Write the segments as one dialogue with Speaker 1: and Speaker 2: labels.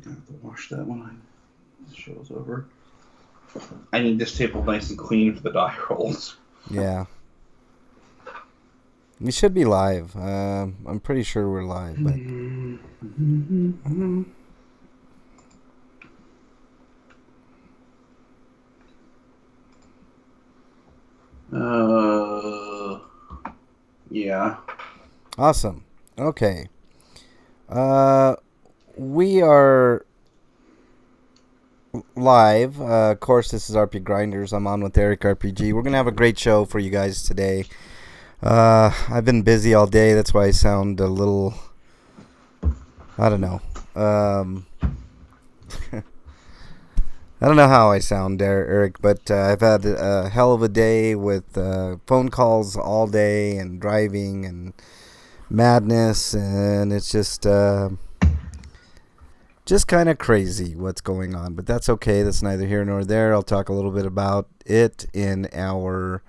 Speaker 1: I'm gonna have to wash that when the show's over. I need this table nice and clean for the die rolls.
Speaker 2: Yeah. We should be live. I'm pretty sure we're live, but
Speaker 1: uh, yeah.
Speaker 2: awesome. Okay. Uh, we are live. Of course, this is RPGrinders. I'm on with Eric RPG. We're gonna have a great show for you guys today. I've been busy all day. That's why I sound a little. I don't know. I don't know how I sound there, Eric, but I've had a hell of a day with phone calls all day and driving and madness, and it's just kind of crazy what's going on. But that's okay. That's neither here nor there. I'll talk a little bit about it in our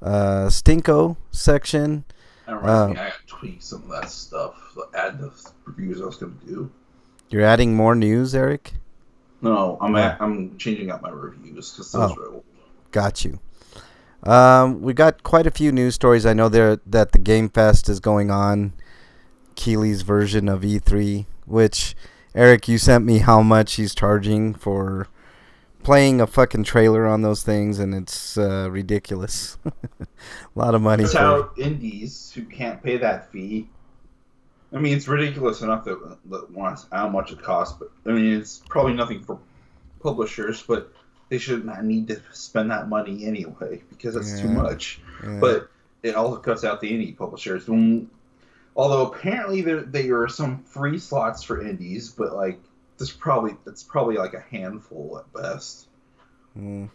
Speaker 2: Stinko section.
Speaker 1: That reminds me, I gotta tweak some of that stuff. Add the reviews I was gonna do.
Speaker 2: You're adding more news, Eric?
Speaker 1: No,
Speaker 2: Oh,
Speaker 1: I'm changing up my reviews because those
Speaker 2: oh,
Speaker 1: are old.
Speaker 2: got you. We got quite a few news stories. I know there that the Game Fest is going on. Keeley's version of E3, which Eric, you sent me how much he's charging for playing a fucking trailer on those things, and it's ridiculous. A lot of money
Speaker 1: That's
Speaker 2: for.
Speaker 1: how indies who can't pay that fee. I mean, it's ridiculous enough that wants how much it costs, but I mean, it's probably nothing for publishers, but they should not need to spend that money anyway because it's too
Speaker 2: Yeah,
Speaker 1: much.
Speaker 2: yeah,
Speaker 1: But it also cuts out the indie publishers. Although apparently there are some free slots for indies, but like that's probably like a handful at best.
Speaker 2: mm.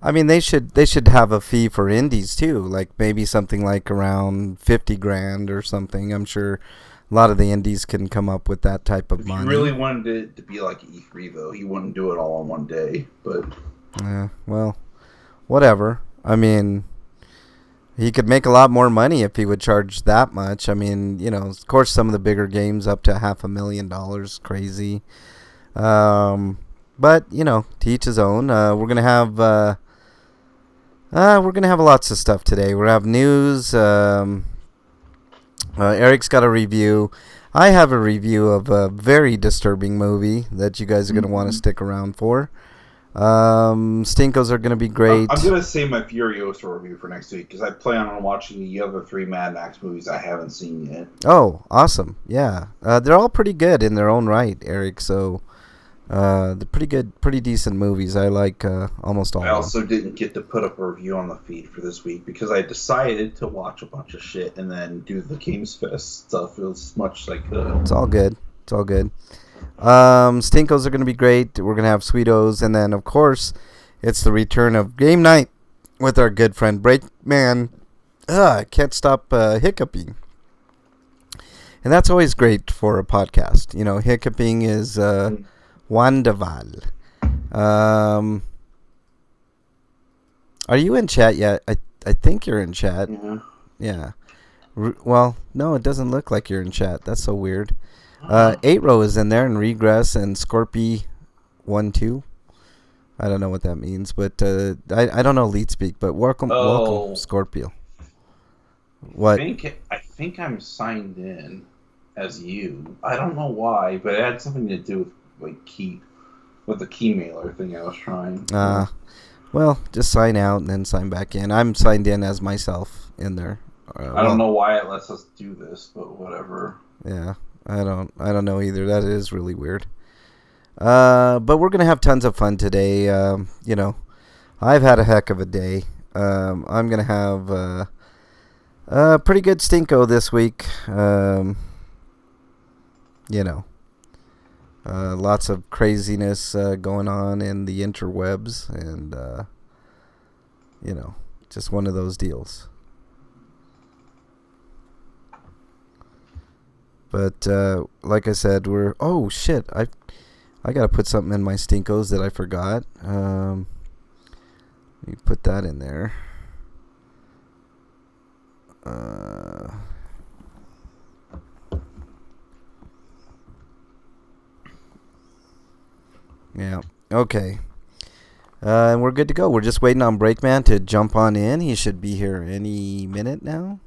Speaker 2: I mean, they should have a fee for indies too, like maybe something like around 50 grand or something. I'm sure a lot of the indies can come up with that type of
Speaker 1: If you
Speaker 2: money.
Speaker 1: really wanted it to be like E3, though, you wouldn't do it all in one day. But
Speaker 2: Yeah, well, whatever. I mean, he could make a lot more money if he would charge that much. I mean, of course, some of the bigger games up to $500,000, crazy. Um, but to each his own. We're gonna have lots of stuff today. We're gonna have news. Eric's got a review. I have a review of a very disturbing movie that you guys are gonna want to stick around for. Stinkos are gonna be great.
Speaker 1: I'm gonna save my Furiosa review for next week because I plan on watching the other three Mad Max movies I haven't seen yet.
Speaker 2: Oh, awesome! Yeah, they're all pretty good in their own right, Eric. So they're pretty good, pretty decent movies. I like almost all
Speaker 1: I
Speaker 2: of them.
Speaker 1: also didn't get to put up a review on the feed for this week because I decided to watch a bunch of shit and then do the Games Fest stuff as much as I could.
Speaker 2: It's all good. It's all good. Stinkos are going to be great. We're going to have Sweetos. And then, of course, it's the return of game night with our good friend Breakman. I can't stop hiccuping. And that's always great for a podcast. Hiccuping is wonderful. Um, are you in chat yet? I think you're in chat.
Speaker 1: Yeah.
Speaker 2: Yeah. Well, no, it doesn't look like you're in chat. That's so weird.
Speaker 1: Uh,
Speaker 2: 8-row is in there, and Regress and Scorpy 1-2. I don't know what that means, but I don't know lead speak. But welcome, Scorpio. What?
Speaker 1: I think I'm signed in as you. I don't know why, but it had something to do with the key mailer thing I was trying.
Speaker 2: Well, just sign out and then sign back in. I'm signed in as myself in there.
Speaker 1: I don't know why it lets us do this, but whatever.
Speaker 2: Yeah, I don't know either. That is really weird. But we're gonna have tons of fun today. I've had a heck of a day. I'm gonna have a pretty good stinko this week. Lots of craziness going on in the interwebs, and just one of those deals. But like I said, oh shit, I gotta put something in my stinkos that I forgot. Let me put that in there. Yeah. Okay. And we're good to go. We're just waiting on Breakman to jump on in. He should be here any minute now.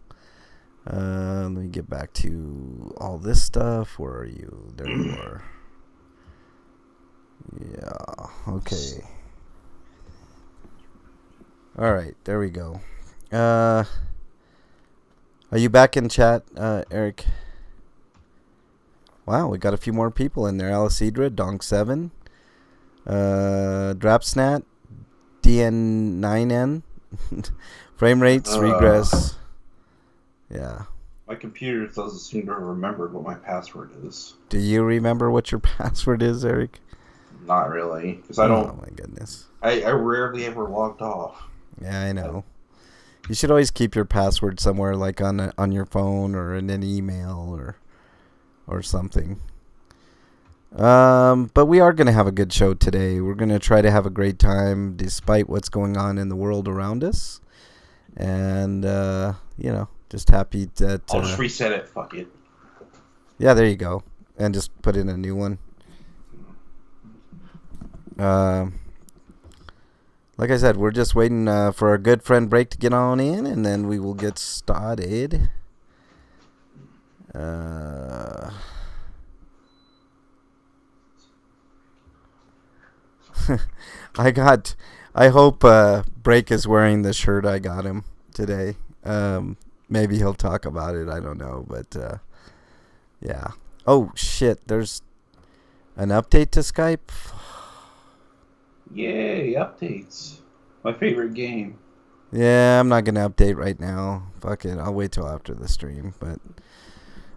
Speaker 2: Let me get back to all this stuff. Where are you? There you are. Yeah. Okay. All right. There we go. Are you back in chat, Eric? Wow, we got a few more people in there. Alicidra, Donk7, Drapsnat, DN9N, frame rates, regress. Yeah.
Speaker 1: My computer doesn't seem to have remembered what my password is.
Speaker 2: Do you remember what your password is, Eric?
Speaker 1: Not really, because I don't.
Speaker 2: Oh my goodness.
Speaker 1: I rarely ever logged off.
Speaker 2: Yeah, I know. You should always keep your password somewhere, like on your phone or in an email or something. But we are going to have a good show today. We're going to try to have a great time despite what's going on in the world around us. And, just happy that...
Speaker 1: I'll just reset it. Fuck it.
Speaker 2: Yeah, there you go. And just put in a new one. Like I said, we're just waiting for our good friend Break to get on in, and then we will get started. I hope Break is wearing the shirt I got him today. Maybe he'll talk about it. I don't know, but yeah. Oh shit! There's an update to Skype.
Speaker 1: Yay! Updates. My favorite game.
Speaker 2: Yeah, I'm not gonna update right now. Fuck it. I'll wait till after the stream. But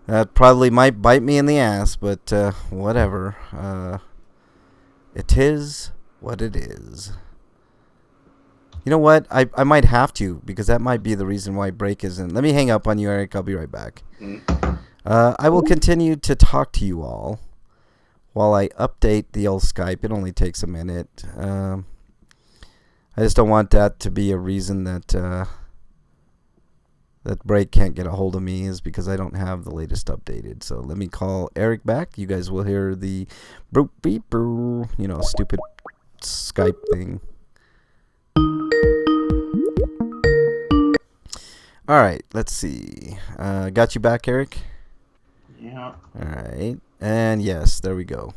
Speaker 2: that probably might bite me in the ass. But whatever. It is what it is. You know what? I might have to, because that might be the reason why Break isn't. Let me hang up on you, Eric. I'll be right back. I will continue to talk to you all while I update the old Skype. It only takes a minute. I just don't want that to be a reason that that Break can't get a hold of me, is because I don't have the latest updated. So let me call Eric back. You guys will hear the boop beep, stupid Skype thing. All right, let's see. Got you back, Eric?
Speaker 1: Yeah.
Speaker 2: All right. And yes, there we go.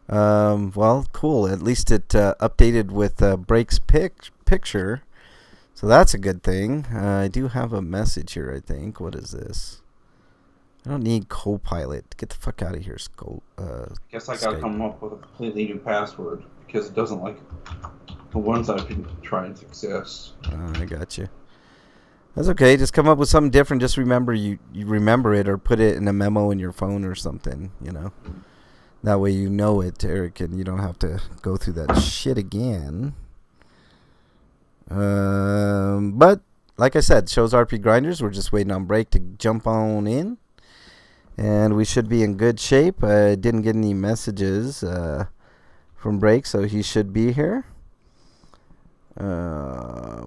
Speaker 2: Well, cool. At least it updated with Break's picture. So that's a good thing. I do have a message here, I think. What is this? I don't need Copilot. Get the fuck out of here,
Speaker 1: Guess I gotta come up with a completely new password, because it doesn't like the ones I've been trying to access.
Speaker 2: I got you. That's okay. Just come up with something different. Just remember you remember it, or put it in a memo in your phone or something, That way you know it, Eric, and you don't have to go through that shit again. But, like I said, show's RPGrinders. We're just waiting on Break to jump on in. And we should be in good shape. I didn't get any messages from Break, so he should be here.
Speaker 1: I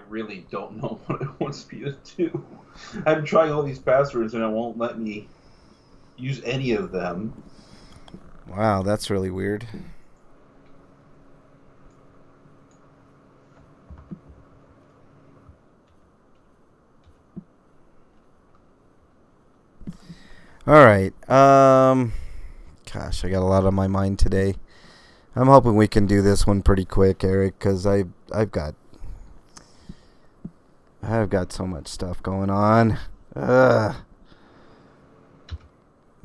Speaker 1: really don't know what it wants me to do. I'm trying all these passwords and it won't let me use any of them.
Speaker 2: Wow, that's really weird. All right. Gosh, I got a lot on my mind today. I'm hoping we can do this one pretty quick, Eric, because I've got so much stuff going on. Let's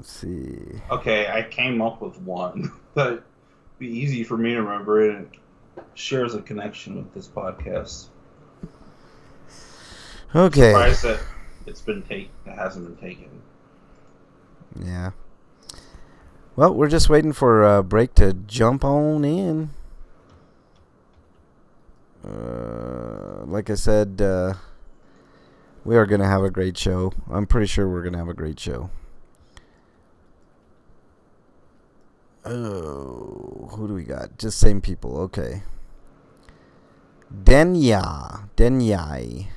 Speaker 2: see.
Speaker 1: Okay, I came up with one that'd be easy for me to remember, and it shares a connection with this podcast.
Speaker 2: Okay.
Speaker 1: I'm surprised that it hasn't been taken.
Speaker 2: Yeah. Well, we're just waiting for Break to jump on in. Like I said, we are going to have a great show. I'm pretty sure we're going to have a great show. Oh, who do we got? Just same people. Okay. Denyai. I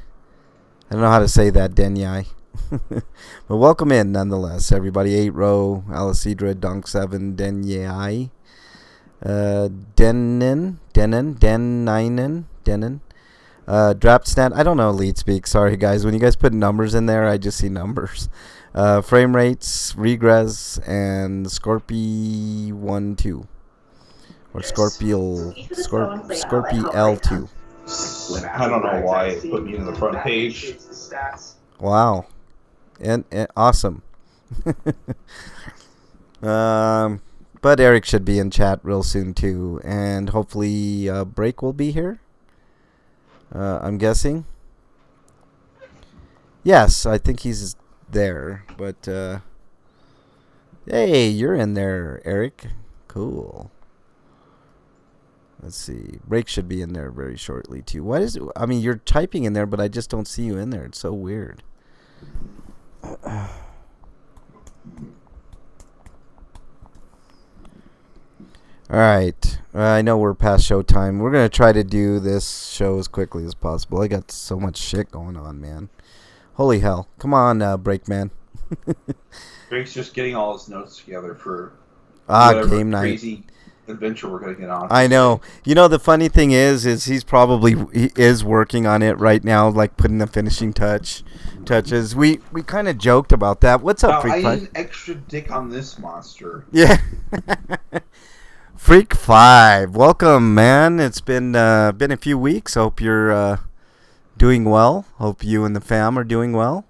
Speaker 2: don't know how to say that, Denyai. But welcome in nonetheless, everybody. 8 Row, Alicidra, Donk 7, Denyai, Denin, Drapsnat. I don't know lead speak. Sorry, guys. When you guys put numbers in there, I just see numbers. Frame rates, regress, and Scorpy 1-2. Or Scorpio L2.
Speaker 1: I don't know why it put me in the front page.
Speaker 2: Wow. And awesome. But Eric should be in chat real soon too, and hopefully Break will be here. I'm guessing. Yes, I think he's there. But hey, you're in there, Eric. Cool. Let's see. Break should be in there very shortly too. Why is it? I mean, you're typing in there, but I just don't see you in there. It's so weird. Alright, I know we're past show time. We're going to try to do this show as quickly as possible. I got so much shit going on, man. Holy hell. Come on, Breakman.
Speaker 1: Drake's just getting all his notes together for
Speaker 2: game night.
Speaker 1: Crazy adventure we're going to get on.
Speaker 2: I know. You know, the funny thing is he is working on it right now, like putting the finishing touches. We kind of joked about that. What's up, Freak
Speaker 1: I
Speaker 2: Five?
Speaker 1: need an extra dick on this monster.
Speaker 2: Yeah. Freak 5, welcome, man. It's been a few weeks. Hope you're doing well. Hope you and the fam are doing well.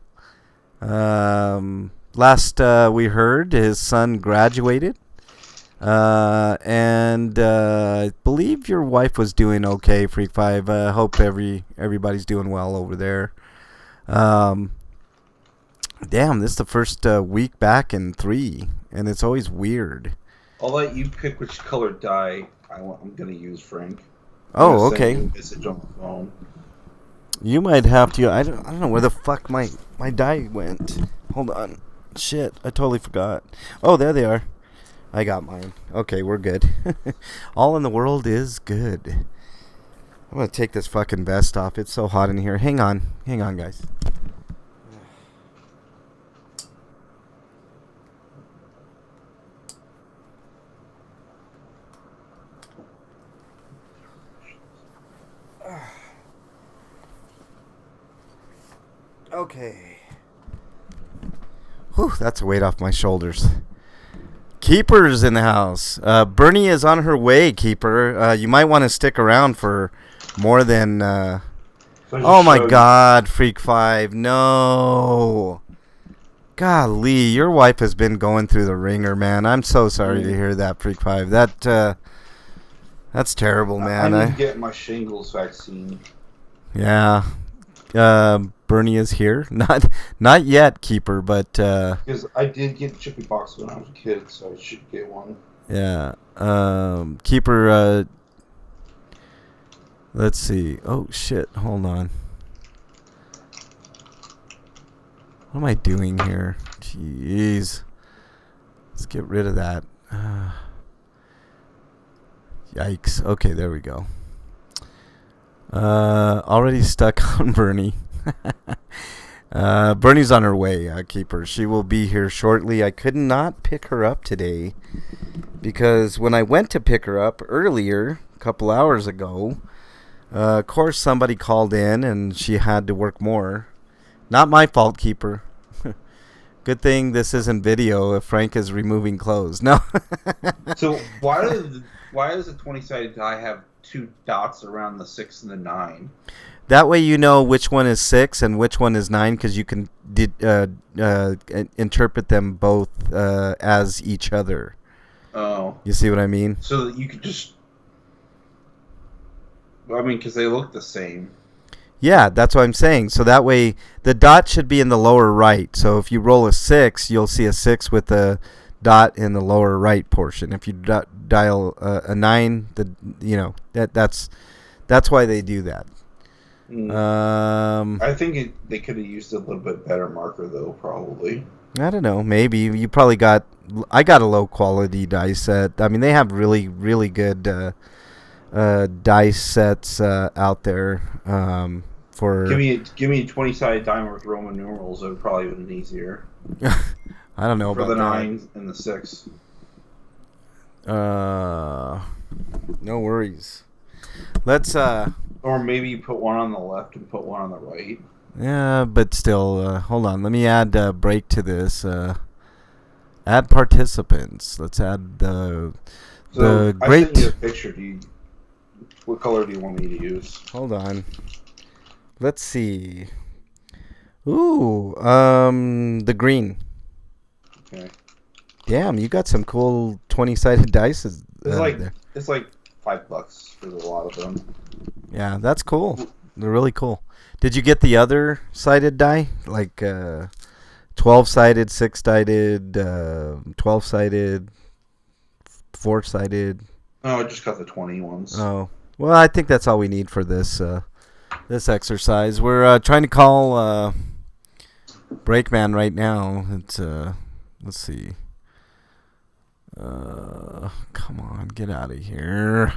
Speaker 2: Last we heard, his son graduated, and I believe your wife was doing okay. Freak 5. Hope everybody's doing well over there. Damn, this is the first week back in 3, and it's always weird.
Speaker 1: I'll let you pick which color dye I'm going to use, Frank.
Speaker 2: Oh, okay.
Speaker 1: Send you a message on the phone.
Speaker 2: You might have to. I don't know where the fuck my dye went. Hold on. Shit, I totally forgot. Oh, there they are. I got mine. Okay, we're good. All in the world is good. I'm going to take this fucking vest off. It's so hot in here. Hang on, guys. Okay. Whew, that's a weight off my shoulders. Keeper's in the house. Bernie is on her way, Keeper. You might want to stick around for more than... Oh my god, Freak 5. No. Golly, your wife has been going through the ringer, man. I'm so sorry to hear that, Freak 5. That's terrible, man.
Speaker 1: I need to get my shingles vaccine.
Speaker 2: Yeah. Bernie is here. Not yet, Keeper, but
Speaker 1: because I did get chickenpox when I was a kid, so I should get one.
Speaker 2: Yeah. Keeper. Let's see. Oh shit! Hold on. What am I doing here? Jeez. Let's get rid of that. Yikes. Okay, there we go. Already stuck on Bernie. Bernie's on her way, Keeper. She will be here shortly. I could not pick her up today because when I went to pick her up earlier, a couple hours ago, of course somebody called in and she had to work more. Not my fault, Keeper. Good thing this isn't video if Frank is removing clothes. No.
Speaker 1: So why does the 20-sided die have 2 dots around the 6 and the 9?
Speaker 2: That way you know which one is 6 and which one is 9 because you can interpret them both as each other.
Speaker 1: Oh.
Speaker 2: You see what I mean?
Speaker 1: So that you could just... I mean, because they look the same.
Speaker 2: Yeah, that's what I'm saying. So that way the dot should be in the lower right. So if you roll a 6, you'll see a 6 with a dot in the lower right portion. If you dial a 9, that's why they do that.
Speaker 1: I think they could have used a little bit better marker, though, probably.
Speaker 2: I don't know. Maybe. You probably got... I got a low-quality dice set. I mean, they have really, really good dice sets out there. for.
Speaker 1: Give me a 20-sided diamond with Roman numerals. It would probably have been easier.
Speaker 2: I don't know
Speaker 1: for
Speaker 2: about
Speaker 1: the
Speaker 2: that.
Speaker 1: 9 and the 6.
Speaker 2: No worries. Let's
Speaker 1: Or maybe you put one on the left and put one on the right.
Speaker 2: Yeah, but still, hold on. Let me add a break to this. Add participants. Let's add the
Speaker 1: I
Speaker 2: great.
Speaker 1: sent you a picture. What color do you want me to use?
Speaker 2: Hold on. Let's see. Ooh, the green.
Speaker 1: Okay.
Speaker 2: Damn, you got some cool 20-sided dice.
Speaker 1: It's like $5 for a lot of them.
Speaker 2: Yeah, that's cool. They're really cool. Did you get the other sided die? Like 12-sided, 6-sided, 12-sided, 4-sided?
Speaker 1: Oh, I just got the 20 ones.
Speaker 2: Oh. Well, I think that's all we need for this this exercise. We're trying to call Breakman right now. It's let's see. Come on, get out of here.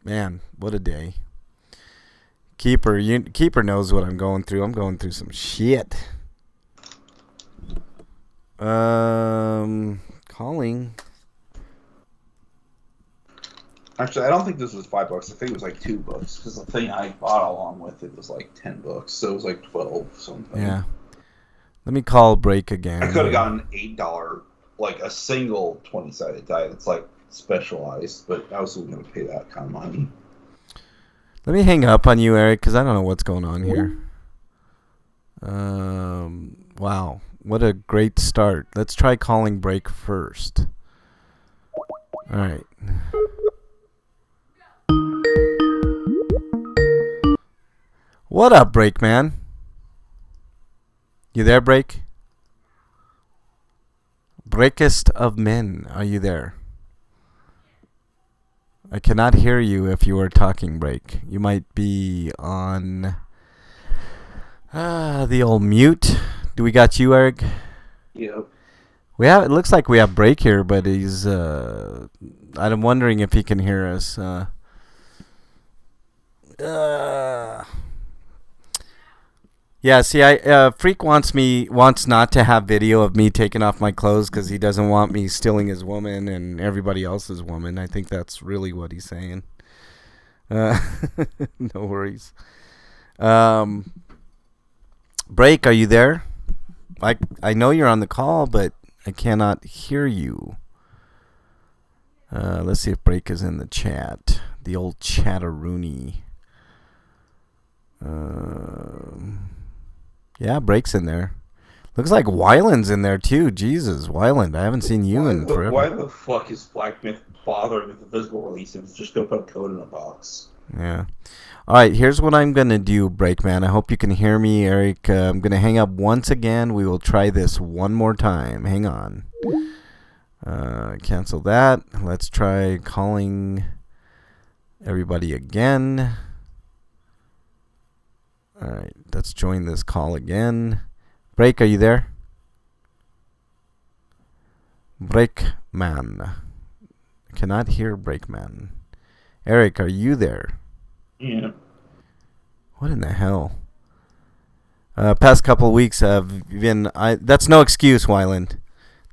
Speaker 2: Man, what a day. Keeper knows what I'm going through. I'm going through some shit. Calling.
Speaker 1: Actually, I don't think this was $5. I think it was like $2 because the thing I bought along with it was like $10, so it was like 12 something.
Speaker 2: Yeah. Let me call break again.
Speaker 1: I could have gotten $8, like a single 20-sided die that's like specialized, but I was going to pay that kind of money.
Speaker 2: Let me hang up on you, Eric, because I don't know what's going on here. Wow, what a great start. Let's try calling break first. All right. What up, Break Man? You there, Break? Breakest of men, are you there? I cannot hear you if you are talking, Break. You might be on the old mute. Do we got you, Eric?
Speaker 1: Yep.
Speaker 2: It looks like we have Break here, but he's I'm wondering if he can hear us. Yeah, see, Freak wants not to have video of me taking off my clothes because he doesn't want me stealing his woman and everybody else's woman. I think that's really what he's saying. No worries. Break, are you there? I know you're on the call, but I cannot hear you. Let's see if Break is in the chat. The old chatteroony. Yeah, Break's in there. Looks like Wyland's in there too. Jesus, Wyland, I haven't seen you in forever.
Speaker 1: Why the fuck is Black Myth bothering with the physical release? It's just gonna put a code in a box.
Speaker 2: Yeah. All right, here's what I'm gonna do, Breakman. I hope you can hear me, Eric. I'm gonna hang up once again. We will try this one more time. Hang on. Cancel that. Let's try calling everybody again. All right, let's join this call again. Break, are you there? Breakman. I cannot hear Breakman. Eric, are you there?
Speaker 1: Yeah.
Speaker 2: What in the hell? Past couple of weeks have been... that's no excuse, Wyland.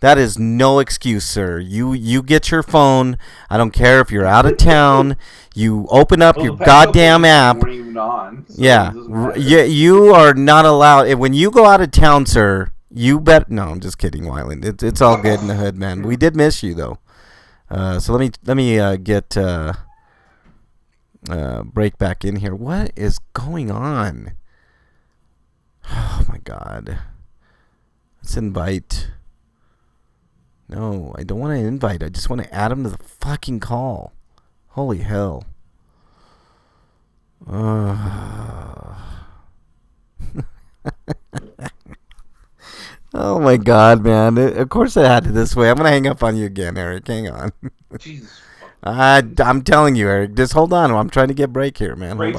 Speaker 2: That is no excuse, sir. You get your phone. I don't care if you're out of town. You open up your goddamn app.
Speaker 1: On, so
Speaker 2: yeah, you are not allowed. When you go out of town, sir, you bet. No, I'm just kidding, Wyland. It's all good in the hood, man. We did miss you though. So let me get Break back in here. What is going on? Oh my God. Let's invite. No, I don't want to invite. I just want to add him to the fucking call. Holy hell. Oh my God, man. Of course I had it this way. I'm going to hang up on you again, Eric. Hang on.
Speaker 1: Jesus.
Speaker 2: I'm telling you, Eric. Just hold on. I'm trying to get Break here, man. Hold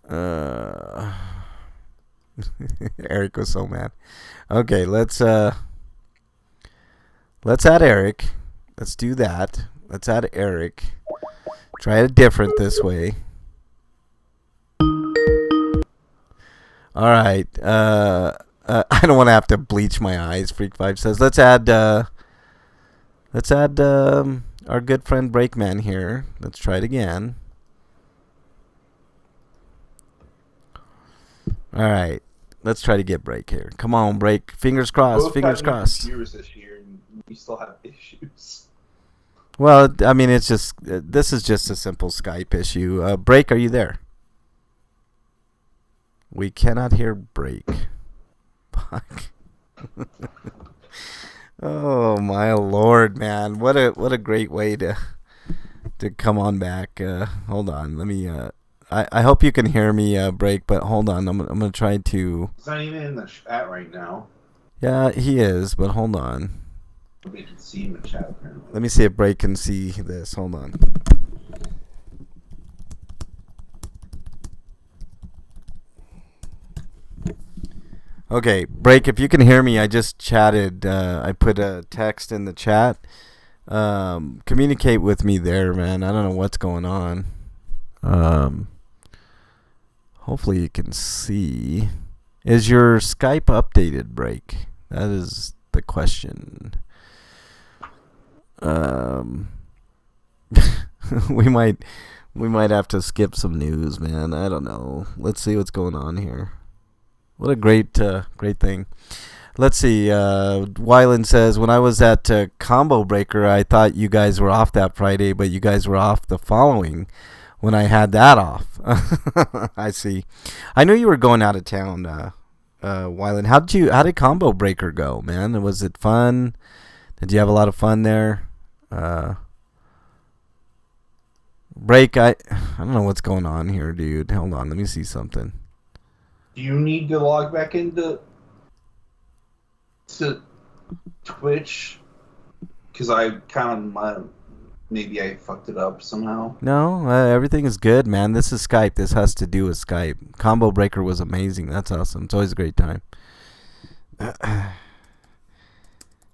Speaker 2: on. Eric was so mad. Okay, let's add Eric. Let's do that. Let's add Eric Try it different this way. All right. I don't want to have to bleach my eyes. Freak5 says, let's add our good friend Breakman here. Let's try it again. All right. Let's try to get Break here. Come on, Break. Fingers crossed.
Speaker 1: Both
Speaker 2: Fingers
Speaker 1: got new
Speaker 2: crossed.
Speaker 1: computers this year, and we still have issues.
Speaker 2: Well, I mean, it's just this is just a simple Skype issue. Break, are you there? We cannot hear Break. Fuck. Oh my lord, man! What a great way to come on back. Hold on, let me. I hope you can hear me, Break. But hold on, I'm gonna try to.
Speaker 1: He's not even in the chat right now.
Speaker 2: Yeah, he is, but hold on.
Speaker 1: We can see him in the chat apparently.
Speaker 2: Let me see if Break can see this. Hold on. Okay, Break, if you can hear me, I just chatted. I put a text in the chat. Communicate with me there, man. I don't know what's going on. Hopefully you can see. Is your Skype updated, Break? That is the question. We might have to skip some news, man. I don't know. Let's see what's going on here. What a great thing. Let's see. Wyland says, when I was at Combo Breaker, I thought you guys were off that Friday, but you guys were off the following when I had that off. I see. I knew you were going out of town, Wyland. How did Combo Breaker go, man? Was it fun? Did you have a lot of fun there? Break, I don't know what's going on here, dude. Hold on, let me see something.
Speaker 1: Do you need to log back into Twitch? Because I kind of maybe I fucked it up somehow.
Speaker 2: No, everything is good, man. This is Skype. This has to do with Skype. Combo Breaker was amazing. That's awesome. It's always a great time.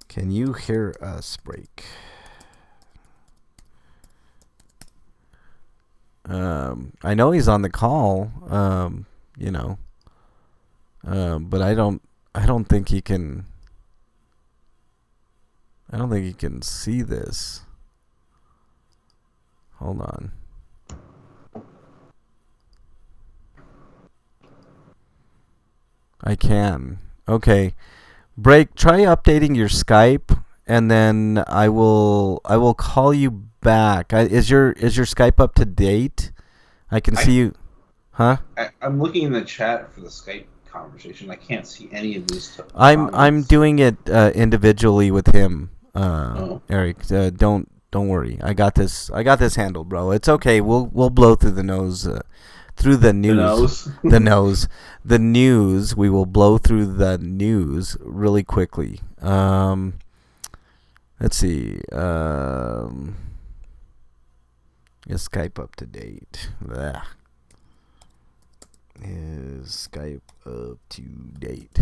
Speaker 2: Can you hear us, Break? I know he's on the call. You know. But I don't think he can. I don't think he can see this. Hold on. I can. Okay. Break. Try updating your Skype, and then I will call you back. Is your Skype up to date? I can see you. Huh?
Speaker 1: I'm looking in the chat for the Skype conversation. I can't see any of these.
Speaker 2: I'm doing it individually with him. Eric, don't worry. I got this handled, bro. It's okay. We'll blow through the nose, through the news. The nose. The news. We will blow through the news really quickly. Let's see. Is Skype up to date? Blah. Is Skype up to date?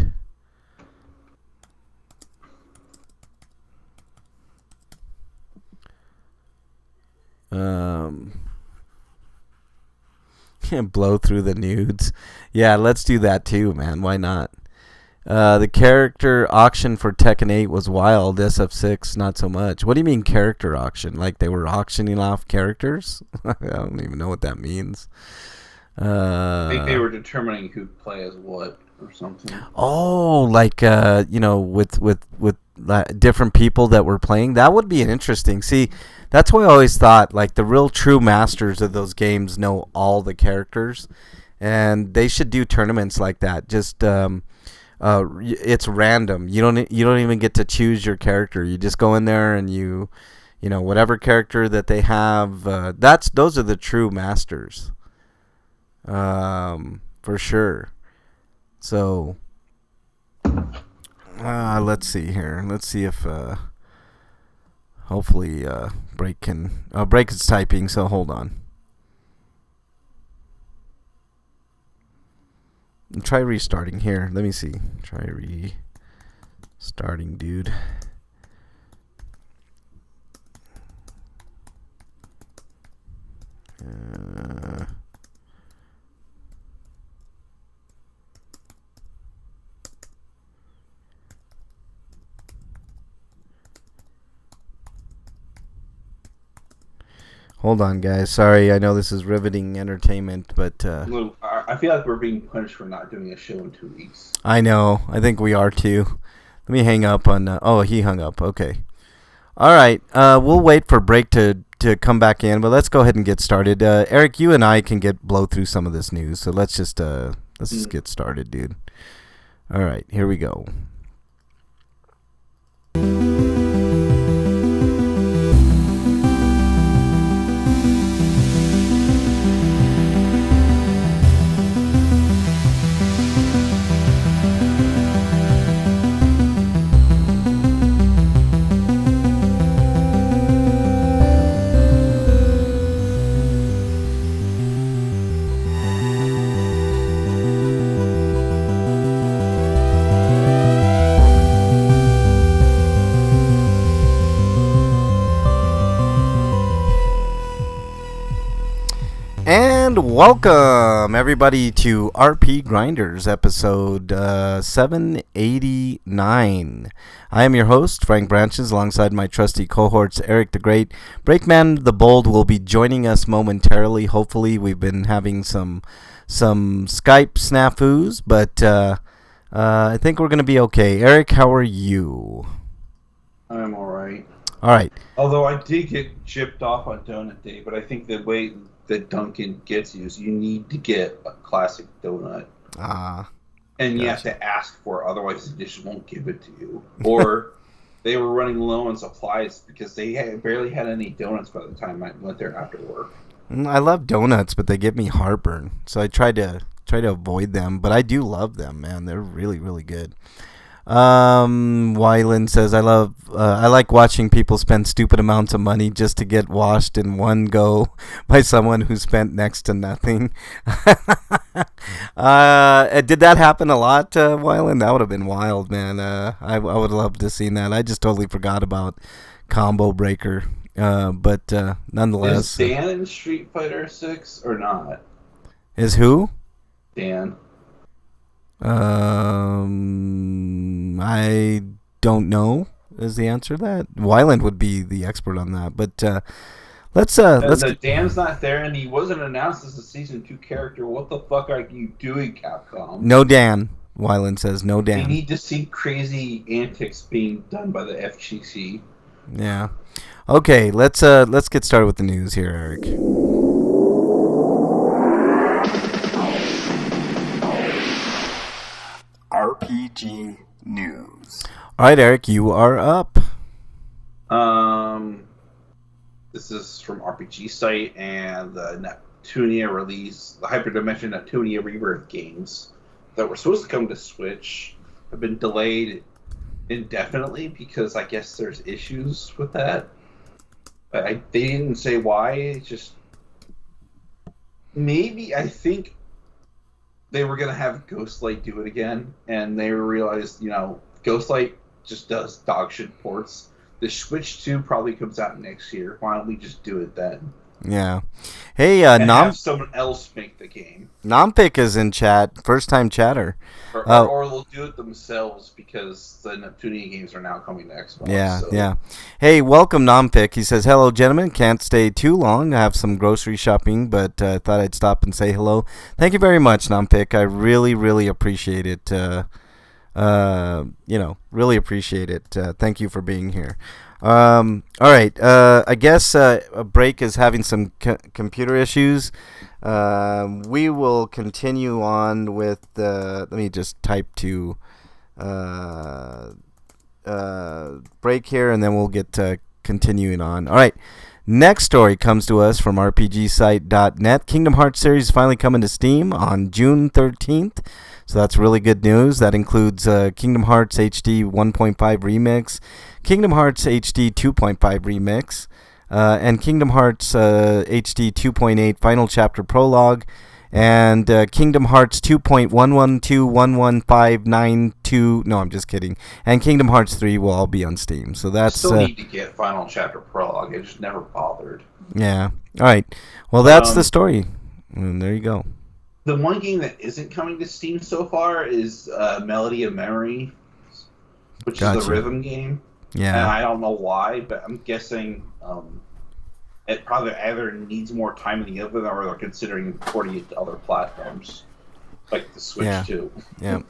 Speaker 2: Can't blow through the nudes. Yeah, let's do that too, man. Why not? The character auction for Tekken 8 was wild. SF6, not so much. What do you mean character auction? Like they were auctioning off characters? I don't even know what that means.
Speaker 1: I think they were determining who'd play as what or something.
Speaker 2: Oh, like with different people that were playing. That would be an interesting. See, that's why I always thought like the real true masters of those games know all the characters, and they should do tournaments like that. Just it's random. You don't even get to choose your character. You just go in there and you know whatever character that they have. Those are the true masters. For sure. So, let's see here. Let's see if, hopefully, Break is typing, so hold on. Try restarting here. Let me see. Try restarting, dude. Hold on, guys. Sorry, I know this is riveting entertainment, but
Speaker 1: Luke, I feel like we're being punished for not doing a show in 2 weeks.
Speaker 2: I know. I think we are too. Let me hang up on. Oh, he hung up. Okay. All right. We'll wait for break to come back in, but let's go ahead and get started. Eric, you and I can blow through some of this news, so let's just get started, dude. All right, here we go. And welcome everybody to RPGrinders episode 789. I am your host, Frank Branches, alongside my trusty cohorts, Eric the Great. Breakman the Bold will be joining us momentarily. Hopefully, we've been having some Skype snafus, but I think we're going to be okay. Eric, how are you?
Speaker 1: I'm alright.
Speaker 2: Alright.
Speaker 1: Although I did get chipped off on Donut Day, but I think the way that Dunkin' gets you is you need to get a classic donut. And you have to ask for it, otherwise they just won't give it to you. Or they were running low on supplies because they barely had any donuts by the time I went there after work.
Speaker 2: I love donuts, but they give me heartburn, so I try to avoid them. But I do love them, man. They're really, really good. Wyland says, I like watching people spend stupid amounts of money just to get washed in one go by someone who spent next to nothing. Did that happen a lot, Wyland? That would have been wild, man. I would love to have seen that. I just totally forgot about Combo Breaker. But nonetheless.
Speaker 1: Is Dan in Street Fighter 6 or not?
Speaker 2: Is who?
Speaker 1: Dan.
Speaker 2: I don't know is the answer to that. Wyland would be the expert on that, but let's
Speaker 1: Dan's not there and he wasn't announced as a season 2 character. What the fuck are you doing, Capcom?
Speaker 2: No Dan. Wyland says no Dan.
Speaker 1: We need to see crazy antics being done by the FGC.
Speaker 2: Yeah. Okay, let's get started with the news here, Eric. RPG News. All right, Eric, you are up.
Speaker 1: This is from RPG site and the Neptunia release, the Hyperdimension Neptunia Rebirth games that were supposed to come to Switch have been delayed indefinitely because I guess there's issues with that. They didn't say why. It's just maybe I think they were going to have Ghostlight do it again, and they realized, Ghostlight just does dog shit ports. The Switch 2 probably comes out next year. Why don't we just do it then?
Speaker 2: Yeah. Hey,
Speaker 1: have someone else make the game.
Speaker 2: Nompik is in chat, first-time chatter.
Speaker 1: Or they'll do it themselves because the Neptunia games are now coming to Xbox.
Speaker 2: Yeah. Hey, welcome, Nompik. He says, hello, gentlemen. Can't stay too long. I have some grocery shopping, but thought I'd stop and say hello. Thank you very much, Nompik. I really, really appreciate it. Really appreciate it. Thank you for being here. All right. I guess Break is having some computer issues. We will continue on with let me just type to Break here, and then we'll get continuing on. All right. Next story comes to us from RPGsite.net. Kingdom Hearts series is finally coming to Steam on June 13th. So that's really good news. That includes Kingdom Hearts HD 1.5 Remix, Kingdom Hearts HD 2.5 Remix, and Kingdom Hearts HD 2.8 Final Chapter Prologue, and Kingdom Hearts 2.1121159.2. No, I'm just kidding. And Kingdom Hearts 3 will all be on Steam. So that's.
Speaker 1: Still need to get Final Chapter Prologue. I just never bothered.
Speaker 2: Yeah. All right. Well, that's the story. And there you go.
Speaker 1: The one game that isn't coming to Steam so far is Melody of Memory, which is the rhythm game.
Speaker 2: Yeah.
Speaker 1: And I don't know why, but I'm guessing it probably either needs more time in the oven or they're considering porting it to other platforms, like the Switch
Speaker 2: Yeah.
Speaker 1: too.
Speaker 2: Yeah.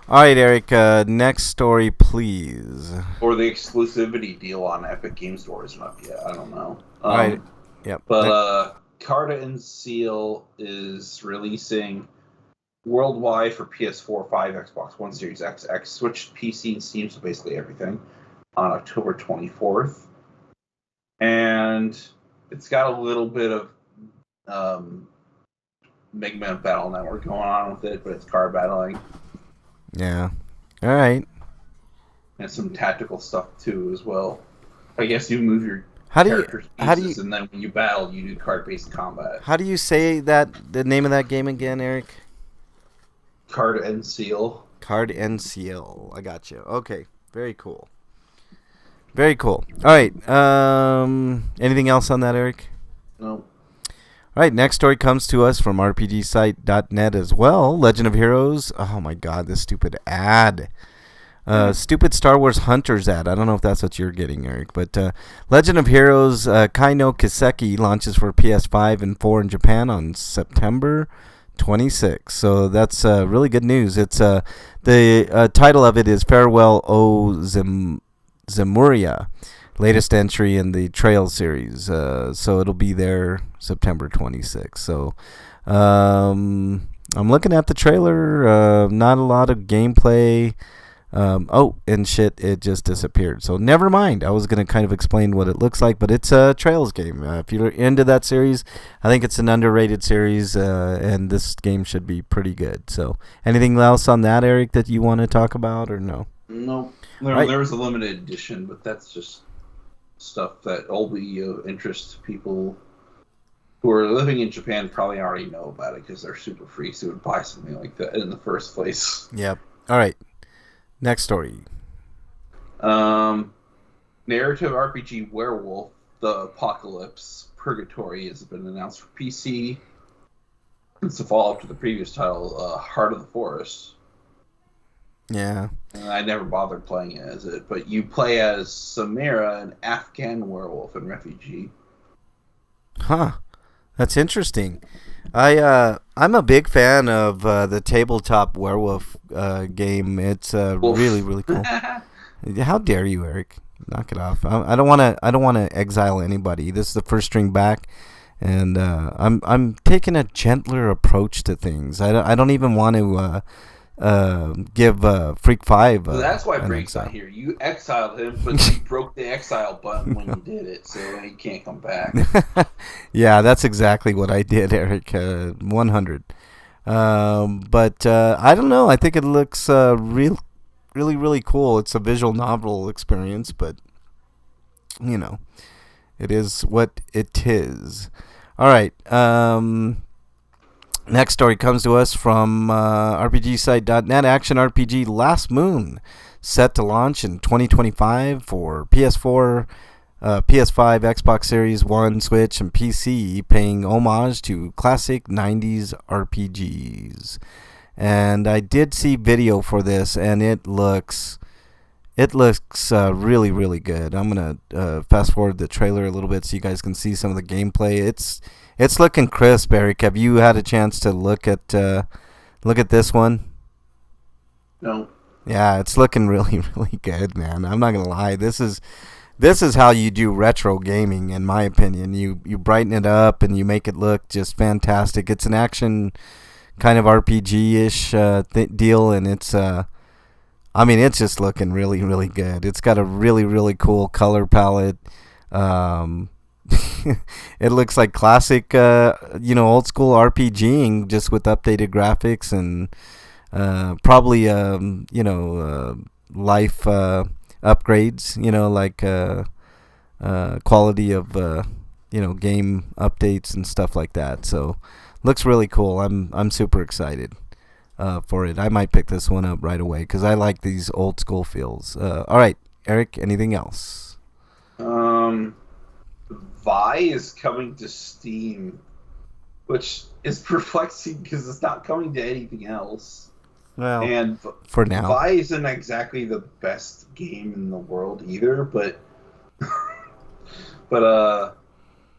Speaker 2: All right, Eric. Next story, please.
Speaker 1: Or the exclusivity deal on Epic Game Store isn't up yet. I don't know.
Speaker 2: All right. Yep.
Speaker 1: But Carta and Seal is releasing worldwide for PS4, 5, Xbox One, Series X, Switch, PC, and Steam, so basically everything, on October 24th. And it's got a little bit of Mega Man Battle Network going on with it, but it's card battling.
Speaker 2: Yeah. All right.
Speaker 1: And some tactical stuff too as well. I guess you move your
Speaker 2: How do
Speaker 1: character's
Speaker 2: you
Speaker 1: pieces, and then when you battle, you do card-based combat.
Speaker 2: how do you say that the name of that game again, Eric?
Speaker 1: Card and Seal.
Speaker 2: Card and Seal. I got you. Okay. Very cool. Very cool. All right. Anything else on that, Eric?
Speaker 1: No.
Speaker 2: All right, next story comes to us from RPGsite.net as well. Legend of Heroes. Oh my God, this stupid ad. Stupid Star Wars Hunters ad. I don't know if that's what you're getting, Eric. But Legend of Heroes Kai no Kiseki launches for PS5 and 4 in Japan on September 26th. So that's really good news. It's the title of it is Farewell O Zemuria. Latest entry in the Trail series. So it'll be there September 26th. So I'm looking at the trailer. Not a lot of gameplay. And shit, it just disappeared. So never mind. I was going to kind of explain what it looks like, but it's a Trails game. If you're into that series, I think it's an underrated series, and this game should be pretty good. So anything else on that, Eric, that you want to talk about or no?
Speaker 1: No. There was a limited edition, but that's just stuff that will be of interest to people who are living in Japan probably already know about it because they're super freaks who would buy something like that in the first place.
Speaker 2: Yep. All right. Next story.
Speaker 1: Narrative RPG Werewolf, The Apocalypse Purgatory has been announced for PC. It's a follow-up to the previous title, Heart of the Forest.
Speaker 2: Yeah.
Speaker 1: And I never bothered playing it as it, but you play as Samira, an Afghan werewolf and refugee.
Speaker 2: Huh. That's interesting. I'm a big fan of the tabletop werewolf game. It's really really cool. How dare you, Eric? Knock it off. I don't want to exile anybody. This is the first string back, and I'm taking a gentler approach to things. I don't even want to give Freak 5.
Speaker 1: Well, that's why Freak's not here. You exiled him, but you broke the exile button when you did it, so he can't come back.
Speaker 2: Yeah, that's exactly what I did, Eric. 100. But I don't know. I think it looks really, really cool. It's a visual novel experience, but you know, it is what it is. All right. Next story comes to us from RPGsite.net. Action RPG Last Moon, set to launch in 2025 for PS4, PS5, Xbox Series 1, Switch, and PC, paying homage to classic 90s RPGs. And I did see video for this, and it looks really, really good. I'm gonna fast forward the trailer a little bit so you guys can see some of the gameplay. It's looking crisp, Eric. Have you had a chance to look at this one?
Speaker 1: No.
Speaker 2: Yeah, it's looking really, really good, man. I'm not gonna lie. This is how you do retro gaming, in my opinion. You brighten it up and you make it look just fantastic. It's an action kind of RPG-ish deal, and it's it's just looking really, really good. It's got a really, really cool color palette. It looks like classic, old school RPGing, just with updated graphics and probably, life upgrades. Like quality of game updates and stuff like that. So looks really cool. I'm super excited for it. I might pick this one up right away because I like these old school feels. All right, Eric. Anything else?
Speaker 1: Vi is coming to Steam, which is perplexing because it's not coming to anything else.
Speaker 2: Well,
Speaker 1: and
Speaker 2: for now,
Speaker 1: Vi isn't exactly the best game in the world either, but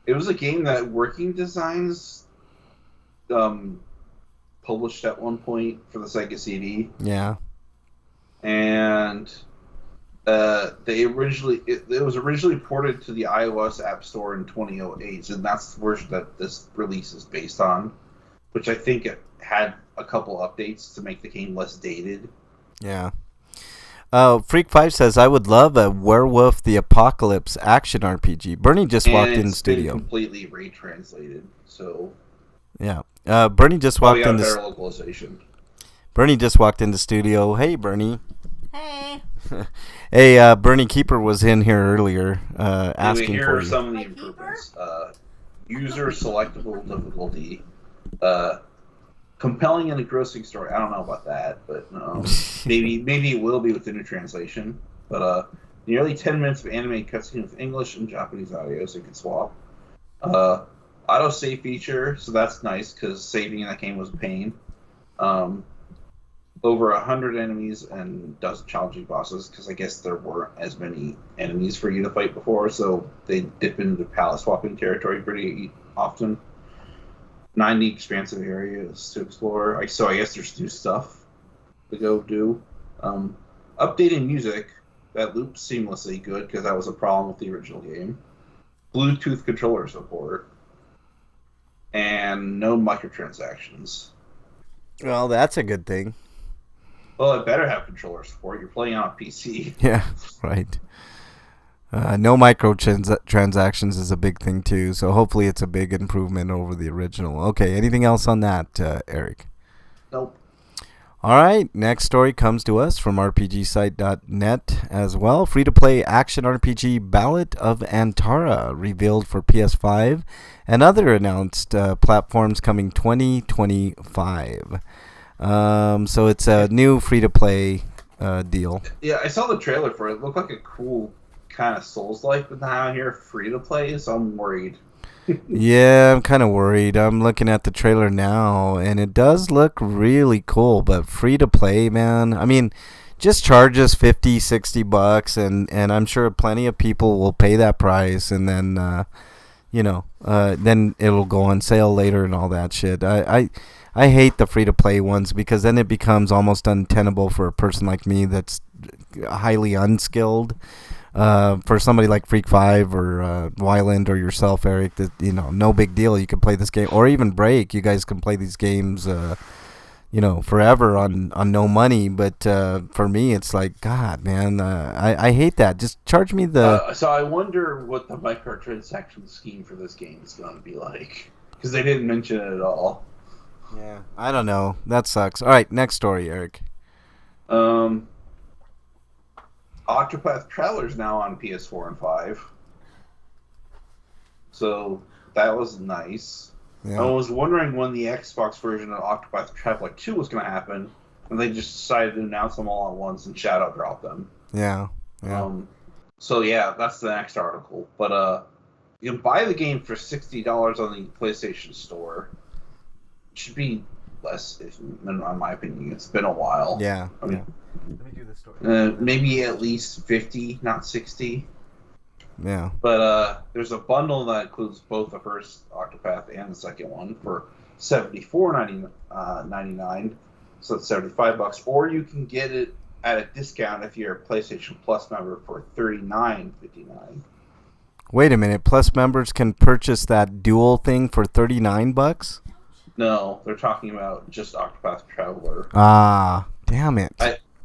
Speaker 1: It was a game that Working Designs um, published at one point for the Sega CD.
Speaker 2: Yeah.
Speaker 1: And it was originally ported to the iOS App Store in 2008, and that's the version that this release is based on, which I think it had a couple updates to make the game less dated.
Speaker 2: Yeah. Freak5 says, I would love a Werewolf the Apocalypse action RPG. Bernie just walked in the studio.
Speaker 1: Been completely retranslated, so...
Speaker 2: Yeah. Bernie just walked in the...
Speaker 1: better localization.
Speaker 2: Bernie just walked in the studio. Hey, Bernie.
Speaker 3: Hey.
Speaker 2: Hey, Bernie Keeper was in here earlier asking
Speaker 1: here
Speaker 2: for
Speaker 1: are
Speaker 2: you.
Speaker 1: some of the improvements. User selectable difficulty. Compelling and engrossing story. I don't know about that, but maybe it will be with the new translation. But nearly 10 minutes of animated cutscene with English and Japanese audio, so you can swap. Auto save feature, so that's nice because saving in that game was a pain. Over 100 enemies and dozen challenging bosses, because I guess there weren't as many enemies for you to fight before, so they dip into palette swapping territory pretty often. 90 expansive areas to explore. So I guess there's new stuff to go do. Updating music that loops seamlessly, good, because that was a problem with the original game. Bluetooth controller support. And no microtransactions.
Speaker 2: Well, that's a good thing.
Speaker 1: Well, it better have controller support. You're playing on a PC.
Speaker 2: Yeah, right. No microtransactions is a big thing too, so hopefully it's a big improvement over the original. Okay, anything else on that, Eric?
Speaker 1: Nope.
Speaker 2: All right, next story comes to us from RPGsite.net as well. Free-to-play action RPG Ballad of Antara revealed for PS5 and other announced platforms coming 2025. So it's a new free-to-play deal.
Speaker 1: Yeah, I saw the trailer for it. It looked like a cool kind of Souls-like, but now I hear free-to-play, so I'm worried.
Speaker 2: Yeah, I'm kind of worried. I'm looking at the trailer now, and it does look really cool, but free-to-play, man. I mean, just charge us $50, $60, and I'm sure plenty of people will pay that price, and then, then it'll go on sale later and all that shit. I hate the free-to-play ones because then it becomes almost untenable for a person like me that's highly unskilled. For somebody like Freak5 or Wyland or yourself, Eric, that no big deal. You can play this game, or even Break. You guys can play these games, forever on no money. But for me, it's like, God, man, I hate that. Just charge me the.
Speaker 1: So I wonder what the microtransaction scheme for this game is going to be like, because they didn't mention it at all.
Speaker 2: Yeah, I don't know. That sucks. All right, next story, Eric.
Speaker 1: Octopath Traveler's now on PS4 and 5. So that was nice. Yeah. I was wondering when the Xbox version of Octopath Traveler 2 was going to happen, and they just decided to announce them all at once and shadow drop them.
Speaker 2: Yeah.
Speaker 1: So yeah, that's the next article. But you can buy the game for $60 on the PlayStation Store. It should be less, in my opinion. It's been a while.
Speaker 2: Yeah.
Speaker 1: I mean, let me do this story. Maybe at least 50, not 60.
Speaker 2: Yeah.
Speaker 1: But there's a bundle that includes both the first Octopath and the second one for $74.99. So that's $75. Or you can get it at a discount if you're a PlayStation Plus member for $39.59.
Speaker 2: Wait a minute. Plus members can purchase that dual thing for $39?
Speaker 1: No, they're talking about just Octopath Traveler.
Speaker 2: Ah, damn it.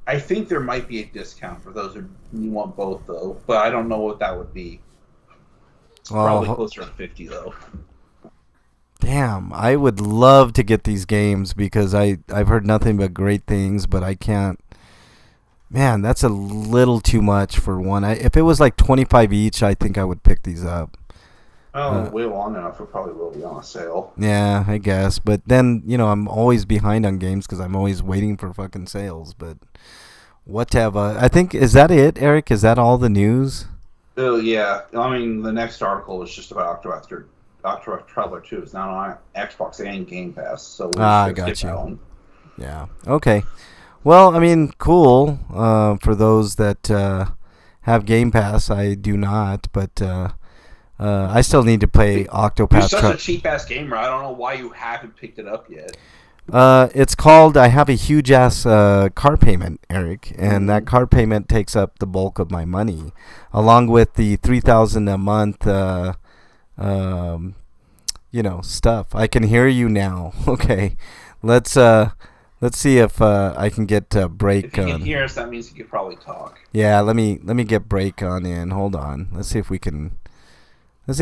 Speaker 1: I think there might be a discount for those who want both, though, but I don't know what that would be. It's probably closer to 50, though.
Speaker 2: Damn, I would love to get these games because I've heard nothing but great things, but I can't. Man, that's a little too much for one. If it was like 25 each, I think I would pick these up.
Speaker 1: Wait long enough, it probably will be on sale.
Speaker 2: Yeah, I guess. But then, I'm always behind on games because I'm always waiting for fucking sales. But whatever. I think, is that it, Eric? Is that all the news?
Speaker 1: Oh, yeah. I mean, the next article is just about Octopath Traveler 2. It's now on Xbox and Game Pass. So
Speaker 2: I got you. Yeah. Okay. Well, I mean, cool. For those that have Game Pass, I do not. But I still need to play
Speaker 1: You're
Speaker 2: Octopath
Speaker 1: such a
Speaker 2: Traveler.
Speaker 1: cheap ass gamer. I don't know why you haven't picked it up yet.
Speaker 2: It's called. I have a huge ass car payment, Eric, and that car payment takes up the bulk of my money, along with the $3,000 a month. Stuff. I can hear you now. Okay, let's see if I can get break.
Speaker 1: If you can hear us, that means you could probably talk.
Speaker 2: Yeah, let me get break on in. Hold on. Let's see if we can. What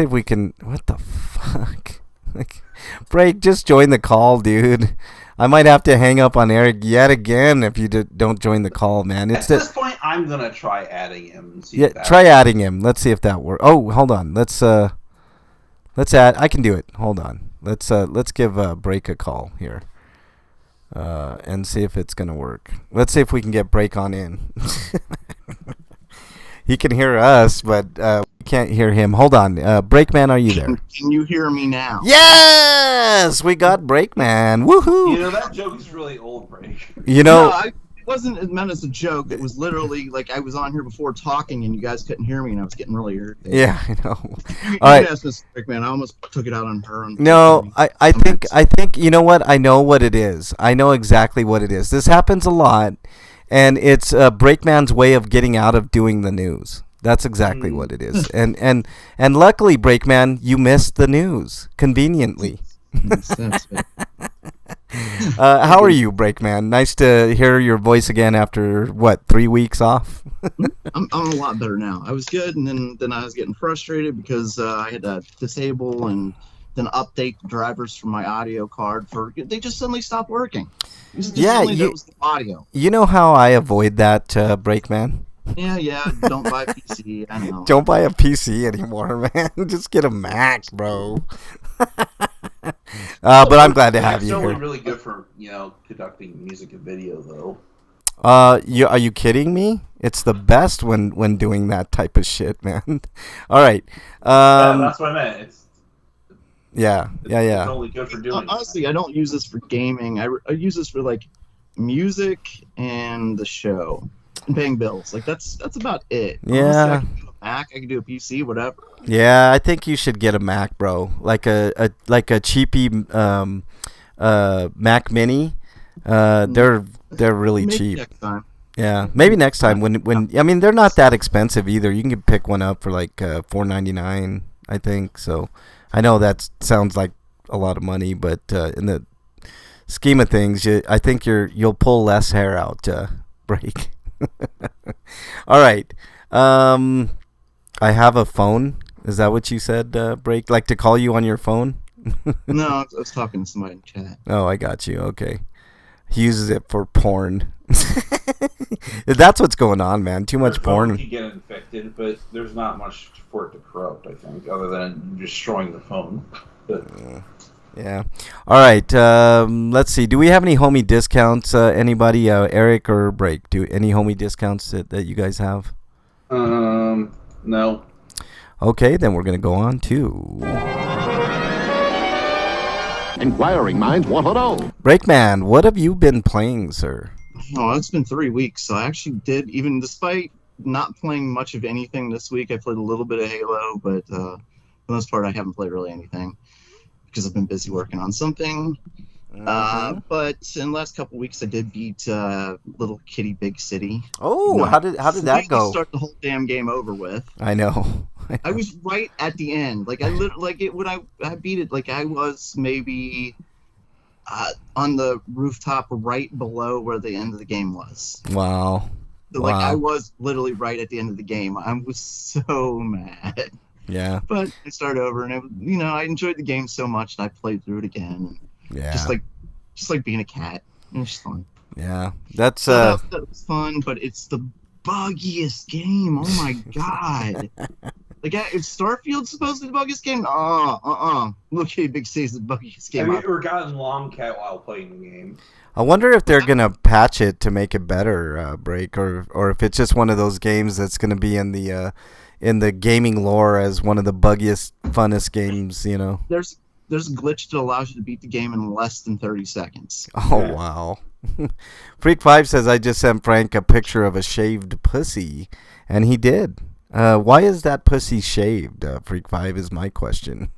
Speaker 2: the fuck? Like, break. Just join the call, dude. I might have to hang up on Eric yet again if you don't join the call, man.
Speaker 1: At this point, I'm gonna try adding him. And see
Speaker 2: try adding him. Let's see if that works. Oh, hold on. Let's add. I can do it. Hold on. Let's give break a call here. And see if it's gonna work. Let's see if we can get break on in. He can hear us, but we can't hear him. Hold on, Breakman, are you there?
Speaker 3: Can you hear me now?
Speaker 2: Yes, we got Breakman. Woohoo!
Speaker 1: That joke is really old, Break.
Speaker 3: No, it wasn't meant as a joke. It was literally like I was on here before talking, and you guys couldn't hear me, and I was getting really irritated.
Speaker 2: Yeah, I know.
Speaker 3: You
Speaker 2: All right,
Speaker 3: asked Mr. Breakman. I almost took it out on her.
Speaker 2: No, I think you know what? I know what it is. I know exactly what it is. This happens a lot. And it's Breakman's way of getting out of doing the news. That's exactly what it is. And luckily, Breakman, you missed the news conveniently. How are you, Breakman? Nice to hear your voice again after, 3 weeks off?
Speaker 3: I'm a lot better now. I was good, and then I was getting frustrated because I had to disable and then update the drivers from my audio card. They just suddenly stopped working. That was the audio.
Speaker 2: You know how I avoid that, Breakman?
Speaker 3: Yeah. Don't buy a PC. I know.
Speaker 2: Don't buy a PC anymore, man. Just get a Mac, bro. But I'm glad to have you here.
Speaker 1: It's only really good for conducting music and video, though.
Speaker 2: Are you kidding me? It's the best when doing that type of shit, man. All right.
Speaker 1: That's what I meant.
Speaker 2: Yeah.
Speaker 1: It's only good for doing.
Speaker 3: Honestly, I don't use this for gaming. I use this for like music and the show and paying bills. Like that's about it.
Speaker 2: Yeah.
Speaker 3: Honestly, I can do a Mac. I can do a PC. Whatever.
Speaker 2: Yeah, I think you should get a Mac, bro. Like a cheapy Mac Mini. They're really
Speaker 3: Maybe
Speaker 2: cheap.
Speaker 3: next time.
Speaker 2: Yeah, maybe next time when I mean they're not that expensive either. You can pick one up for like $4.99, I think. So I know that sounds like a lot of money, but in the scheme of things, I think you'll pull less hair out. Break. All right. I have a phone. Is that what you said, Break? Like to call you on your phone?
Speaker 3: No, I was talking to somebody in chat.
Speaker 2: Oh, I got you. Okay. He uses it for porn. That's what's going on, man. Too much porn.
Speaker 1: You get infected, but there's not much for it to corrupt, I think, other than destroying the phone. But
Speaker 2: yeah. All right. Let's see. Do we have any homie discounts? Anybody, Eric or Break? Do any homie discounts that you guys have?
Speaker 1: No.
Speaker 2: Okay, then we're gonna go on to
Speaker 4: Inquiring minds want to know.
Speaker 2: Breakman, what have you been playing, sir?
Speaker 3: Oh, it's been 3 weeks, so I actually did, even despite not playing much of anything this week, I played a little bit of Halo, but for the most part, I haven't played really anything because I've been busy working on something.
Speaker 2: Mm-hmm.
Speaker 3: But in the last couple weeks, I did beat Little Kitty Big City.
Speaker 2: Oh, how did that go?
Speaker 3: Start the whole damn game over with.
Speaker 2: I know.
Speaker 3: I was right at the end. Like when I beat it, like I was maybe on the rooftop right below where the end of the game was.
Speaker 2: Wow.
Speaker 3: So, like I was literally right at the end of the game. I was so mad.
Speaker 2: Yeah.
Speaker 3: But I started over, and I enjoyed the game so much, and I played through it again.
Speaker 2: Yeah.
Speaker 3: Just like being a cat. It was fun.
Speaker 2: Yeah. That's
Speaker 3: that was fun, but it's the buggiest game. Oh my god. Like, is Starfield supposed to be the buggiest game? Look, Big C is the buggiest game.
Speaker 1: Have you ever gotten long cat while playing the game?
Speaker 2: I wonder if they're gonna patch it to make it better, Break, or if it's just one of those games that's gonna be in the gaming lore as one of the buggiest, funnest games.
Speaker 3: There's a glitch that allows you to beat the game in less than 30 seconds.
Speaker 2: Oh, wow. Freak5 says, I just sent Frank a picture of a shaved pussy. And he did. Why is that pussy shaved? Freak 5 is my question.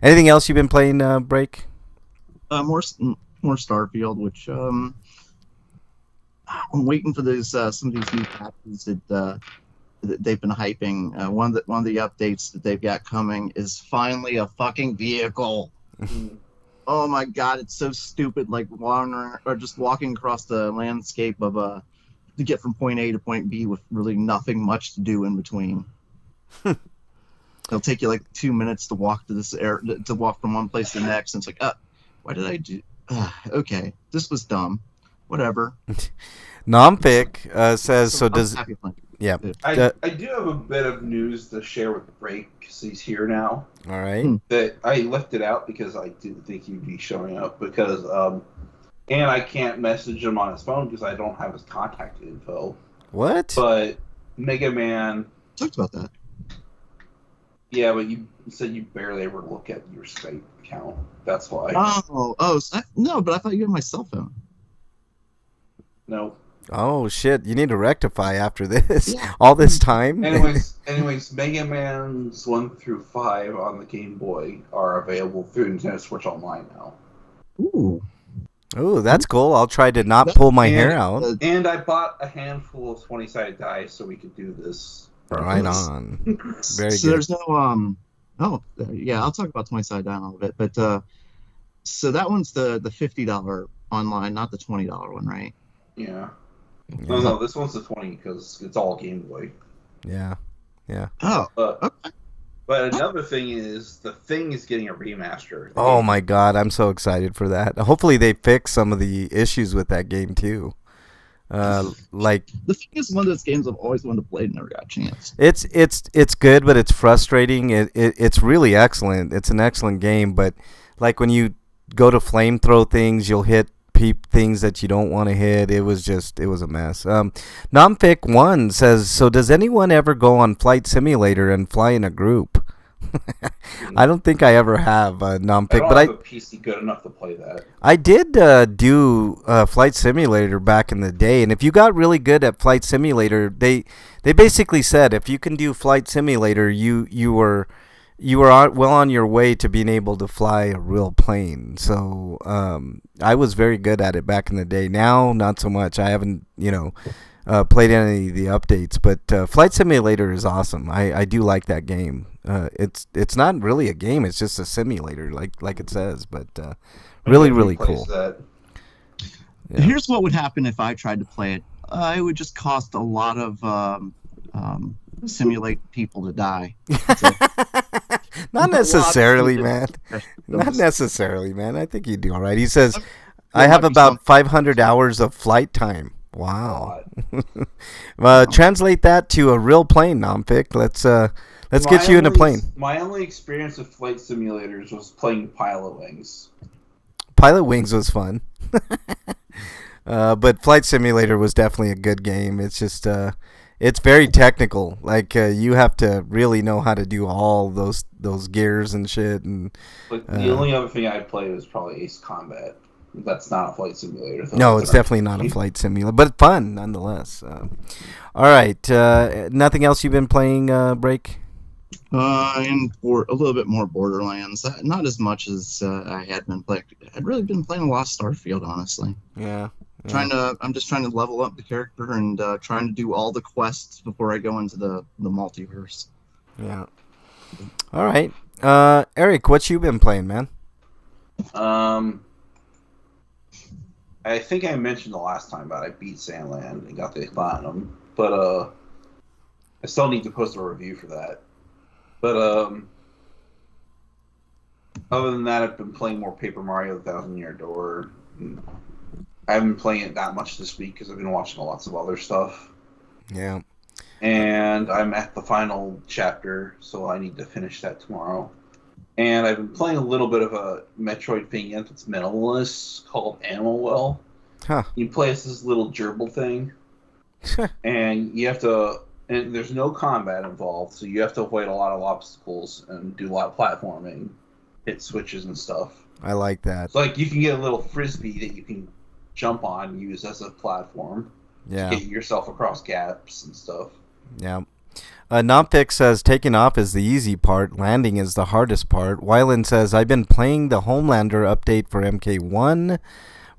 Speaker 2: Anything else you've been playing, Break?
Speaker 3: More Starfield, which I'm waiting for these some of these new patches that they've been hyping. One of the updates that they've got coming is finally a fucking vehicle. Oh my god, it's so stupid! Like wandering or just walking across the landscape of to get from point A to point B with really nothing much to do in between. It'll take you like 2 minutes to walk to walk from one place to the next, and it's like, why did I do? Okay, this was dumb. Whatever.
Speaker 2: Nompic says so. Does
Speaker 3: happy
Speaker 2: yeah?
Speaker 1: I do have a bit of news to share with Break because he's here now.
Speaker 2: All right.
Speaker 1: That I left it out because I didn't think he'd be showing up because and I can't message him on his phone because I don't have his contact info.
Speaker 2: What?
Speaker 1: But Mega Man
Speaker 3: talked about that.
Speaker 1: Yeah, but you said you barely ever look at your Skype account. That's why.
Speaker 3: No, but I thought you had my cell phone.
Speaker 1: No.
Speaker 2: Oh shit! You need to rectify after this.
Speaker 3: Yeah.
Speaker 2: All this time.
Speaker 1: Anyways, Mega Man's 1 through 5 on the Game Boy are available through Nintendo Switch Online now.
Speaker 3: Ooh.
Speaker 2: Oh, that's cool. I'll try to not pull my hair out.
Speaker 1: And I bought a handful of 20-sided dice so we could do this.
Speaker 2: Right on. Very
Speaker 3: so
Speaker 2: good.
Speaker 3: There's no yeah, I'll talk about 20-sided die in a little bit, but so that one's the $50 online, not the $20 one, right?
Speaker 1: Yeah. No, this one's the 20 because it's all Game Boy.
Speaker 2: Yeah.
Speaker 3: Oh.
Speaker 1: Okay. But another thing is, the Thing is getting a remaster.
Speaker 2: Oh my god, I'm so excited for that. Hopefully they fix some of the issues with that game too. Like
Speaker 3: the Thing is one of those games I've always wanted to play and never got a chance.
Speaker 2: It's good, but it's frustrating. It's really excellent. It's an excellent game, but like when you go to flamethrow things, you'll hit things that you don't want to hit. It was a mess. Nomfic1 says, so does anyone ever go on Flight Simulator and fly in a group? I don't think I ever have, Nomfic,
Speaker 1: but I don't have a PC good enough to play that. I
Speaker 2: did do Flight Simulator back in the day, and if you got really good at Flight Simulator, they basically said if you can do Flight Simulator, you were well on your way to being able to fly a real plane. So I was very good at it back in the day. Now, not so much. I haven't, played any of the updates. But Flight Simulator is awesome. I do like that game. It's not really a game. It's just a simulator, like it says. But really cool.
Speaker 3: Yeah. Here's what would happen if I tried to play it. It would just cost a lot of simulate people to die.
Speaker 2: Not necessarily, man. Not necessarily, man. I think you'd do all right. He says, I have about 500 hours of flight time. Wow. Translate that to a real plane, Nomfic. Let's get you in a plane.
Speaker 1: My only experience with flight simulators was playing Pilot Wings.
Speaker 2: Pilot Wings was fun. But Flight Simulator was definitely a good game. It's just... it's very technical. Like you have to really know how to do all those gears and shit. And
Speaker 1: the only other thing I played was probably Ace Combat. That's not a flight simulator.
Speaker 2: No, it's definitely not a flight simulator, but fun nonetheless. All right, nothing else you've been playing, Break?
Speaker 3: And for a little bit more Borderlands, not as much as I had been playing. I'd really been playing a lot of Starfield, honestly.
Speaker 2: Yeah.
Speaker 3: I'm just trying to level up the character and trying to do all the quests before I go into the multiverse.
Speaker 2: Yeah. All right. Eric, what you been playing, man?
Speaker 1: I think I mentioned the last time about I beat Sandland and got the platinum, but I still need to post a review for that. But other than that, I've been playing more Paper Mario: The Thousand Year Door. I haven't been playing it that much this week because I've been watching lots of other stuff.
Speaker 2: Yeah.
Speaker 1: And I'm at the final chapter, so I need to finish that tomorrow. And I've been playing a little bit of a Metroid thing that's minimalist called Animal Well.
Speaker 2: Huh.
Speaker 1: You play as this little gerbil thing, and you have to... And there's no combat involved, so you have to avoid a lot of obstacles and do a lot of platforming, hit switches and stuff.
Speaker 2: I like that.
Speaker 1: So, like, you can get a little frisbee that you can jump on and use as a platform.
Speaker 2: Yeah.
Speaker 1: To get yourself across gaps and stuff.
Speaker 2: Yeah. Noptic says taking off is the easy part, landing is the hardest part. Wyland says I've been playing the Homelander update for MK1.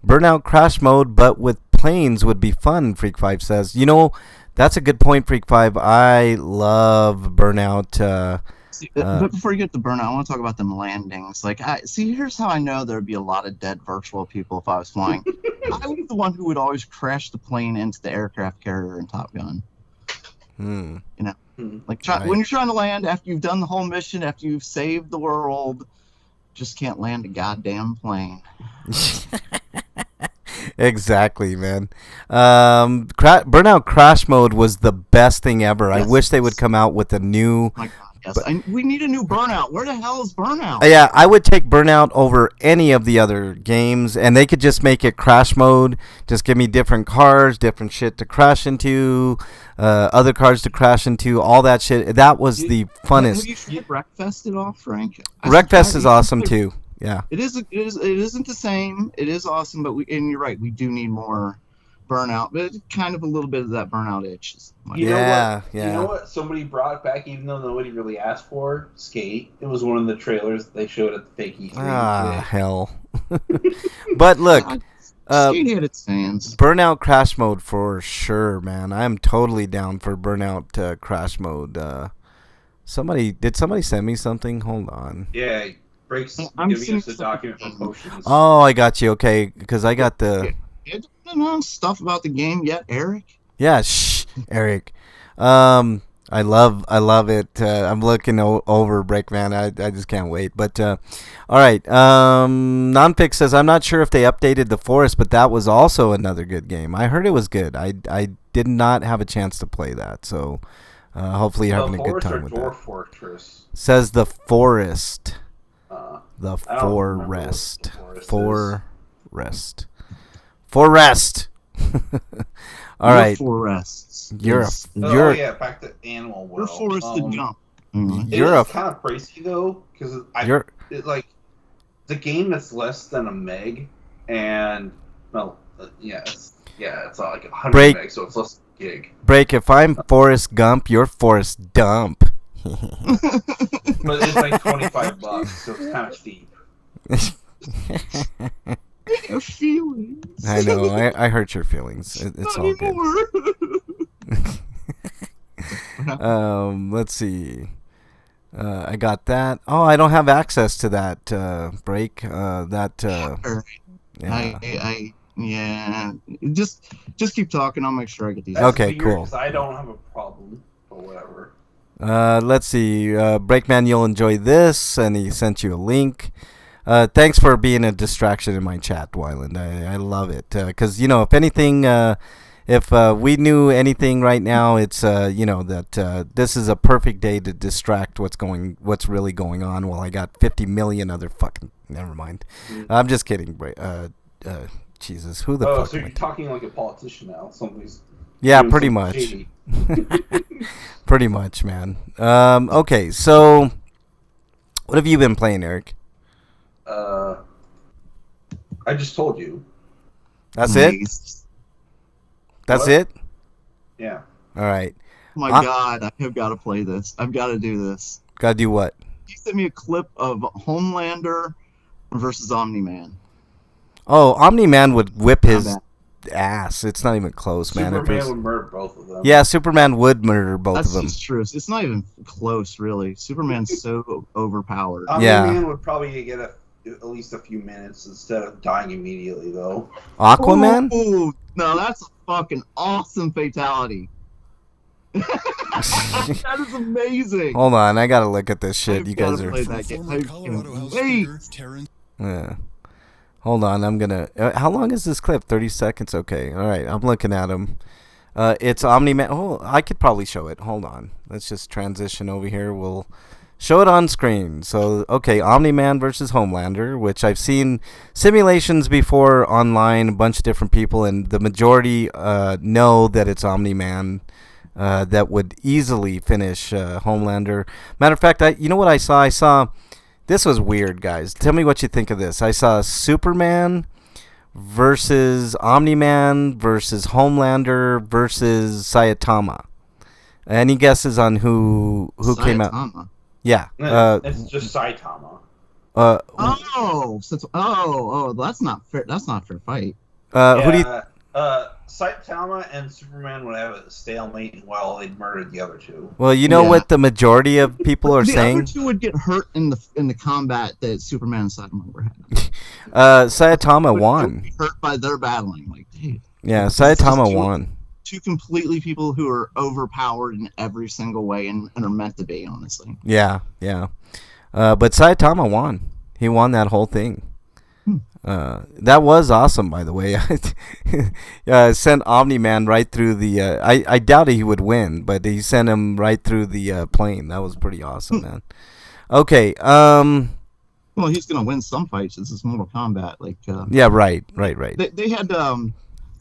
Speaker 2: Burnout crash mode, but with planes would be fun, Freak5 says. You know, that's a good point, Freak5. I love Burnout.
Speaker 3: But before you get to Burnout, I want to talk about them landings. Like, here's how I know there'd be a lot of dead virtual people if I was flying. I was the one who would always crash the plane into the aircraft carrier in Top Gun. You know, like when you're trying to land after you've done the whole mission, after you've saved the world, just can't land a goddamn plane.
Speaker 2: Exactly, man. Burnout Crash Mode was the best thing ever.
Speaker 3: Yes.
Speaker 2: I wish they would come out with a new...
Speaker 3: My God, yes. We need a new Burnout. Where the hell is Burnout?
Speaker 2: Yeah, I would take Burnout over any of the other games, and they could just make it Crash Mode. Just give me different cars, different shit to crash into, other cars to crash into, all that shit. That was the funnest.
Speaker 3: Have you Wreckfested off, Frank?
Speaker 2: Wreckfest is awesome, too. Yeah.
Speaker 3: It isn't the same. It is awesome, but and you're right. We do need more Burnout, but it's kind of a little bit of that Burnout itch.
Speaker 1: You know what somebody brought back, even though nobody really asked for? Skate. It was one of the trailers that they showed at the fake E3 today.
Speaker 2: Hell. But look,
Speaker 3: Skate had its fans.
Speaker 2: Burnout Crash Mode for sure, man. I am totally down for Burnout Crash Mode. Did somebody send me something? Hold on.
Speaker 1: Yeah, Break's giving us a document from Potions.
Speaker 2: Oh, I got you. Okay, because I got the...
Speaker 3: You don't know stuff about the game yet, Eric?
Speaker 2: Yeah, shh, Eric. I love it. I'm looking over Breakman. I just can't wait. But all right. Nonfic says I'm not sure if they updated the Forest, but that was also another good game. I heard it was good. I did not have a chance to play that, so hopefully you're having a good time with that.
Speaker 1: Fortress?
Speaker 2: Says the Forest. The
Speaker 1: Forest.
Speaker 2: Forest. All right.
Speaker 3: Forests.
Speaker 1: Yeah, back to Animal World.
Speaker 3: You're forested jump.
Speaker 1: It's kind of pricey though, because the game is less than a meg, and it's like 100 meg, so it's less than a gig.
Speaker 2: Break. If I'm Forrest Gump, you're Forrest Dump.
Speaker 1: But it's like $25, so it's kind of steep.
Speaker 3: Feelings.
Speaker 2: I know. I hurt your feelings. It's all good. Let's see. I got that. Oh, I don't have access to that break.
Speaker 3: Yeah. Just keep talking. I'll make sure I get these.
Speaker 1: That's
Speaker 2: okay,
Speaker 1: weird,
Speaker 2: cool.
Speaker 1: 'cause I don't have a problem or whatever.
Speaker 2: Let's see. Breakman, you'll enjoy this, and he sent you a link. Thanks for being a distraction in my chat, Wyland. I love it. Because, if anything, if we knew anything right now, it's, that this is a perfect day to distract what's really going on while I got 50 million other fucking... Never mind. I'm just kidding. Jesus, who the fuck...
Speaker 1: Oh, so you're talking like a politician now. Somebody's...
Speaker 2: Yeah, pretty much. Pretty much, man. Okay, so... What have you been playing, Eric?
Speaker 1: I just told you.
Speaker 2: That's it? That's
Speaker 1: What?
Speaker 2: it?
Speaker 1: Yeah.
Speaker 2: All right.
Speaker 3: Oh my God, I have got to play this. I've got to do this.
Speaker 2: Gotta do what?
Speaker 3: You sent me a clip of Homelander versus Omni-Man.
Speaker 2: Oh, Omni-Man would whip his ass. It's not even close, man.
Speaker 1: Superman would murder both of them.
Speaker 2: Yeah, Superman would murder both of them.
Speaker 3: That's just true. It's not even close, really. Superman's so overpowered.
Speaker 1: Omni-Man would probably get at least a few minutes instead of dying immediately, though.
Speaker 2: Aquaman?
Speaker 3: Ooh, no, that's a fucking awesome fatality. That is amazing.
Speaker 2: Hold on, I gotta look at this shit.
Speaker 3: I've
Speaker 2: You guys
Speaker 3: gotta
Speaker 2: are...
Speaker 3: play that game. Wait.
Speaker 2: Yeah. Hold on, I'm gonna... how long is this clip? 30 seconds? Okay, alright, I'm looking at him. It's Omni-Man... Oh, I could probably show it. Hold on. Let's just transition over here. We'll show it on screen. So, okay, Omni-Man versus Homelander, which I've seen simulations before online, a bunch of different people, and the majority know that it's Omni-Man that would easily finish Homelander. Matter of fact, you know what I saw? I saw... This was weird, guys. Tell me what you think of this. I saw Superman versus Omni-Man versus Homelander versus Saitama. Any guesses on who came out?
Speaker 3: Saitama.
Speaker 2: Yeah.
Speaker 1: It's just Saitama.
Speaker 3: That's not fair. That's not a fair fight.
Speaker 2: Who do you?
Speaker 1: Saitama and Superman would have a stalemate while they murdered the other two.
Speaker 2: Well, you know what the majority of people are saying.
Speaker 3: The other two would get hurt in the combat that Superman and Saitama were having.
Speaker 2: Saitama won.
Speaker 3: Be hurt by their battling, like, dude.
Speaker 2: Yeah, Saitama won.
Speaker 3: Two completely people who are overpowered in every single way and are meant to be, honestly.
Speaker 2: Yeah. But Saitama won. He won that whole thing. That was awesome, by the way. Sent Omni-Man right through the... I doubted he would win, but he sent him right through the plane. That was pretty awesome, man. Okay.
Speaker 3: Well, he's going to win some fights. This is Mortal Kombat.
Speaker 2: Yeah, right.
Speaker 3: They had...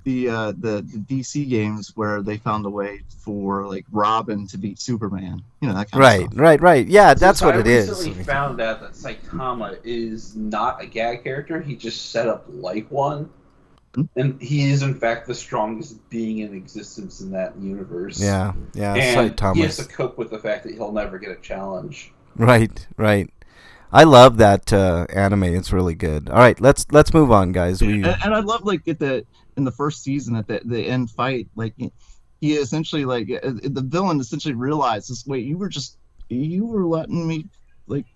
Speaker 3: the DC games where they found a way for like Robin to beat Superman, that kind of stuff.
Speaker 2: Right. Yeah, that's what it is.
Speaker 1: I recently found out that Saitama is not a gag character. He just set up like one, and he is in fact the strongest being in existence in that universe.
Speaker 2: Yeah.
Speaker 1: And
Speaker 2: Saitama.
Speaker 1: He has to cope with the fact that he'll never get a challenge.
Speaker 2: Right. I love that anime. It's really good. All right, let's move on, guys.
Speaker 3: And I love in the first season at the end fight, like he essentially the villain essentially realizes, wait, you were letting me, like,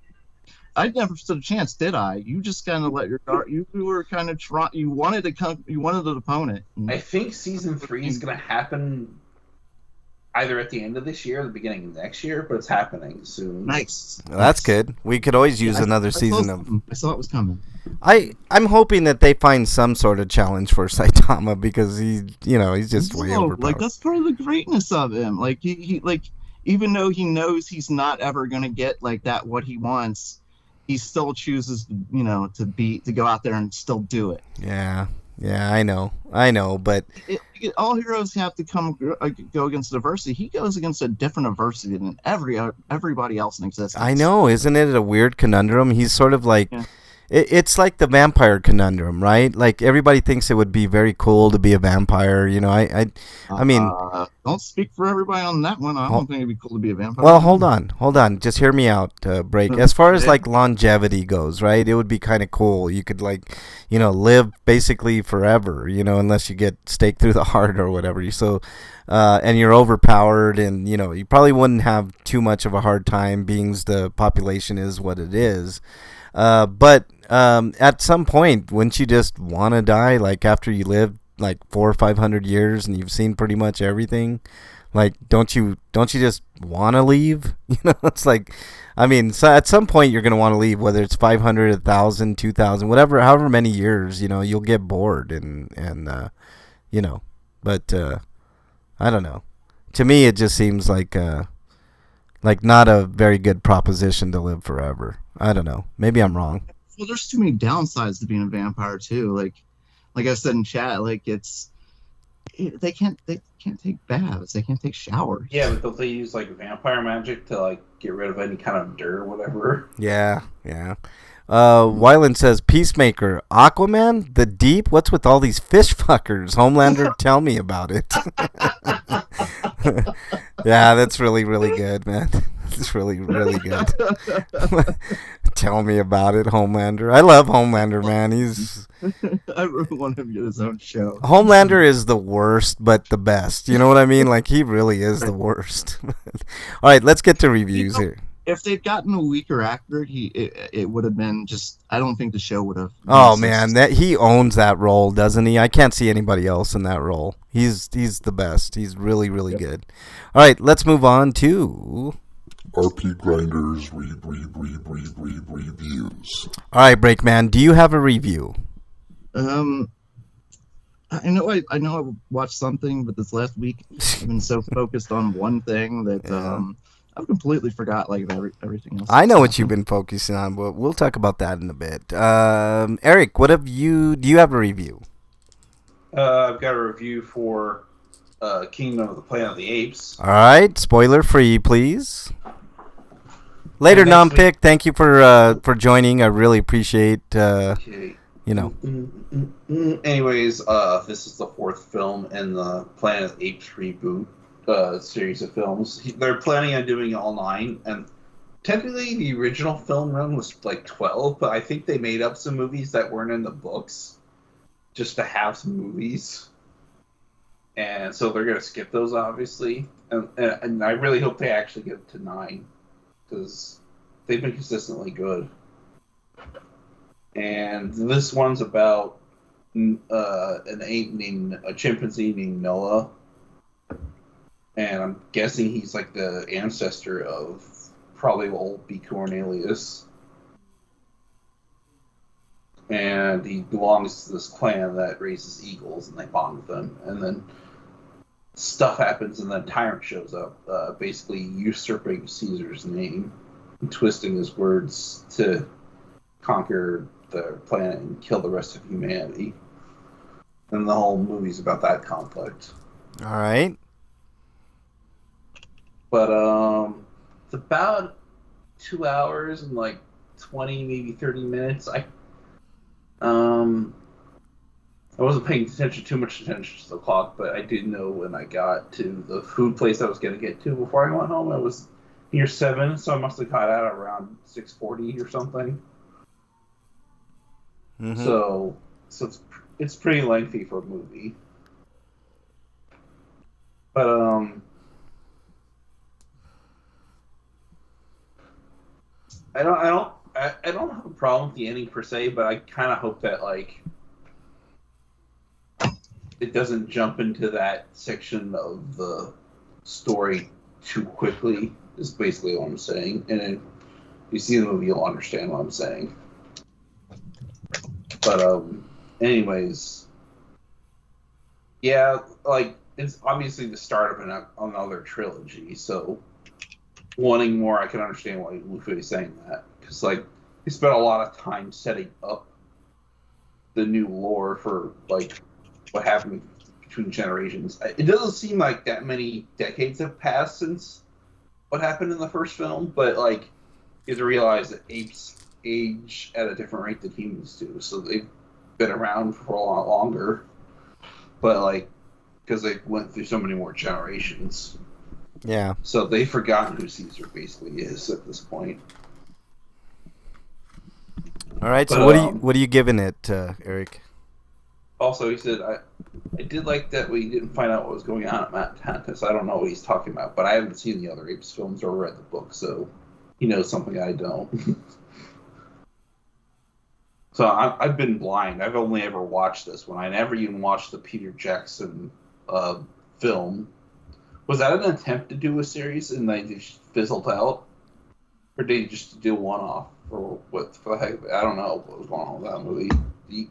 Speaker 3: I never stood a chance, did I? You just kind of let your guard. You were kind of you wanted an opponent.
Speaker 1: I think season 3 is going to happen either at the end of this year or the beginning of next year, but it's happening soon.
Speaker 3: Nice.
Speaker 2: Well, that's good. We could always use another season of...
Speaker 3: I saw it was coming.
Speaker 2: I'm hoping that they find some sort of challenge for Saitama because he's just way overpowered.
Speaker 3: Like, that's part of the greatness of him. Like, he even though he knows he's not ever going to get like that what he wants, he still chooses to go out there and still do it.
Speaker 2: Yeah, I know, but
Speaker 3: all heroes have to go against adversity. He goes against a different adversity than everybody else in existence.
Speaker 2: I know, isn't it a weird conundrum? He's sort of like, it's like the vampire conundrum, right? Like everybody thinks it would be very cool to be a vampire. I mean,
Speaker 3: don't speak for everybody on that one. I don't think it'd be cool to be a vampire.
Speaker 2: Well, hold on, just hear me out, Break. As far as like longevity goes, right? It would be kind of cool. You could live basically forever, unless you get staked through the heart or whatever. So, and you're overpowered, and you probably wouldn't have too much of a hard time, being the population is what it is. But at some point, wouldn't you just want to die? Like after you live like 400 or 500 years and you've seen pretty much everything, like don't you just want to leave? It's like, I mean, so at some point you're gonna want to leave, whether it's 500, 1,000, 2,000, whatever, however many years. You'll get bored and But I don't know. To me, it just seems like not a very good proposition to live forever. I don't know. Maybe I'm wrong.
Speaker 3: Well, there's too many downsides to being a vampire too. Like I said in chat, like they can't take baths, they can't take showers.
Speaker 1: Yeah, but don't they use like vampire magic to like get rid of any kind of dirt or whatever?
Speaker 2: Yeah. Wyland says, Peacemaker, Aquaman, the Deep. What's with all these fish fuckers? Homelander, tell me about it. Yeah, that's really, really good, man. It's really, really good. Tell me about it, Homelander. I love Homelander, man.
Speaker 3: I really want him to get his own show.
Speaker 2: Homelander is the worst, but the best. You know what I mean? Like, he really is the worst. All right, let's get to reviews here.
Speaker 3: If they'd gotten a weaker actor, it would have been just... I don't think the show would have...
Speaker 2: Oh, man, he owns that role, doesn't he? I can't see anybody else in that role. He's the best. He's really, really good. All right, let's move on to...
Speaker 5: RPGrinders reviews.
Speaker 2: All right, Breakman, do you have a review?
Speaker 3: I know I watched something, but this last week I've been so focused on one thing that I've completely forgot everything else.
Speaker 2: I know what you've been focusing on, but we'll talk about that in a bit. Eric, do you have a review?
Speaker 1: I've got a review for Kingdom of the Planet of the Apes.
Speaker 2: All right, spoiler free, please. Later, non-pick. Thank you for joining. I really appreciate.
Speaker 1: Okay.
Speaker 2: Anyways,
Speaker 1: this is the fourth film in the Planet of the Apes reboot. series of films. They're planning on doing all 9, and technically the original film run was like 12, but I think they made up some movies that weren't in the books just to have some movies. And so they're going to skip those, obviously. And I really hope they actually get to 9, because they've been consistently good. And this one's about an ape named a chimpanzee named Noah, and I'm guessing he's like the ancestor of probably old B. Cornelius, and he belongs to this clan that raises eagles, and they bond with them. And then stuff happens, and then Tyrant shows up, basically usurping Caesar's name, and twisting his words to conquer the planet and kill the rest of humanity. And the whole movie's about that conflict.
Speaker 2: All right.
Speaker 1: But it's about 2 hours and like 20, maybe 30 minutes. I wasn't paying too much attention to the clock, but I did know when I got to the food place I was going to get to before I went home. It was near 7, so I must have got out around 6:40 or something. Mm-hmm. So it's pretty lengthy for a movie. But I don't have a problem with the ending per se, but I kind of hope that like it doesn't jump into that section of the story too quickly. Is basically what I'm saying. And if you see the movie, you'll understand what I'm saying. But anyways, yeah, like it's obviously the start of another trilogy, so wanting more, I can understand why Luffy is saying that, because like he spent a lot of time setting up the new lore for like what happened between generations. It doesn't seem like that many decades have passed since what happened in the first film, but like you have to realize that apes age at a different rate than humans do, so they've been around for a lot longer, but like because they went through so many more generations.
Speaker 2: Yeah.
Speaker 1: So they've forgotten who Caesar basically is at this point.
Speaker 2: All right. But, so what are you giving it, Eric?
Speaker 1: Also, he said I did like that we didn't find out what was going on at Mount Atlantis. I don't know what he's talking about, but I haven't seen the other Apes films or read the book, so he knows something I don't. So I've been blind. I've only ever watched this one. I never even watched the Peter Jackson film. Was that an attempt to do a series and they just fizzled out? Or did they just do one-off? Or what the heck? I don't know what was going on with that movie.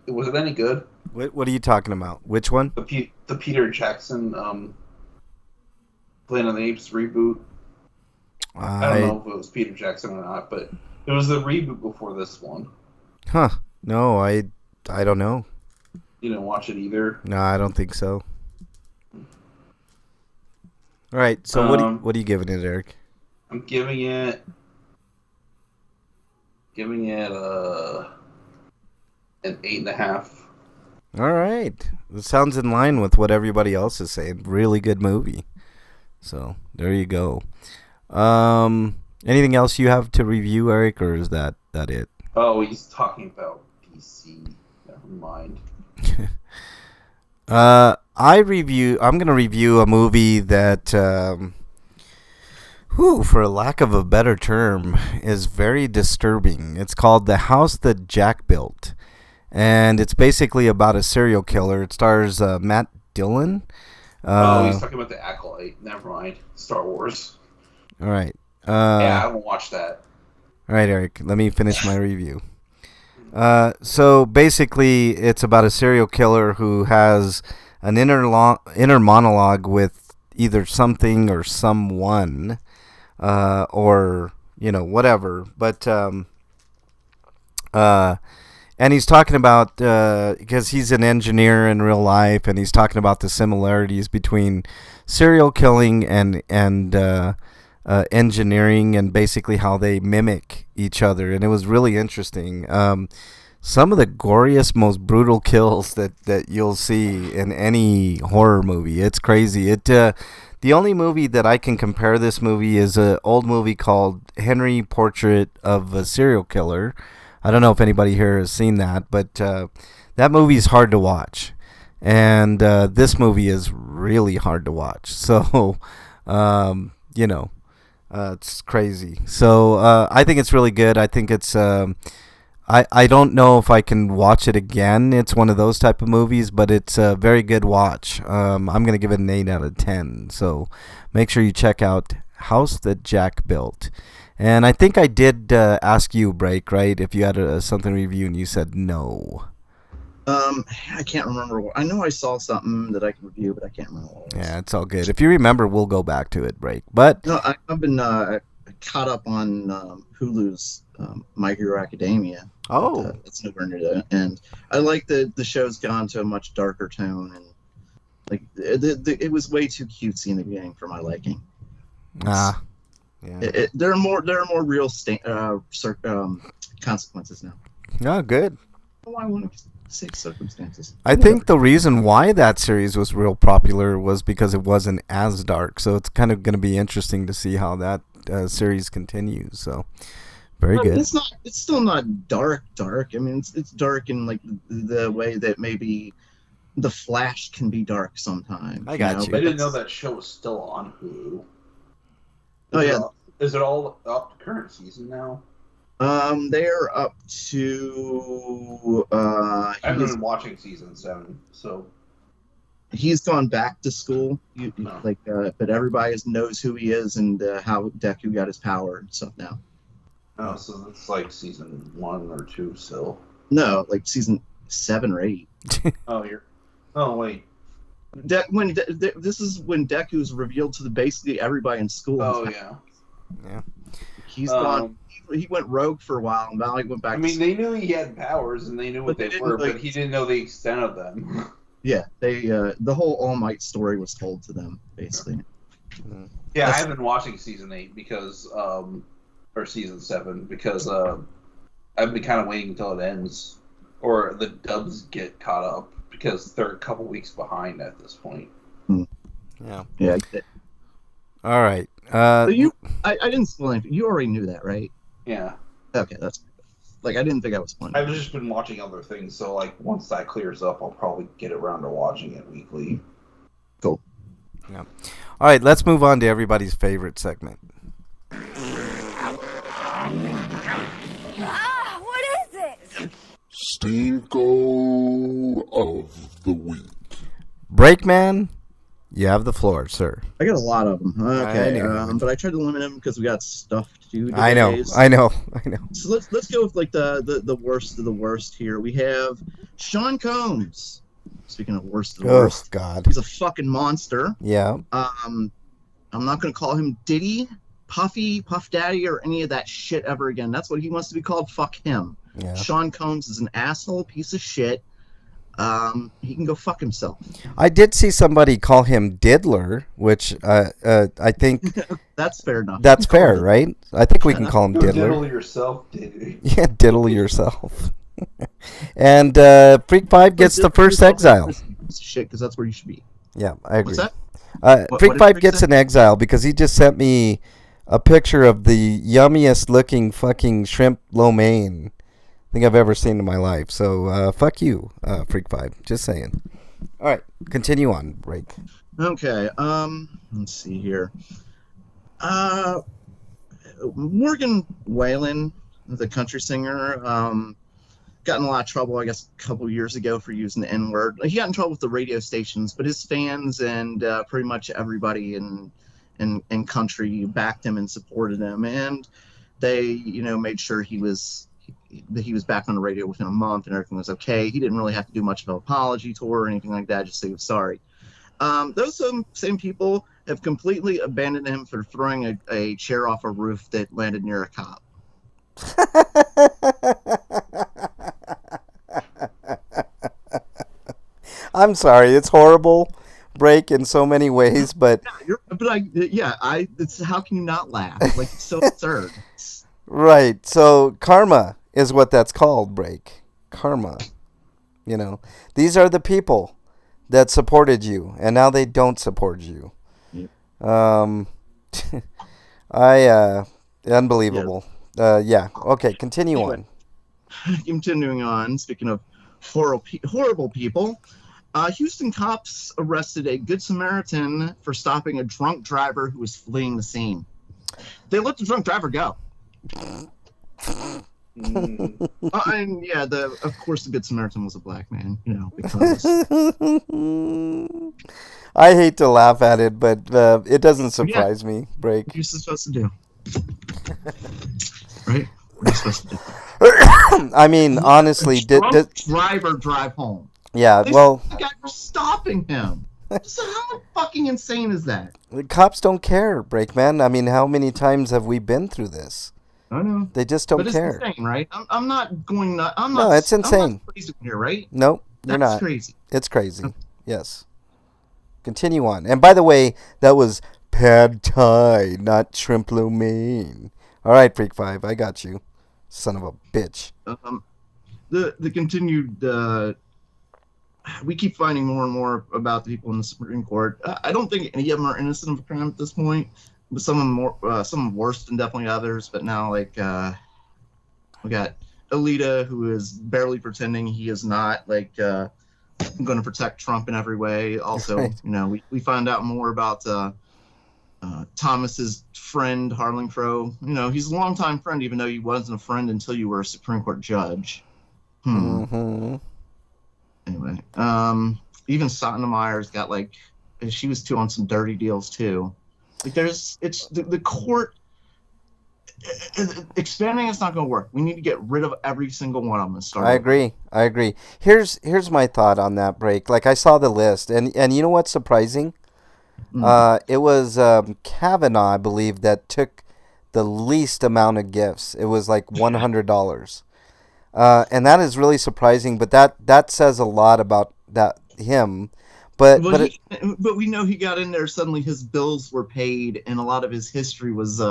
Speaker 1: Was it any good?
Speaker 2: What are you talking about? Which one?
Speaker 1: The Peter Jackson Planet of the Apes reboot. I don't know if it was Peter Jackson or not, but it was the reboot before this one.
Speaker 2: Huh. No, I don't know.
Speaker 1: You didn't watch it either?
Speaker 2: No, I don't think so. All right, so what are you giving it, Eric?
Speaker 1: I'm giving it an 8.5.
Speaker 2: All right, this sounds in line with what everybody else is saying. Really good movie. So there you go. Anything else you have to review, Eric, or is that it?
Speaker 1: Oh, he's talking about DC. Never mind.
Speaker 2: I'm gonna review a movie that, for lack of a better term, is very disturbing. It's called The House That Jack Built, and it's basically about a serial killer. It stars Matt Dillon.
Speaker 1: He's talking about The Acolyte. Never mind. Star Wars.
Speaker 2: All right.
Speaker 1: Yeah, I haven't watched that.
Speaker 2: All right, Eric. Let me finish my review. So basically, it's about a serial killer who has an inner monologue with either something or someone, or whatever. But and he's talking about because he's an engineer in real life, and he's talking about the similarities between serial killing and engineering, and basically how they mimic each other. And it was really interesting. some of the goriest, most brutal kills that you'll see in any horror movie. It's crazy. The only movie that I can compare this movie is an old movie called Henry Portrait of a Serial Killer. I don't know if anybody here has seen that, but that movie is hard to watch. And this movie is really hard to watch. So, it's crazy. So I think it's really good. I think it's... I don't know if I can watch it again. It's one of those type of movies, but it's a very good watch. I'm going to give it an 8 out of 10. So make sure you check out House That Jack Built. And I think I did ask you, Break, right, if you had something to review, and you said no.
Speaker 3: I can't remember. I know I saw something that I could review, but I can't remember what it was.
Speaker 2: Yeah, it's all good. If you remember, we'll go back to it, Break. But
Speaker 3: No, I've been caught up on Hulu's My Hero Academia.
Speaker 2: Oh.
Speaker 3: But, it's nowhere near that. And I like that the show's gone to a much darker tone, and like it was way too cutesy in the beginning for my liking.
Speaker 2: yeah.
Speaker 3: There are more real consequences now.
Speaker 2: Oh, good.
Speaker 3: I want to say circumstances.
Speaker 2: I think the reason why that series was real popular was because it wasn't as dark. So it's kind of going to be interesting to see how that series continues. So very good.
Speaker 3: It's not. It's still not dark. I mean, it's dark in like the way that maybe The Flash can be dark sometimes.
Speaker 2: I got you.
Speaker 1: I didn't know that show was still on Hulu. Is it all up to current season now?
Speaker 3: They're up to.
Speaker 1: I haven't been watching season 7, so.
Speaker 3: He's gone back to school, but everybody knows who he is and how Deku got his power and stuff now.
Speaker 1: Oh, so it's like season 1 or 2 still.
Speaker 3: No, like season 7 or 8.
Speaker 1: Oh wait.
Speaker 3: This is when Deku's revealed to basically everybody in school.
Speaker 1: Oh yeah.
Speaker 2: Yeah.
Speaker 3: He's gone. He went rogue for a while, and now he went back.
Speaker 1: They knew he had powers, and they knew what they were, but he didn't know the extent of them.
Speaker 3: Yeah, the whole All Might story was told to them, basically.
Speaker 1: Yeah, I have been watching season 8 because, or season 7 because I've been kind of waiting until it ends, or the dubs get caught up because they're a couple weeks behind at this point.
Speaker 2: Yeah.
Speaker 3: Yeah.
Speaker 2: All right.
Speaker 3: I didn't spoil anything. You already knew that, right?
Speaker 1: Yeah.
Speaker 3: Okay, that's like I didn't think I was spoiling.
Speaker 1: I've just been watching other things, so like once that clears up, I'll probably get around to watching it weekly.
Speaker 3: Cool.
Speaker 2: Yeah. All right, let's move on to everybody's favorite segment.
Speaker 6: What is it?
Speaker 5: Stinko of the Week.
Speaker 2: Breakman, you have the floor, sir.
Speaker 3: I got a lot of them. Okay,
Speaker 2: I
Speaker 3: but I tried to limit them because we got stuff to do today.
Speaker 2: I know.
Speaker 3: So let's go with like the worst of the worst here. We have Sean Combs. Speaking of worst of the worst,
Speaker 2: God,
Speaker 3: he's a fucking monster.
Speaker 2: Yeah.
Speaker 3: I'm not gonna call him Diddy, Puffy, Puff Daddy, or any of that shit ever again. That's what he wants to be called. Fuck him.
Speaker 2: Yeah.
Speaker 3: Sean Combs is an asshole, piece of shit. He can go fuck himself.
Speaker 2: I did see somebody call him Diddler, which I think
Speaker 3: that's fair enough.
Speaker 2: That's fair, right? I think we can call him Diddler.
Speaker 1: Diddle yourself, Diddy.
Speaker 2: Yeah, diddle yourself. And Freak 5 gets the first exile.
Speaker 3: Shit, because that's where you should be.
Speaker 2: Yeah, I agree.
Speaker 3: What's that?
Speaker 2: Freak 5 gets an exile because he just sent me a picture of the yummiest looking fucking shrimp lo mein I think I've ever seen in my life. So fuck you, Freak 5. Just saying. All right, continue on, Break.
Speaker 3: Okay. Let's see here. Morgan Wallen, the country singer, got in a lot of trouble, I guess, a couple years ago for using the N-word. He got in trouble with the radio stations, but his fans and pretty much everybody in country backed him and supported him, and they, made sure he was back on the radio within a month and everything was okay. He didn't really have to do much of an apology tour or anything like that, just say he was sorry. Those same people have completely abandoned him for throwing a chair off a roof that landed near a cop.
Speaker 2: I'm sorry, it's horrible, Break, in so many ways, but
Speaker 3: it's how can you not laugh? Like, it's so absurd.
Speaker 2: Right. So karma is what that's called, Break. Karma. You know, these are the people that supported you, and now they don't support you.
Speaker 3: Yep.
Speaker 2: Unbelievable. Yeah. Okay, continue
Speaker 3: Anyway.
Speaker 2: on.
Speaker 3: Continuing on, speaking of horrible people, Houston cops arrested a Good Samaritan for stopping a drunk driver who was fleeing the scene. They let the drunk driver go. And yeah, of course the Good Samaritan was a black man, because
Speaker 2: I hate to laugh at it, but it doesn't surprise me. Break.
Speaker 3: What are you supposed to do? Right? What are you supposed to do?
Speaker 2: I mean, honestly,
Speaker 3: driver drive home.
Speaker 2: Yeah,
Speaker 3: The guy for stopping him. So how fucking insane is that?
Speaker 2: The cops don't care, Breakman. I mean, how many times have we been through this?
Speaker 3: I know.
Speaker 2: They just don't care.
Speaker 3: It's insane, right? I'm not going.
Speaker 2: No, it's insane.
Speaker 3: I'm not crazy here, right?
Speaker 2: No, you're not.
Speaker 3: That's crazy.
Speaker 2: It's crazy. Yes. Continue on. And by the way, that was pad thai, not shrimp lo mein. All right, Freak 5, I got you. Son of a bitch.
Speaker 3: The continued. We keep finding more and more about the people in the Supreme Court. I don't think any of them are innocent of a crime at this point, but some of them some worse than definitely others. But now, like, we got Alito, who is barely pretending he is not going to protect Trump in every way. Also, right. We find out more about Thomas's friend Harlan Crow. He's a longtime friend, even though he wasn't a friend until you were a Supreme Court judge.
Speaker 2: Mm-hmm.
Speaker 3: Anyway, even Sotomayor's got she was on some dirty deals too. The court expanding is not going to work. We need to get rid of every single one of them.
Speaker 2: I agree. Here's my thought on that, Break. Like, I saw the list, and you know what's surprising? It was Kavanaugh, I believe, that took the least amount of gifts. It was like $100. And that is really surprising, but that says a lot about him. But
Speaker 3: we know he got in there. Suddenly, his bills were paid, and a lot of his history was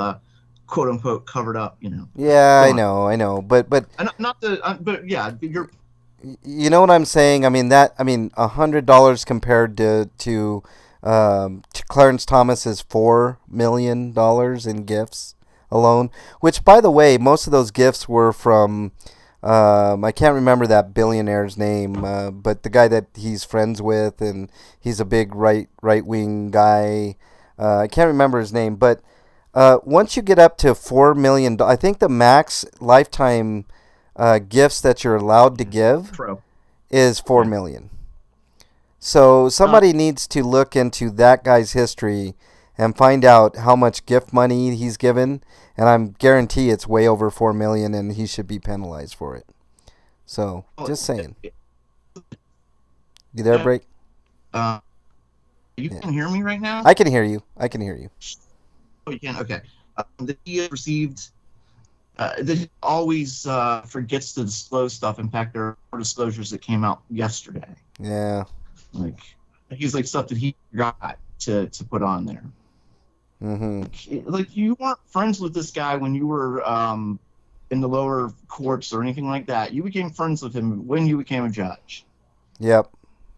Speaker 3: quote unquote covered up.
Speaker 2: Yeah, I know. But
Speaker 3: but yeah, you're.
Speaker 2: You know what I'm saying? $100 compared to Clarence Thomas's $4 million in gifts alone. Which, by the way, most of those gifts were from. I can't remember that billionaire's name, but the guy that he's friends with, and he's a big right wing guy. I can't remember his name, but once you get up to $4 million, I think the max lifetime gifts that you're allowed to give is $4 million. So somebody needs to look into that guy's history and find out how much gift money he's given, and I'm guarantee it's way over $4 million, and he should be penalized for it. So, just saying. You there, Break?
Speaker 3: You can hear me right now?
Speaker 2: I can hear you. Oh,
Speaker 3: you can? Okay. He has received. That he always forgets to disclose stuff. In fact, there are disclosures that came out yesterday.
Speaker 2: Yeah.
Speaker 3: He's stuff that he forgot to put on there.
Speaker 2: Mm-hmm.
Speaker 3: You weren't friends with this guy when you were in the lower courts or anything like that. You became friends with him when you became a judge.
Speaker 2: Yep.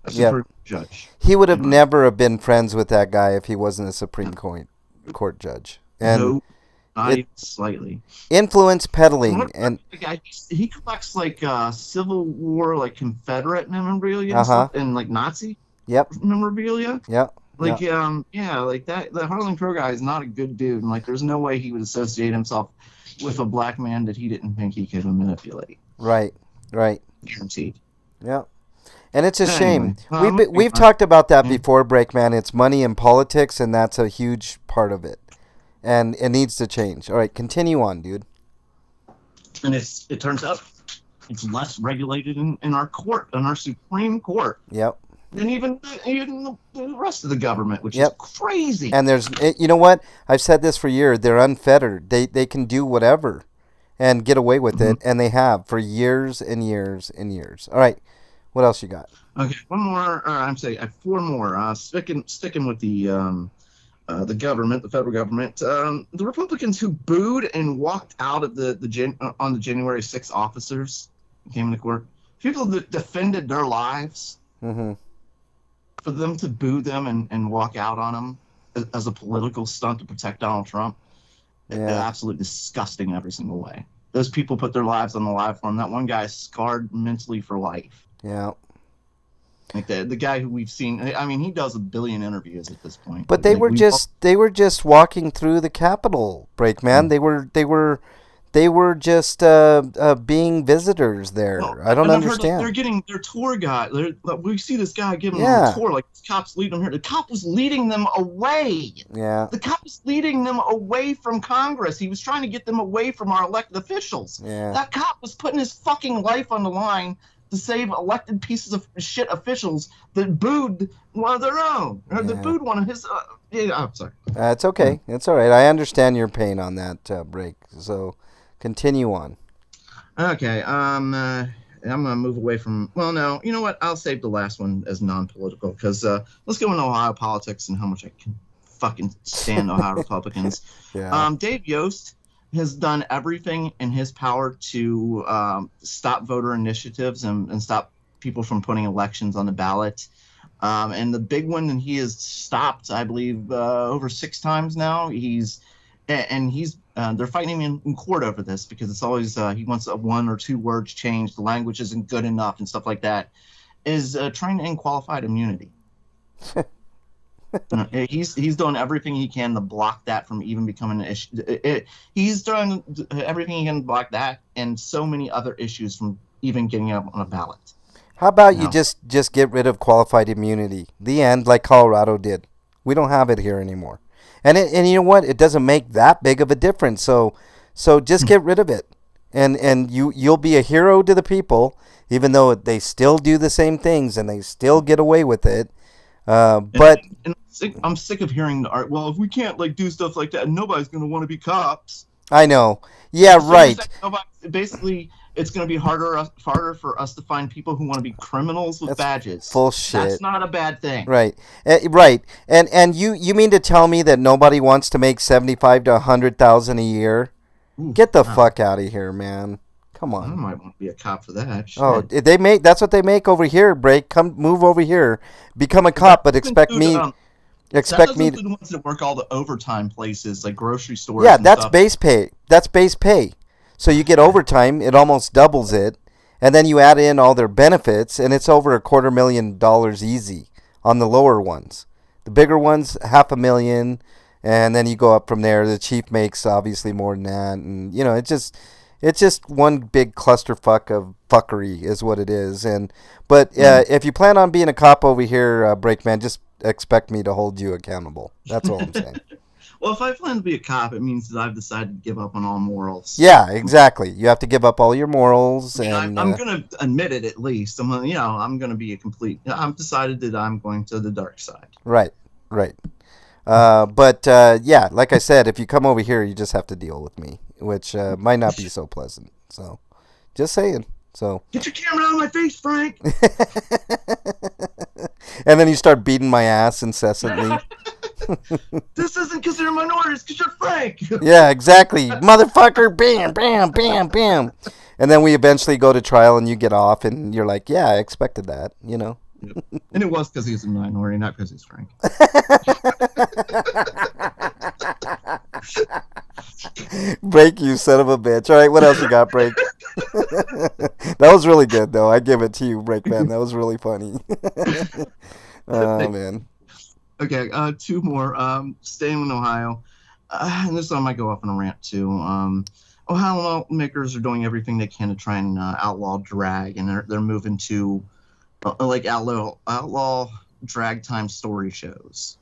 Speaker 3: A Supreme Judge.
Speaker 2: He would have never have been friends with that guy if he wasn't a Supreme Court judge. And
Speaker 3: no, not even slightly.
Speaker 2: Influence peddling, and
Speaker 3: he collects Civil War Confederate memorabilia and stuff, and Nazi memorabilia.
Speaker 2: Yep.
Speaker 3: That. The Harlan Crow guy is not a good dude, and there's no way he would associate himself with a black man that he didn't think he could manipulate.
Speaker 2: Right.
Speaker 3: Guaranteed.
Speaker 2: Yeah. And it's a shame.
Speaker 3: We've
Speaker 2: talked about that before, Breakman. It's money in politics, and that's a huge part of it. And it needs to change. All right, continue on, dude.
Speaker 3: And it turns out it's less regulated in our court, in our Supreme Court.
Speaker 2: Yep.
Speaker 3: Than even the rest of the government, which is crazy.
Speaker 2: And you know what? I've said this for years. They're unfettered. They can do whatever and get away with it, and they have for years and years and years. All right. What else you got?
Speaker 3: Okay, one more. I have four more. Sticking with the government, the federal government. The Republicans who booed and walked out of on the January 6th officers who came into court. people that defended their lives,
Speaker 2: Mm-hmm.
Speaker 3: for them to boo them and walk out on them as a political stunt to protect Donald Trump, they're absolutely disgusting every single way. Those people put their lives on the line for him. That one guy is scarred mentally for life.
Speaker 2: Yeah.
Speaker 3: Like the guy who we've seen, I mean, he does 1 billion interviews at this point.
Speaker 2: But they were just walking through the Capitol, Breakman. They were just being visitors there.
Speaker 3: Well,
Speaker 2: I don't understand.
Speaker 3: They're getting their tour guide. We see this guy giving them a tour, like the cops leading them here. The cop was leading them away.
Speaker 2: Yeah.
Speaker 3: The cop was leading them away from Congress. He was trying to get them away from our elected officials.
Speaker 2: Yeah.
Speaker 3: That cop was putting his fucking life on the line to save elected pieces of shit officials that booed one of their own. Or that booed one of his... I'm sorry.
Speaker 2: It's okay. It's all right. I understand your pain on that break. So continue on.
Speaker 3: Okay. I'm going to move away from... Well, no. You know what? I'll save the last one as non-political because let's go into Ohio politics and how much I can fucking stand Ohio Republicans.
Speaker 2: Yeah.
Speaker 3: Dave Yost has done everything in his power to stop voter initiatives and stop people from putting elections on the ballot. And the big one that he has stopped, I believe, over 6 times now. They're fighting him in court over this because it's always he wants a 1 or 2 words changed. The language isn't good enough and stuff like that. Is trying to end qualified immunity. He's doing everything he can to block that from even becoming an issue. He's doing everything he can to block that and so many other issues from even getting up on a ballot.
Speaker 2: How about you just get rid of qualified immunity? The end, like Colorado did. We don't have it here anymore. And you know what? It doesn't make that big of a difference. So just get rid of it. And you'll be a hero to the people, even though they still do the same things and they still get away with it. But
Speaker 3: I'm sick of hearing the art. Well, if we can't do stuff like that, nobody's going to want to be cops.
Speaker 2: I know. Yeah,
Speaker 3: so
Speaker 2: right.
Speaker 3: Basically, it's going to be harder for us to find people who want to be criminals with badges.
Speaker 2: Bullshit.
Speaker 3: That's not a bad thing.
Speaker 2: Right. Right. And you mean to tell me that nobody wants to make $75,000 to $100,000 a year? Get the fuck out of here, man. Come on.
Speaker 3: I might want to be a cop for that. Shit.
Speaker 2: Oh, that's what they make over here, Break. Come move over here. Become a cop, but expect me
Speaker 3: the ones that work all the overtime places like grocery stores.
Speaker 2: Yeah,
Speaker 3: and
Speaker 2: that's
Speaker 3: stuff.
Speaker 2: base pay. That's base pay. So you get overtime, it almost doubles it, and then you add in all their benefits, and it's over $250,000 easy on the lower ones. The bigger ones, $500,000, and then you go up from there. The chief makes obviously more than that, and it's just one big clusterfuck of fuckery is what it is. But if you plan on being a cop over here, Breakman, just expect me to hold you accountable. That's all I'm saying.
Speaker 3: Well, if I plan to be a cop, it means that I've decided to give up on all morals.
Speaker 2: Yeah, exactly. You have to give up all your morals.
Speaker 3: I'm going to admit it at least. I'm going to be a complete... I've decided that I'm going to the dark side.
Speaker 2: Right. But like I said, if you come over here, you just have to deal with me, which might not be so pleasant. So, just saying. So
Speaker 3: get your camera out of my face, Frank.
Speaker 2: And then you start beating my ass incessantly.
Speaker 3: This isn't because you're a minority, it's because you're Frank.
Speaker 2: Yeah, exactly. Motherfucker, bam, bam, bam, bam. And then we eventually go to trial and you get off and you're like, yeah, I expected that, Yep.
Speaker 3: And it was because he's a minority, not because he's Frank.
Speaker 2: Break, you son of a bitch. All right, what else you got, Break? That was really good, though. I give it to you, Break, man. That was really funny. Oh, man.
Speaker 3: Okay, 2 more. Staying in Ohio. And this one I might go off on a rant, too. Ohio lawmakers are doing everything they can to try and outlaw drag, and they're moving to outlaw drag time story shows,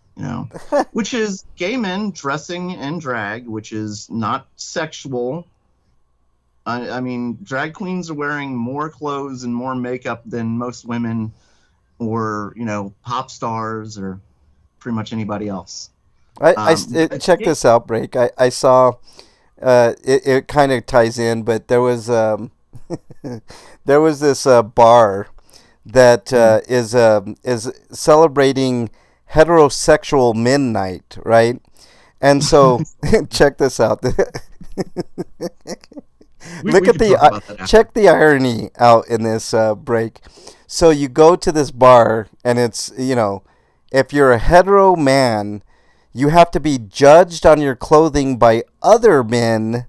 Speaker 3: which is gay men dressing in drag, which is not sexual. I mean, drag queens are wearing more clothes and more makeup than most women or, pop stars or pretty much anybody else.
Speaker 2: Check this out, Break. I saw it kind of ties in, but there was this bar that is celebrating heterosexual men night, right? And so check this out. Look at
Speaker 3: could talk about that after.
Speaker 2: check the irony out in this break. So you go to this bar, and it's, if you're a hetero man, you have to be judged on your clothing by other men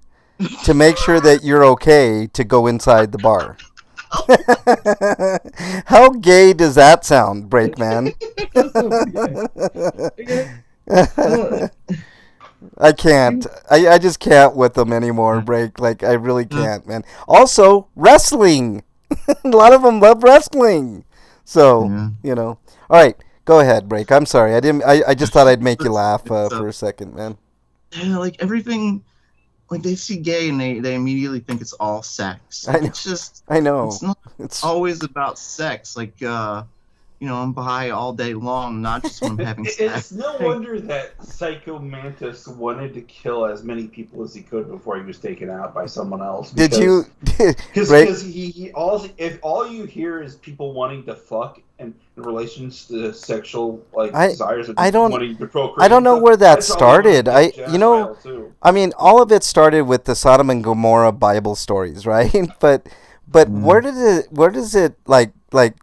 Speaker 2: to make sure that you're okay to go inside the bar. How gay does that sound, Breakman? I can't. I just can't with them anymore, Break. Like, I really can't, man. Also, wrestling. A lot of them love wrestling. So, All right, go ahead, Break. I'm sorry. I just thought I'd make you laugh for a second, man.
Speaker 3: Yeah, like everything, like they see gay and they immediately think it's all sex. Like, it's just,
Speaker 2: I know.
Speaker 3: It's not always about sex. Like, I'm bi all day long, not just when I'm having sex.
Speaker 1: It's no wonder that Psycho Mantis wanted to kill as many people as he could before he was taken out by someone else.
Speaker 2: Did you?
Speaker 1: Because if all you hear is people wanting to fuck and in relations to sexual desires and wanting to procreate.
Speaker 2: I don't know where that started. I mean, all of it started with the Sodom and Gomorrah Bible stories, right? But where does it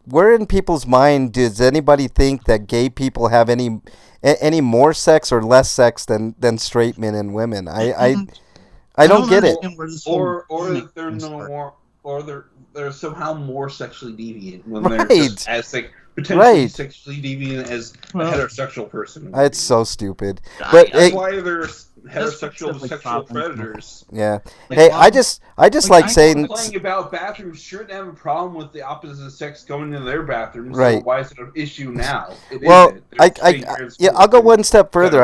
Speaker 2: where in people's mind does anybody think that gay people have any more sex or less sex than straight men and women? I don't get it.
Speaker 1: Or they're somehow more sexually deviant when they're just as potentially sexually deviant as a heterosexual person.
Speaker 2: It's so stupid. But
Speaker 1: that's why there's heterosexual sexual predators.
Speaker 2: Yeah. Hey, I just like saying
Speaker 1: complaining about bathrooms shouldn't have a problem with the opposite sex going into their bathrooms.
Speaker 2: Right.
Speaker 1: So why is it an issue now?
Speaker 2: I'll go one step further.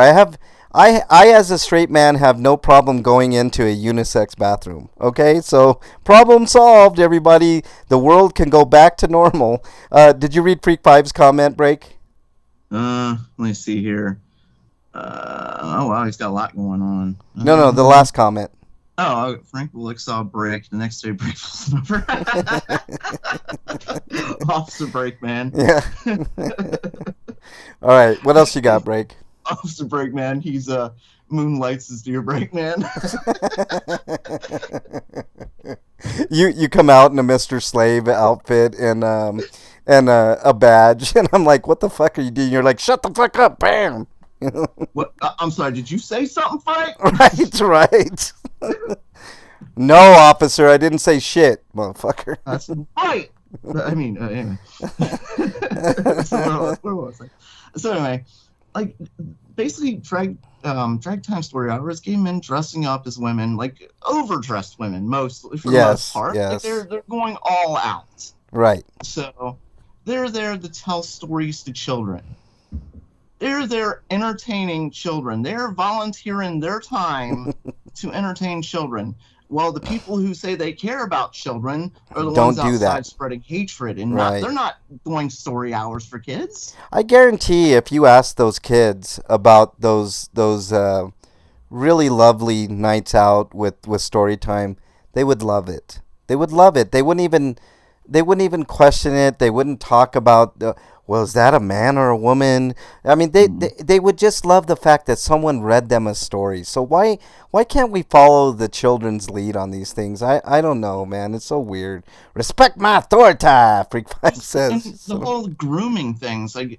Speaker 2: I as a straight man have no problem going into a unisex bathroom. Okay, so problem solved, everybody. The world can go back to normal. Did you read Freak 5's comment, Break?
Speaker 3: Let me see here. Oh wow, he's got a lot going on.
Speaker 2: No, the last comment.
Speaker 3: Oh, Frank Willick saw Break. The next day, Break falls over. Officer Break, man.
Speaker 2: Yeah. All right, what else you got, Break?
Speaker 3: Officer Break, man. He's moonlights as Dear Break, man.
Speaker 2: You come out in a Mr. Slave outfit and a badge, and I'm like, what the fuck are you doing? You're like, shut the fuck up, bam.
Speaker 3: What? I'm sorry. Did you say something, Frank?
Speaker 2: Right. No, officer, I didn't say shit, motherfucker.
Speaker 3: That's right. I mean, anyway. Where was I? So anyway, like basically, drag time story hour is gay men dressing up as women, like overdressed women, mostly for the most part.
Speaker 2: Yes.
Speaker 3: Like, they're going all out.
Speaker 2: Right.
Speaker 3: So they're there to tell stories to children. They're there entertaining children. They're volunteering their time to entertain children. Well, the people who say they care about children are the ones outside spreading hatred, and they're not doing story hours for kids.
Speaker 2: I guarantee if you ask those kids about those really lovely nights out with story time, they would love it. They would love it. They wouldn't even question it. They wouldn't talk about well, is that a man or a woman? I mean, they would just love the fact that someone read them a story. So why can't we follow the children's lead on these things? I don't know, man. It's so weird. Respect my authority, Freak 5 says.
Speaker 3: And the whole grooming things, I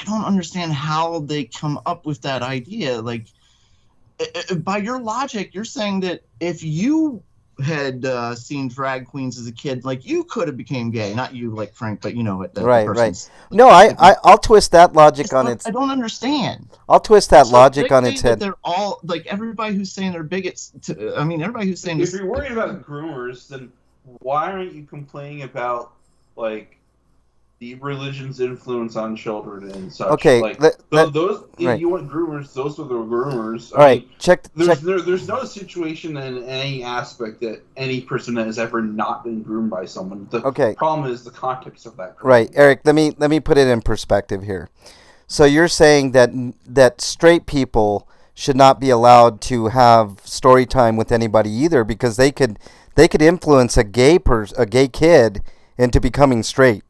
Speaker 3: don't understand how they come up with that idea. Like, by your logic, you're saying that if you had seen drag queens as a kid, like you could have became gay. Not you, like Frank, but you know it.
Speaker 2: Right. No, I'll twist that logic on its.
Speaker 3: I don't understand.
Speaker 2: I'll twist that logic on its head.
Speaker 3: They're all like everybody who's saying they're bigots. Everybody who's saying.
Speaker 1: If you're worried about groomers, then why aren't you complaining about like the religion's influence on children and such?
Speaker 2: Okay,
Speaker 1: like those. If
Speaker 2: right.
Speaker 1: you want groomers, those are the groomers.
Speaker 2: All right, check.
Speaker 1: There's no situation in any aspect that any person has ever not been groomed by someone. The problem is the context of that.
Speaker 2: Right, Eric. Let me put it in perspective here. So you're saying that straight people should not be allowed to have story time with anybody either because they could influence a gay kid into becoming straight.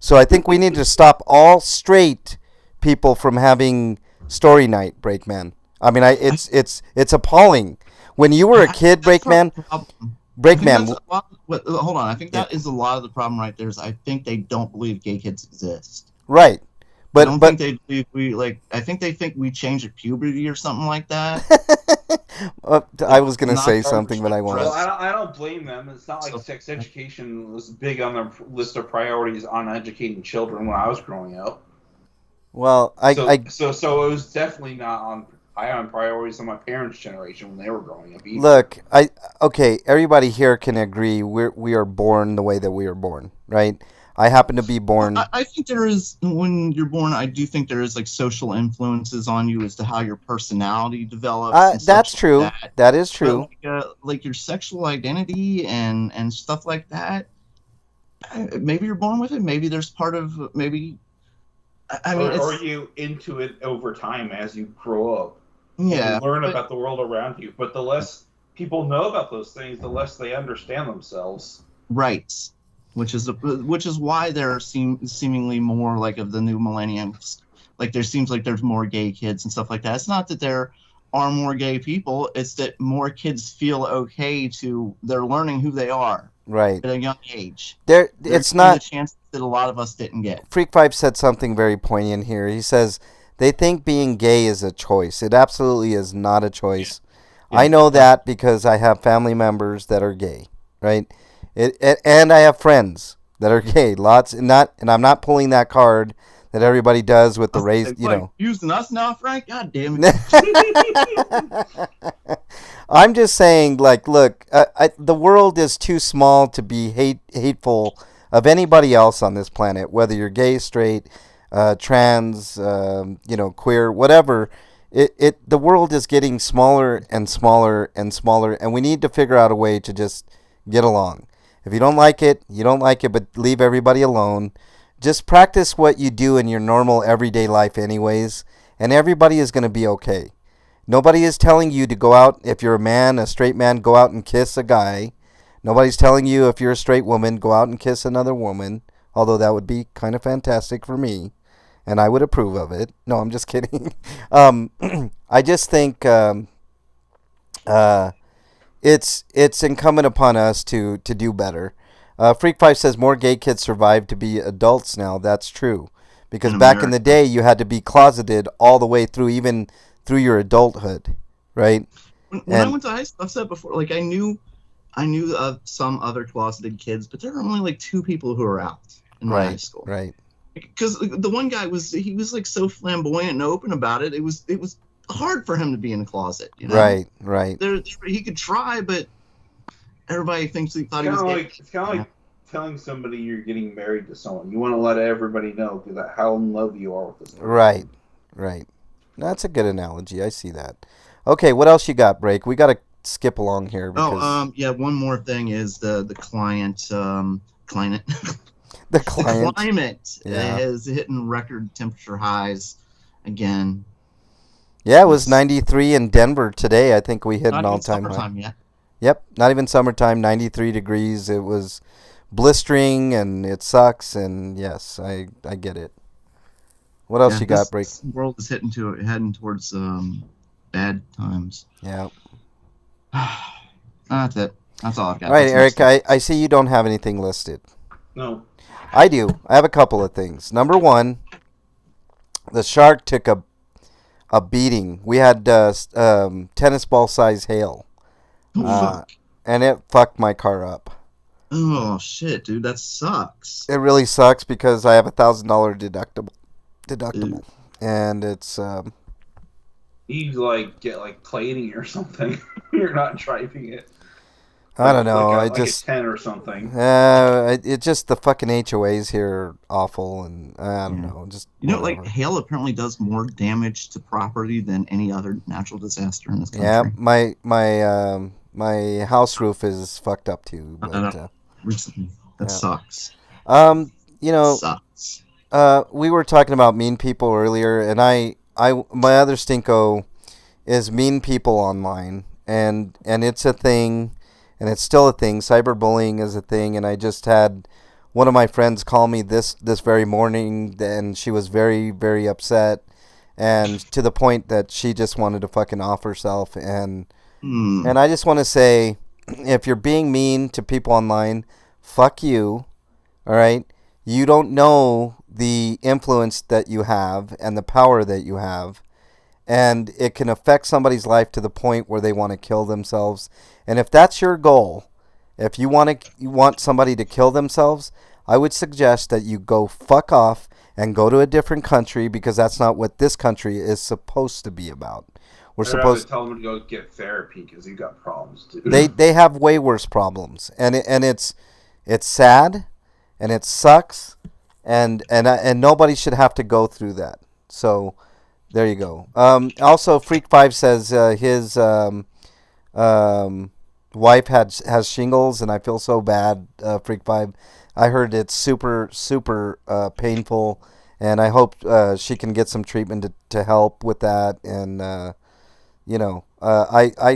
Speaker 2: So I think we need to stop all straight people from having story night, Breakman. I mean, it's appalling. When you were a kid, Breakman, Breakman.
Speaker 3: Hold on. I think that is a lot of the problem right there. Is I think they don't believe gay kids exist.
Speaker 2: Right.
Speaker 3: I don't think they believe we like. I think they think we change at puberty or something like that.
Speaker 2: I was gonna say something, but I won't.
Speaker 1: Well, I don't blame them. It's not like sex education was big on their list of priorities on educating children when I was growing up.
Speaker 2: Well,
Speaker 1: so it was definitely not high on priorities on my parents' generation when they were growing up. Either.
Speaker 2: Look, okay. Everybody here can agree we are born the way that we are born, right? I happen to be born.
Speaker 3: I think there is, when you're born, I do think there is like social influences on you as to how your personality develops.
Speaker 2: That's true. That is true.
Speaker 3: But like your sexual identity and stuff like that. Maybe you're born with it. Maybe there's part of maybe. I mean,
Speaker 1: or are you into it over time as you grow up?
Speaker 3: Yeah,
Speaker 1: you learn about the world around you. But the less people know about those things, the less they understand themselves.
Speaker 3: Right. Which is why there are seemingly more like of the new millenniums. Like there seems like there's more gay kids and stuff like that. It's not that there are more gay people. It's that more kids feel okay they're learning who they are.
Speaker 2: Right.
Speaker 3: At a young age.
Speaker 2: It's not
Speaker 3: a chance that a lot of us didn't get.
Speaker 2: Freak Five said something very poignant here. He says they think being gay is a choice. It absolutely is not a choice. Yeah. I know that because I have family members that are gay, right? And I have friends that are gay, lots, and I'm not pulling that card that everybody does with the race,
Speaker 3: using us now, Frank. God damn it!
Speaker 2: I'm just saying, like, look, the world is too small to be hateful of anybody else on this planet, whether you're gay, straight, trans, queer, whatever. The world is getting smaller and smaller and smaller, and we need to figure out a way to just get along. If you don't like it, you don't like it, but leave everybody alone. Just practice what you do in your normal everyday life anyways, and everybody is going to be okay. Nobody is telling you to go out, if you're a straight man, go out and kiss a guy. Nobody's telling you, if you're a straight woman, go out and kiss another woman, although that would be kind of fantastic for me, and I would approve of it. No, I'm just kidding. I just think it's incumbent upon us to do better. Freak 5 says more gay kids survive to be adults now. That's true. Because back in the day, you had to be closeted all the way through, even through your adulthood, right?
Speaker 3: When I went to high school, I've said before, like I knew of some other closeted kids, but there were only like 2 people who were out in my high school.
Speaker 2: Right.
Speaker 3: Because the one guy was like so flamboyant and open about it. It was hard for him to be in the closet. You know?
Speaker 2: Right.
Speaker 3: He could try, but everybody thinks he thought he was gay.
Speaker 1: It's kind of like telling somebody you're getting married to someone. You want to let everybody know how in love you are with this person. Right.
Speaker 2: That's a good analogy. I see that. Okay, what else you got, Break? We got to skip along here. Because...
Speaker 3: one more thing is the climate.
Speaker 2: The
Speaker 3: climate is hitting record temperature highs again.
Speaker 2: Yeah, it was 93 in Denver today. I think we hit an all-time high.
Speaker 3: Yet.
Speaker 2: Yep, not even summertime, 93 degrees. It was blistering, and it sucks, and yes, I get it. What else you got, Break?
Speaker 3: The world is heading towards bad times.
Speaker 2: Yeah.
Speaker 3: That's it. That's all I've got.
Speaker 2: All right, Eric, I see you don't have anything listed.
Speaker 1: No.
Speaker 2: I do. I have a couple of things. Number one, the shark took a beating. We had tennis ball size hail. And it fucked my car up.
Speaker 3: Oh shit, dude, that sucks.
Speaker 2: It really sucks because I have $1,000 deductible, and it's
Speaker 1: you get plating or something. You're not driving it.
Speaker 2: I don't know.
Speaker 1: Like a 10 or something.
Speaker 2: It just the fucking HOAs here are awful, and I don't know. Just
Speaker 3: like hail apparently does more damage to property than any other natural disaster in this country.
Speaker 2: Yeah, my house roof is fucked up too. But,
Speaker 3: recently, that sucks.
Speaker 2: Sucks. We were talking about mean people earlier, and my other stinko is mean people online, and it's a thing. And it's still a thing. Cyberbullying is a thing. And I just had one of my friends call me this very morning, and she was very, very upset, and to the point that she just wanted to fucking off herself. And I just want to say, if you're being mean to people online, fuck you. All right? You don't know the influence that you have and the power that you have. And it can affect somebody's life to the point where they want to kill themselves. And if that's your goal, if you want somebody to kill themselves, I would suggest that you go fuck off and go to a different country, because that's not what this country is supposed to be about. We're supposed
Speaker 1: to tell them to go get therapy because you got problems too.
Speaker 2: They have way worse problems, and it's sad, and it sucks, and nobody should have to go through that. So there you go. Also, Freak5 says his wife has shingles, and I feel so bad, Freak5. I heard it's super, super painful, and I hope she can get some treatment to help with that. And, I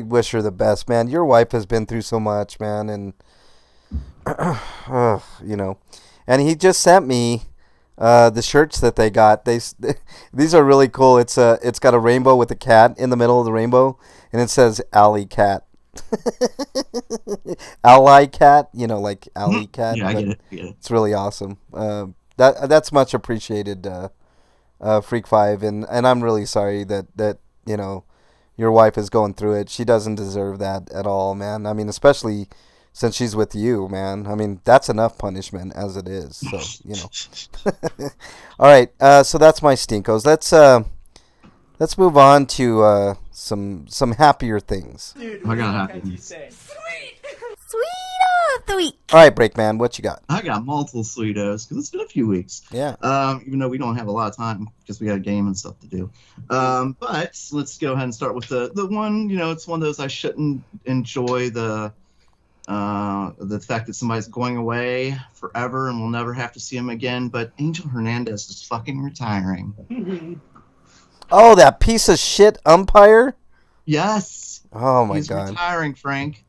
Speaker 2: wish her the best, man. Your wife has been through so much, man, and, And he just sent me the shirts that they got. These are really cool. It's got a rainbow with a cat in the middle of the rainbow, and it says Alley Cat. Ally Cat, like Alley Cat.
Speaker 3: Yeah, I get it.
Speaker 2: It's really awesome. That's much appreciated, Freak5, and I'm really sorry that your wife is going through it. She doesn't deserve that at all, man. I mean, especially since she's with you, man. I mean, that's enough punishment as it is. So all right. So that's my stinkos. Let's move on to some happier things.
Speaker 3: Dude, I got happy.
Speaker 6: Sweet of the week.
Speaker 2: All right, Breakman, what you got?
Speaker 3: I got multiple sweetos because it's been a few weeks.
Speaker 2: Yeah.
Speaker 3: Even though we don't have a lot of time because we got a game and stuff to do. But let's go ahead and start with the one. It's one of those I shouldn't enjoy the fact that somebody's going away forever and we'll never have to see him again. But Angel Hernandez is fucking retiring.
Speaker 2: Oh, that piece of shit umpire?
Speaker 3: Yes.
Speaker 2: Oh my
Speaker 3: He's
Speaker 2: God.
Speaker 3: retiring, Frank.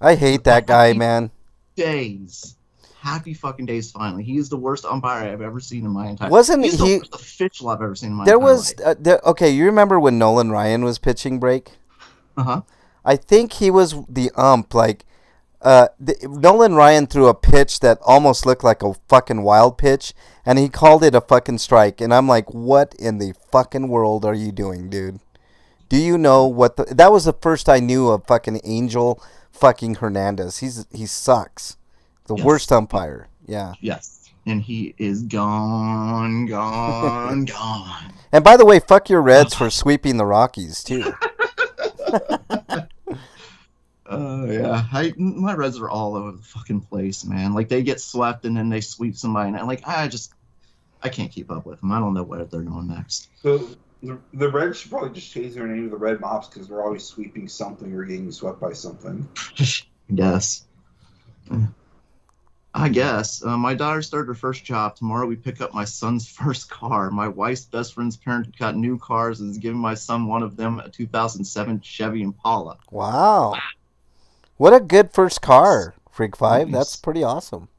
Speaker 2: I hate that guy, man.
Speaker 3: Days. Happy fucking days, finally. He is the worst umpire I've ever seen in my entire life.
Speaker 2: Wasn't
Speaker 3: He's
Speaker 2: he?
Speaker 3: the worst official I've ever seen in my
Speaker 2: There
Speaker 3: entire
Speaker 2: was
Speaker 3: life.
Speaker 2: okay. You remember when Nolan Ryan was pitching break?
Speaker 3: Uh-huh.
Speaker 2: I think he was the ump. Like, Nolan Ryan threw a pitch that almost looked like a fucking wild pitch, and he called it a fucking strike. And I'm like, what in the fucking world are you doing, dude? Do you know what that was the first I knew of fucking Angel fucking Hernandez. He sucks. The worst umpire. Yeah.
Speaker 3: Yes. And he is gone. gone.
Speaker 2: And by the way, fuck your Reds for sweeping the Rockies too.
Speaker 3: Yeah. My Reds are all over the fucking place, man. Like, they get swept and then they sweep somebody, and I can't keep up with them. I don't know what they're doing next.
Speaker 1: So the Reds should probably just change their name to the Red Mops because they're always sweeping something or getting swept by something.
Speaker 3: I guess. My daughter started her first job. Tomorrow we pick up my son's first car. My wife's best friend's parent got new cars and is giving my son one of them, a 2007 Chevy Impala.
Speaker 2: Wow. What a good first car, Freak5. That's pretty awesome.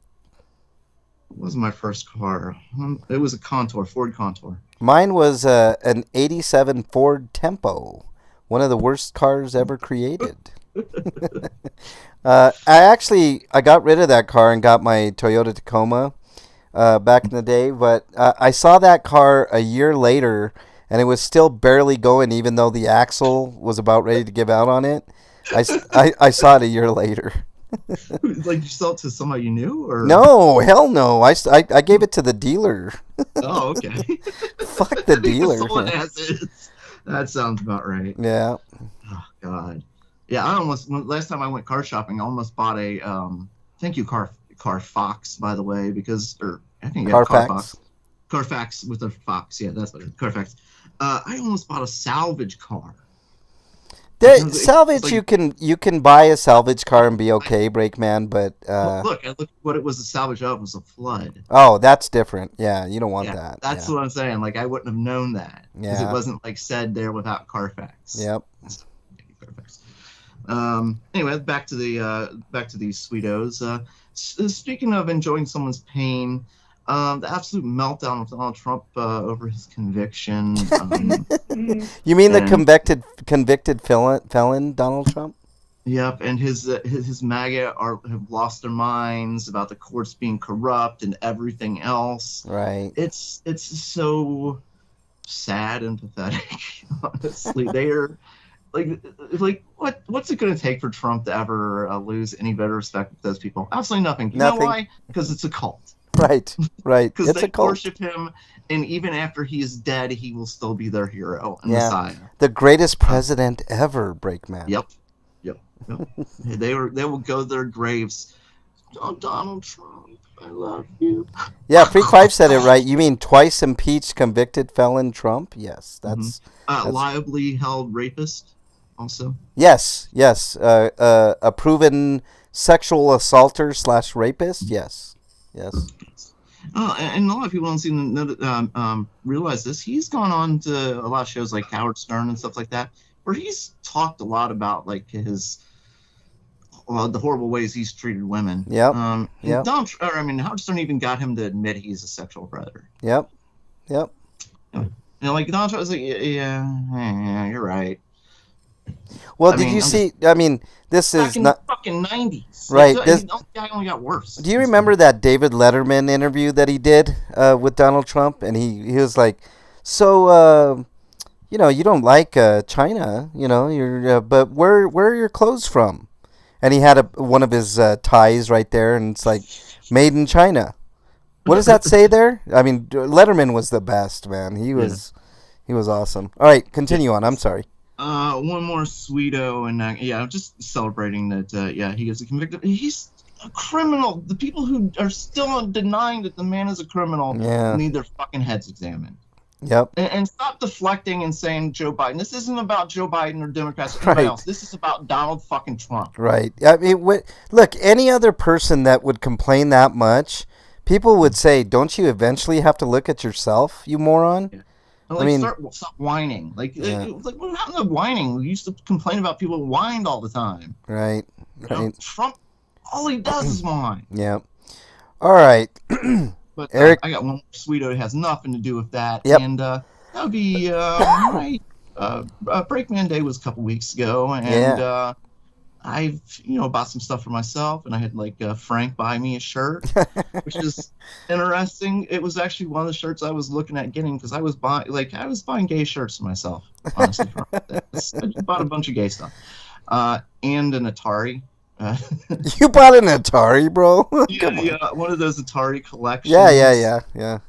Speaker 3: What was my first car? It was a Ford Contour.
Speaker 2: Mine was an 87 Ford Tempo, one of the worst cars ever created. I got rid of that car and got my Toyota Tacoma back in the day, but I saw that car a year later, and it was still barely going, even though the axle was about ready to give out on it. I saw it a year later.
Speaker 3: Like, you sold it to somebody you knew, or
Speaker 2: no? Hell no! I gave it to the dealer.
Speaker 3: Oh, okay.
Speaker 2: Fuck the dealer.
Speaker 3: That sounds about right.
Speaker 2: Yeah.
Speaker 3: Oh God. Yeah, last time I went car shopping, I almost bought a thank you Carfax, by the way, I think Carfax with a fox. Yeah, that's what it is. Carfax. I almost bought a salvage car.
Speaker 2: Salvage, you can buy a salvage car and be okay, Breakman, but
Speaker 3: I looked what it was a salvage of was a flood.
Speaker 2: Oh, that's different. Yeah, you don't want that.
Speaker 3: That's what I'm saying. Like, I wouldn't have known that because it wasn't like said there without Carfax.
Speaker 2: Yep.
Speaker 3: Carfax. Anyway, back to these sweetos. Speaking of enjoying someone's pain, the absolute meltdown of Donald Trump over his conviction.
Speaker 2: You mean the convicted felon Donald Trump?
Speaker 3: Yep, and his MAGA have lost their minds about the courts being corrupt and everything else.
Speaker 2: Right.
Speaker 3: It's so sad and pathetic. Honestly, they're like what's it going to take for Trump to ever lose any better respect with those people? Absolutely nothing. You know why? Because it's a cult.
Speaker 2: Right.
Speaker 3: Because
Speaker 2: It's
Speaker 3: they
Speaker 2: a cult.
Speaker 3: worship him, and even after he is dead, he will still be their hero and Messiah.
Speaker 2: The greatest president ever, Breakman.
Speaker 3: Yep. They will go to their graves. Oh, Donald Trump, I love you.
Speaker 2: Yeah, Freak 5 said it right. You mean twice impeached convicted felon Trump? Yes, that's
Speaker 3: liably held rapist also.
Speaker 2: Yes. A proven sexual assaulter / rapist. Yes.
Speaker 3: And a lot of people don't seem to realize this. He's gone on to a lot of shows like Howard Stern and stuff like that, where he's talked a lot about like the horrible ways he's treated women.
Speaker 2: Yep.
Speaker 3: Howard Stern even got him to admit he's a sexual predator.
Speaker 2: Yep.
Speaker 3: Like Donald Trump was like, yeah, you're right.
Speaker 2: Well, did you see? I mean, this is
Speaker 3: in
Speaker 2: not
Speaker 3: the fucking 90s.
Speaker 2: right.
Speaker 3: The guy only got worse.
Speaker 2: Do you remember that David Letterman interview that he did with Donald Trump? And he was like, so, you don't like China, you're, but where are your clothes from? And he had one of his ties right there, and it's like, made in China. What does that say there? I mean, Letterman was the best, man. He was awesome. All right, continue on. I'm sorry.
Speaker 3: One more Sweeto, and just celebrating that. He gets a convicted. He's a criminal. The people who are still denying that the man is a criminal need their fucking heads examined.
Speaker 2: Yep.
Speaker 3: And stop deflecting and saying Joe Biden. This isn't about Joe Biden or Democrats or anybody else. This is about Donald fucking Trump.
Speaker 2: Right. I mean, look, any other person that would complain that much, people would say, "Don't you eventually have to look at yourself, you moron?" Yeah.
Speaker 3: Stop whining. What happened to whining? We used to complain about people who whined all the time.
Speaker 2: Right.
Speaker 3: Trump, all he does is whine.
Speaker 2: Yeah. All right.
Speaker 3: But
Speaker 2: Eric,
Speaker 3: I got one Sweeto. It has nothing to do with that.
Speaker 2: Yep.
Speaker 3: And that would be my Breakman Day was a couple weeks ago, and I've bought some stuff for myself, and I had Frank buy me a shirt, which is interesting. It was actually one of the shirts I was looking at getting because I was buying gay shirts for myself. Honestly, I bought a bunch of gay stuff, and an Atari.
Speaker 2: You bought an Atari, bro?
Speaker 3: Yeah, one of those Atari collections.
Speaker 2: Yeah.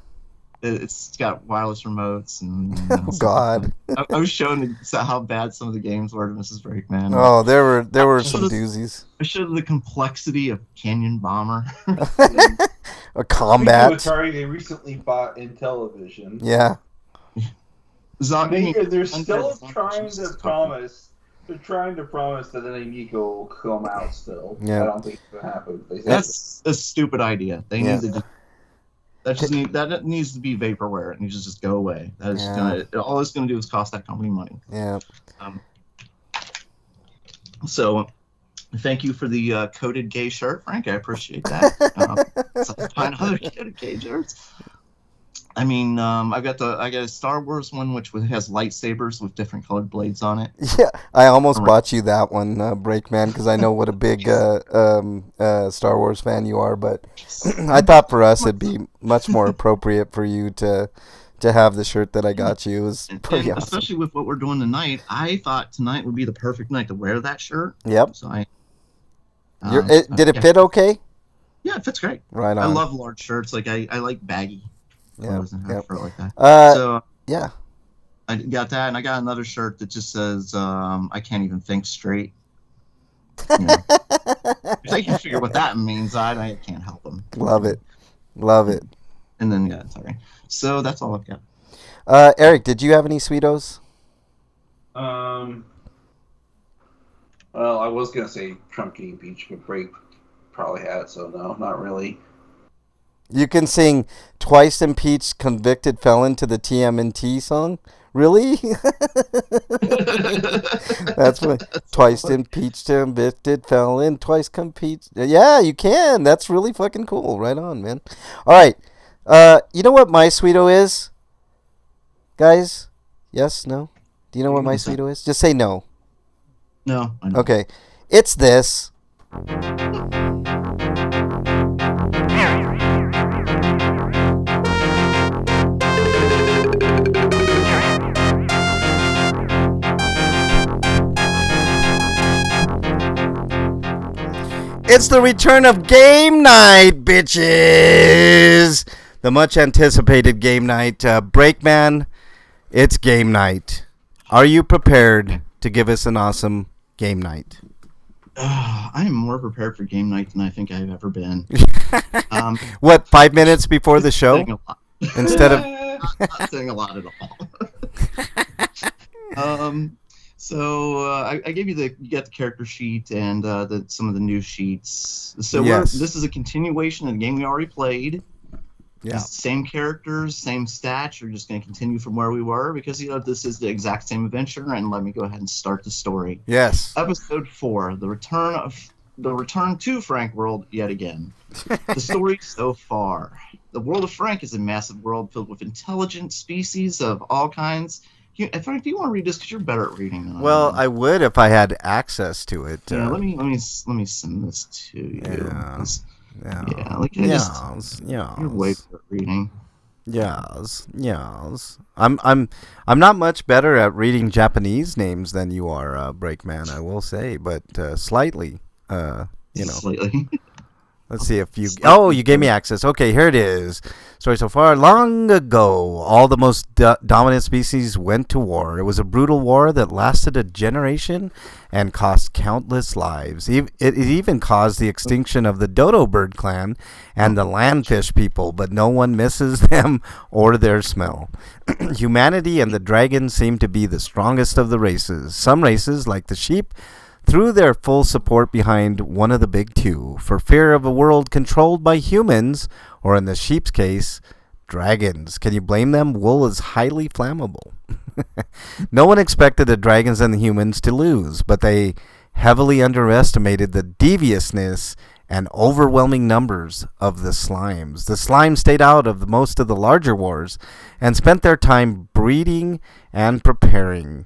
Speaker 3: It's got wireless remotes and.
Speaker 2: Oh God!
Speaker 3: I was showing how bad some of the games were to Mrs. Breakman.
Speaker 2: Oh, there were some doozies.
Speaker 3: I showed the complexity of Canyon Bomber.
Speaker 2: A combat.
Speaker 1: Atari they recently bought Intellivision.
Speaker 2: Yeah.
Speaker 1: They're still trying to promise. They're trying to promise that an Amico will come out still.
Speaker 2: Yeah.
Speaker 1: I don't think it's gonna happen.
Speaker 3: That's a stupid idea. They need to. That needs to be vaporware. It needs to just go away. That is all it's gonna do is cost that company money.
Speaker 2: Yeah.
Speaker 3: So, thank you for the coated gay shirt, Frank. I appreciate that. So I find other coated gay shirts. I mean, I got a Star Wars one which has lightsabers with different colored blades on it.
Speaker 2: Yeah, I almost bought you that one, Breakman, because I know what a big Star Wars fan you are. But I thought for us it'd be much more appropriate for you to have the shirt that I got you. It was pretty awesome.
Speaker 3: Especially with what we're doing tonight, I thought tonight would be the perfect night to wear that shirt.
Speaker 2: Yep.
Speaker 3: So I.
Speaker 2: Did it fit okay?
Speaker 3: Yeah, it fits great.
Speaker 2: Right on.
Speaker 3: I love large shirts. I like baggy.
Speaker 2: Yeah.
Speaker 3: Like that.
Speaker 2: So yeah,
Speaker 3: I got that, and I got another shirt that just says "I can't even think straight." If they can figure what that means, I can't help them.
Speaker 2: Love it.
Speaker 3: And then sorry. So that's all I've got.
Speaker 2: Eric, did you have any Sweetos?
Speaker 1: Well, I was gonna say Trump getting impeached, but Break probably had, so no, not really.
Speaker 2: You can sing "Twice Impeached Convicted Felon" to the TMNT song? Really? That's what. Twice impeached, convicted felon, twice impeached. Yeah, you can. That's really fucking cool. Right on, man. All right. You know what my Sweeto is? Guys? Yes? No? Do you know what my Sweeto is? Just say no.
Speaker 3: No.
Speaker 2: Okay. It's this. It's the return of game night, bitches! The much anticipated game night. Breakman, it's game night. Are you prepared to give us an awesome game night?
Speaker 3: I am more prepared for game night than I think I've ever been.
Speaker 2: What, 5 minutes before the show? Instead of...
Speaker 3: not saying a lot at all. So I gave you you got the character sheet and some of the new sheets. So
Speaker 2: Yes.
Speaker 3: this is a continuation of the game we already played.
Speaker 2: Yeah.
Speaker 3: Same characters, same stats. You're just going to continue from where we were because this is the exact same adventure. And let me go ahead and start the story.
Speaker 2: Yes.
Speaker 3: Episode 4: the return to Frank World yet again. The story so far: the world of Frank is a massive world filled with intelligent species of all kinds. Frank, do you want to read this because you're better at reading than I am?
Speaker 2: Well, I would if I had access to it.
Speaker 3: Yeah, let me send this to you.
Speaker 2: Yeah.
Speaker 3: You're way better at reading.
Speaker 2: Yes. I'm not much better at reading Japanese names than you are, Breakman, I will say, but slightly.
Speaker 3: Slightly.
Speaker 2: Let's see if you... Oh, you gave me access. Okay, here it is. Story so far. Long ago, all the most dominant species went to war. It was a brutal war that lasted a generation and cost countless lives. It even caused the extinction of the dodo bird clan and the landfish people, but no one misses them or their smell. Humanity and the dragons seem to be the strongest of the races. Some races, like the sheep, threw their full support behind one of the big two, for fear of a world controlled by humans, or in the sheep's case, dragons. Can you blame them? Wool is highly flammable. No one expected the dragons and the humans to lose, but they heavily underestimated the deviousness and overwhelming numbers of the slimes. The slimes stayed out of most of the larger wars and spent their time breeding and preparing.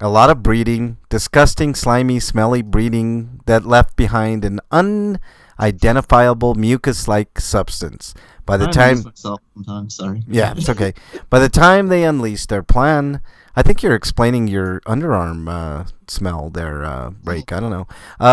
Speaker 2: A lot of breeding, disgusting, slimy, smelly breeding that left behind an unidentifiable mucus-like substance. By the time...
Speaker 3: myself sometimes, sorry.
Speaker 2: Yeah, it's okay. By the time they unleashed their plan... I think you're explaining your underarm smell there, Break. I don't know.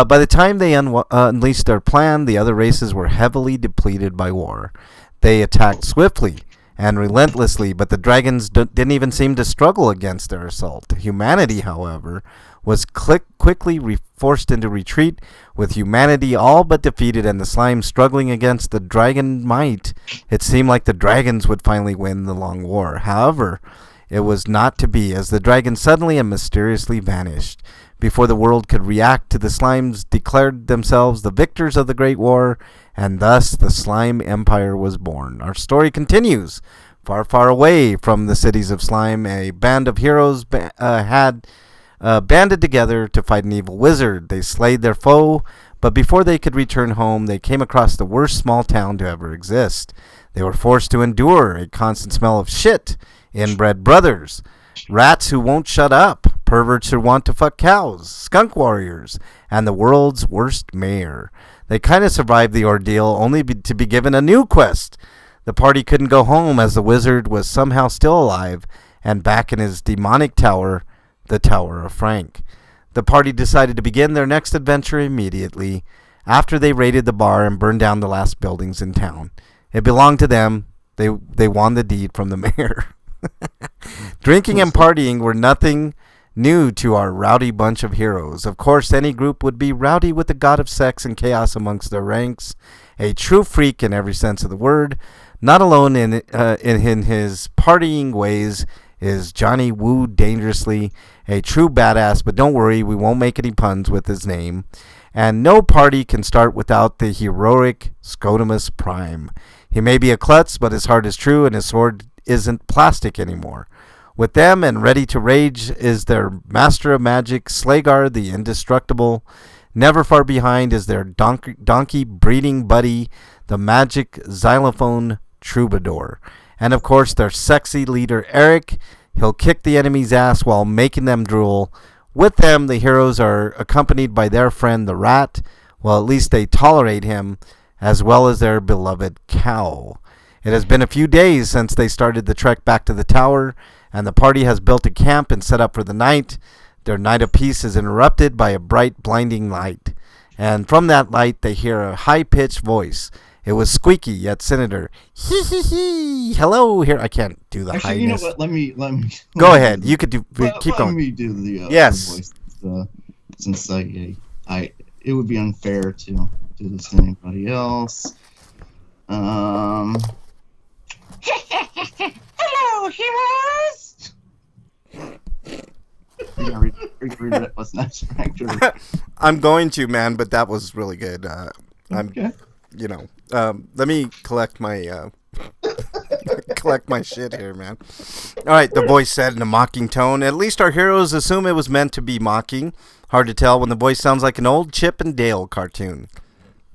Speaker 2: By the time they unleashed their plan, the other races were heavily depleted by war. They attacked swiftly and relentlessly, but the dragons didn't even seem to struggle against their assault. Humanity, however, was quickly forced into retreat, with humanity all but defeated and the slime struggling against the dragon might. It seemed like the dragons would finally win the long war. However, it was not to be, as the dragons suddenly and mysteriously vanished. Before the world could react, the slimes declared themselves the victors of the Great War, and thus the Slime Empire was born. Our story continues. Far, far away from the cities of slime, a band of heroes had banded together to fight an evil wizard. They slayed their foe, but before they could return home, they came across the worst small town to ever exist. They were forced to endure a constant smell of shit, inbred brothers, rats who won't shut up, perverts who want to fuck cows, skunk warriors, and the world's worst mayor. They kind of survived the ordeal, only to be given a new quest. The party couldn't go home as the wizard was somehow still alive and back in his demonic tower, the Tower of Frank. The party decided to begin their next adventure immediately after they raided the bar and burned down the last buildings in town. It belonged to them. They won the deed from the mayor. Drinking and partying were nothing new to our rowdy bunch of heroes. Of course, any group would be rowdy with the god of sex and chaos amongst their ranks. A true freak in every sense of the word. Not alone in his partying ways is Johnny Woo Dangerously, a true badass, but don't worry, we won't make any puns with his name. And no party can start without the heroic Scotimus Prime. He may be a klutz, but his heart is true and his sword isn't plastic anymore. With them and ready to rage is their master of magic, Slagar the Indestructible. Never far behind is their donkey breeding buddy, the magic xylophone troubadour. And of course their sexy leader, Eric. He'll kick the enemy's ass while making them drool, With them, the heroes are accompanied by their friend the rat. Well, at least they tolerate him, as well as their beloved cow. It has been a few days since they started the trek back to the tower, and the party has built a camp and set up for the night. Their night of peace is interrupted by a bright, blinding light. And from that light, they hear a high-pitched voice. It was squeaky yet sinister. Hee hee hee. Hello here. I can't do the
Speaker 3: Actually,
Speaker 2: highness.
Speaker 3: you know what? Let me.
Speaker 2: Go ahead. You could do. Keep going.
Speaker 3: Let me do the
Speaker 2: Yes.
Speaker 3: the voice. Since it would be unfair to do this to anybody else. Hello, heroes. Are you read it? What's next, Frank?
Speaker 2: I'm going to, man, but that was really good.
Speaker 3: Okay.
Speaker 2: Let me collect my shit here, man. All right, the voice said in a mocking tone. At least our heroes assume it was meant to be mocking. Hard to tell when the voice sounds like an old Chip and Dale cartoon.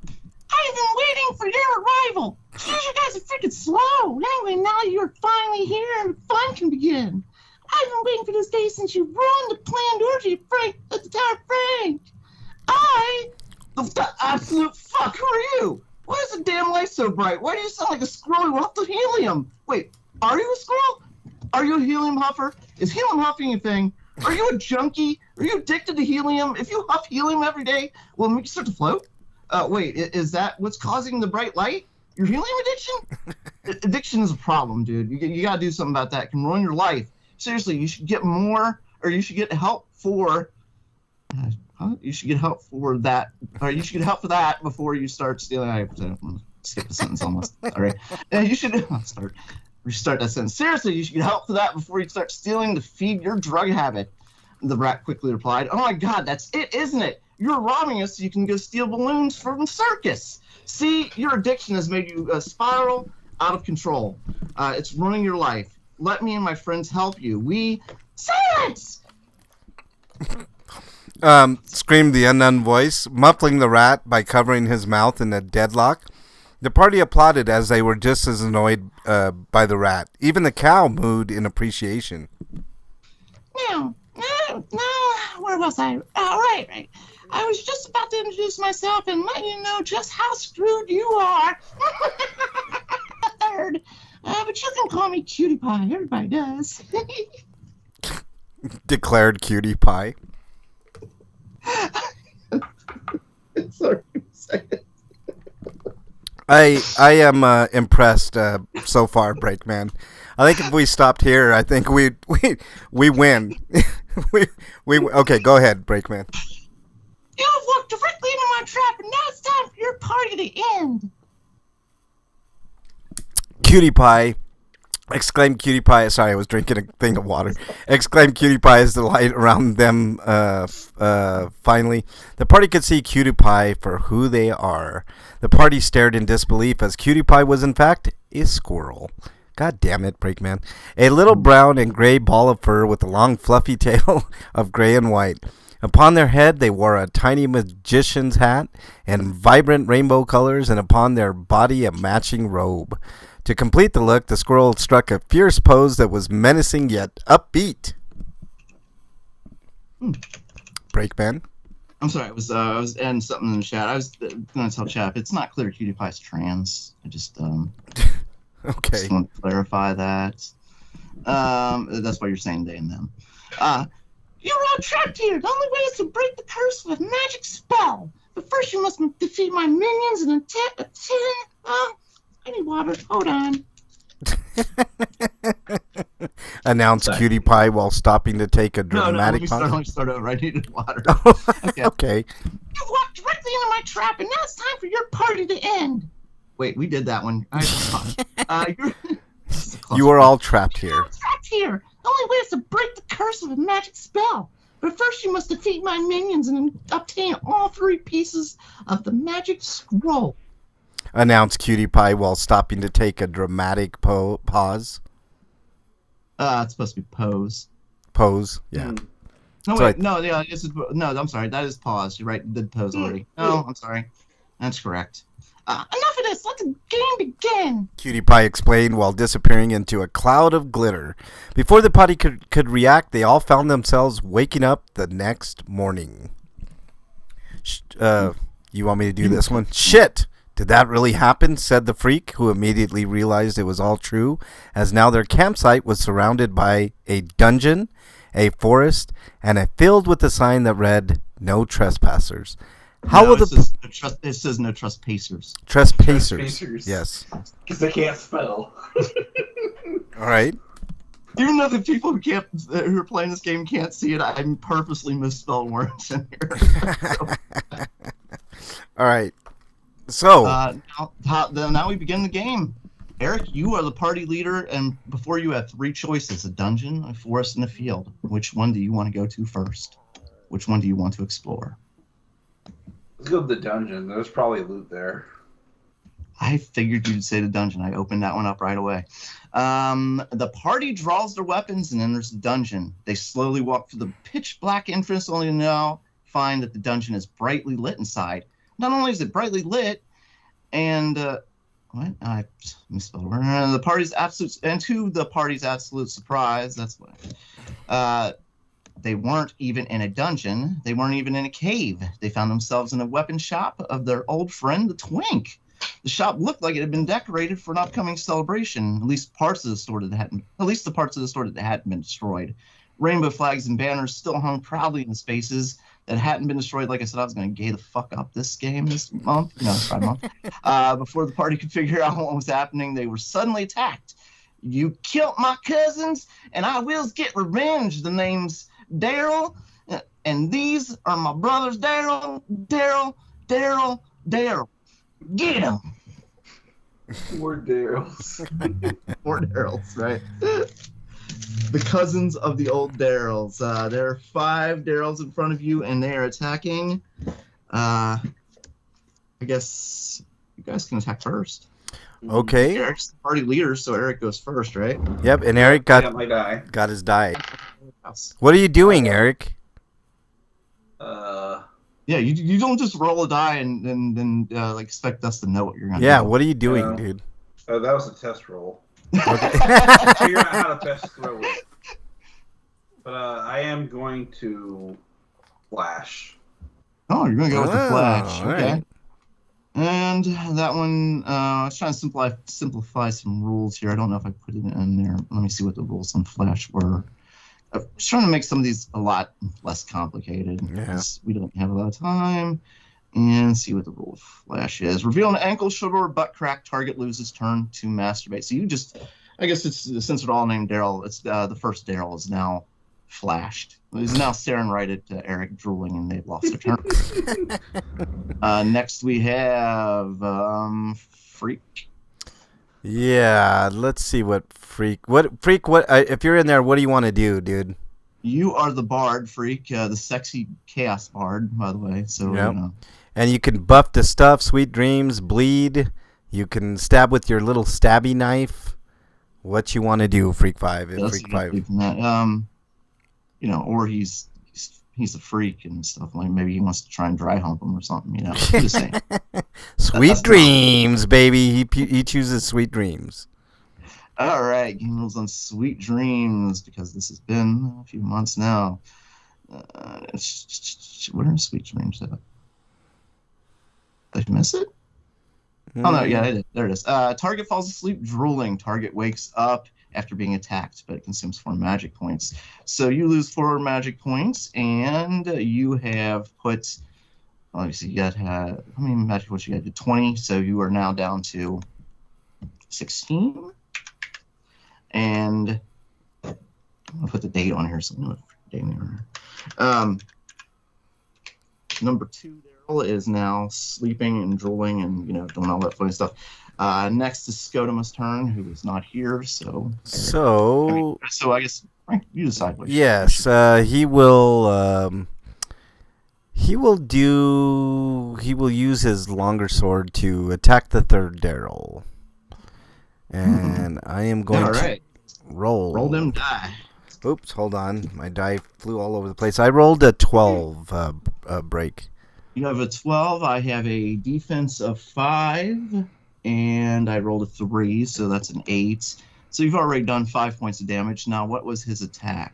Speaker 6: I've been waiting for your arrival. Geez, you guys are freaking slow. Anyway, now you're finally here and fun can begin. I've been waiting for this day since you ruined the planned orgy at the Tower of Frank.
Speaker 3: The absolute fuck, who are you? Why is the damn light so bright? Why do you sound like a squirrel who huffed the helium? Wait, are you a squirrel? Are you a helium huffer? Is helium huffing a thing? Are you a junkie? Are you addicted to helium? If you huff helium every day, will it make you start to float? Wait, is that what's causing the bright light? Your helium addiction? Addiction is a problem, dude. You gotta do something about that. It can ruin your life. Seriously, you should get you should get help for... You should get help for that, or you should get help for that before you start stealing. I skip the sentence almost. Sorry. You should restart that sentence. Seriously, you should get help for that before you start stealing to feed your drug habit. The rat quickly replied, "Oh my God, that's it, isn't it? You're robbing us so you can go steal balloons from the circus. See, your addiction has made you spiral out of control. It's ruining your life. Let me and my friends help you. Silence!"
Speaker 2: Screamed the unknown voice, muffling the rat by covering his mouth in a deadlock. The party applauded as they were just as annoyed by the rat. Even the cow mooed in appreciation.
Speaker 6: No, where was I? Oh, right. I was just about to introduce myself and let you know just how screwed you are. Third. But you can call me Cutie Pie. Everybody does.
Speaker 2: Declared Cutie Pie.
Speaker 3: Sorry, say it.
Speaker 2: I am impressed so far, Breakman. I think if we stopped here, I think we win. Okay, go ahead, Breakman.
Speaker 6: You have walked directly into my trap, and now it's time for your party to end.
Speaker 2: Cutie Pie. Exclaimed Cutie Pie. Sorry, I was drinking a thing of water. Exclaimed Cutie Pie as the light around them finally. The party could see Cutie Pie for who they are. The party stared in disbelief as Cutie Pie was in fact a squirrel. God damn it, Breakman. A little brown and gray ball of fur with a long fluffy tail of gray and white. Upon their head they wore a tiny magician's hat and vibrant rainbow colors, and upon their body a matching robe. To complete the look, the squirrel struck a fierce pose that was menacing yet upbeat. Breakman?
Speaker 3: I'm sorry, I was adding something in the chat. I was going to tell Chap, it's not clear Cutie Pie's trans. I just
Speaker 2: okay.
Speaker 3: Just want to clarify that. That's why you're saying they and them.
Speaker 6: You're all trapped here. The only way is to break the curse with a magic spell. But first you must defeat my minions and I need water. Hold on.
Speaker 2: Announced Cutie Pie while stopping to take a dramatic pause.
Speaker 3: Let me start over. I needed water.
Speaker 2: Okay.
Speaker 6: You've walked directly into my trap, and now it's time for your party to end.
Speaker 3: Wait, we did that one.
Speaker 2: You are all trapped here.
Speaker 6: You're trapped here. The only way is to break the curse with a magic spell. But first you must defeat my minions and obtain all 3 pieces of the magic scroll.
Speaker 2: Announced Cutie Pie while stopping to take a dramatic pause.
Speaker 3: It's supposed to be pose.
Speaker 2: Pose, yeah.
Speaker 3: No,
Speaker 2: So
Speaker 3: wait, I'm sorry. That is pause. You're right. You did pose already. No, I'm sorry. That's correct.
Speaker 6: Enough of this. Let the game begin.
Speaker 2: Cutie Pie explained while disappearing into a cloud of glitter. Before the party could react, they all found themselves waking up the next morning. You want me to do this one? Shit! Did that really happen? Said the freak, who immediately realized it was all true, as now their campsite was surrounded by a dungeon, a forest, and a field with a sign that read, "No trespassers."
Speaker 3: It says no trespassers.
Speaker 2: Trespassers. Yes.
Speaker 1: Because they can't spell.
Speaker 2: All right.
Speaker 3: Even though the people who are playing this game can't see it, I'm purposely misspelled words in here.
Speaker 2: All right. So
Speaker 3: now we begin the game. Eric, you are the party leader, and before you have 3 choices: a dungeon, a forest, and a field. Which one do you want to go to first? Which one do you want to explore?
Speaker 1: Let's go to the dungeon. There's probably loot there.
Speaker 3: I figured you'd say the dungeon. I opened that one up right away. The party draws their weapons and enters the dungeon. They slowly walk through the pitch black entrance, only to now find that the dungeon is brightly lit inside. Not only is it brightly lit, and what? I misspelled a word. The party's absolute surprise, that's what. They weren't even in a dungeon. They weren't even in a cave. They found themselves in a weapon shop of their old friend, the Twink. The shop looked like it had been decorated for an upcoming celebration. At least the parts of the store that hadn't been destroyed. Rainbow flags and banners still hung proudly in the spaces that hadn't been destroyed. Like I said, I was going to gay the fuck up this game this month. Before the party could figure out what was happening, they were suddenly attacked. You killed my cousins, and I will get revenge. The name's Daryl, and these are my brothers, Daryl. Get him.
Speaker 1: 4 Daryls.
Speaker 3: 4 Daryls, right? The cousins of the old Daryls. There are 5 Daryls in front of you, and they are attacking. I guess you guys can attack first.
Speaker 2: Okay.
Speaker 3: Eric's the party leader, so Eric goes first, right?
Speaker 2: Yep, and Eric got
Speaker 1: my die.
Speaker 2: Got his die. What are you doing, Eric?
Speaker 3: Yeah, you don't just roll a die and then like expect us to know what you're gonna do.
Speaker 2: Yeah, what are you doing, dude?
Speaker 1: That was a test roll.
Speaker 2: Okay.
Speaker 1: Figure out how to best throw it. But I am going to flash.
Speaker 3: Oh, you're gonna go with the flash. Okay.
Speaker 2: Right.
Speaker 3: And that one, I was trying to simplify some rules here. I don't know if I put it in there. Let me see what the rules on flash were. I was trying to make some of these a lot less complicated because we don't have a lot of time. And see what the rule of flash is. Reveal an ankle, shoulder, or butt crack. Target loses turn to masturbate. So you just, I guess it's since it's all named Daryl. It's the first Daryl is now flashed. He's now staring right at Eric, drooling, and they've lost their turn. Next we have Freak.
Speaker 2: Yeah, let's see what Freak. What if you're in there? What do you want to do, dude?
Speaker 3: You are the bard, Freak, the sexy chaos bard, by the way. So,
Speaker 2: yep. And you can buff the stuff, sweet dreams, bleed. You can stab with your little stabby knife. What you want to do, Freak 5? Freak 5.
Speaker 3: Or he's a freak and stuff. Like maybe he wants to try and dry hump him or something. I'm just saying.
Speaker 2: Sweet dreams, baby. He chooses sweet dreams.
Speaker 3: All right, game rules on sweet dreams because this has been a few months now. Where are sweet dreams at? Did I miss it? Oh no, yeah, I did. There it is. Target falls asleep drooling. Target wakes up after being attacked, but it consumes 4 magic points. So you lose 4 magic points, and you have put. Let me see. You got how many magic points you got? 20. So you are now down to 16. And I'm gonna put the date on here. So I'm gonna put the date on here. Number 2 Daryl is now sleeping and drooling and doing all that funny stuff. Next is Scotima's turn, who is not here. So I guess Frank, you decide.
Speaker 2: Yes, he will. He will use his longer sword to attack the 3rd Daryl. And I am going to roll
Speaker 3: them die.
Speaker 2: Oops, hold on. My die flew all over the place. I rolled a 12 break.
Speaker 3: You have a 12. I have a defense of 5. and I rolled a 3, so that's an 8. So you've already done 5 points of damage. Now, what was his attack?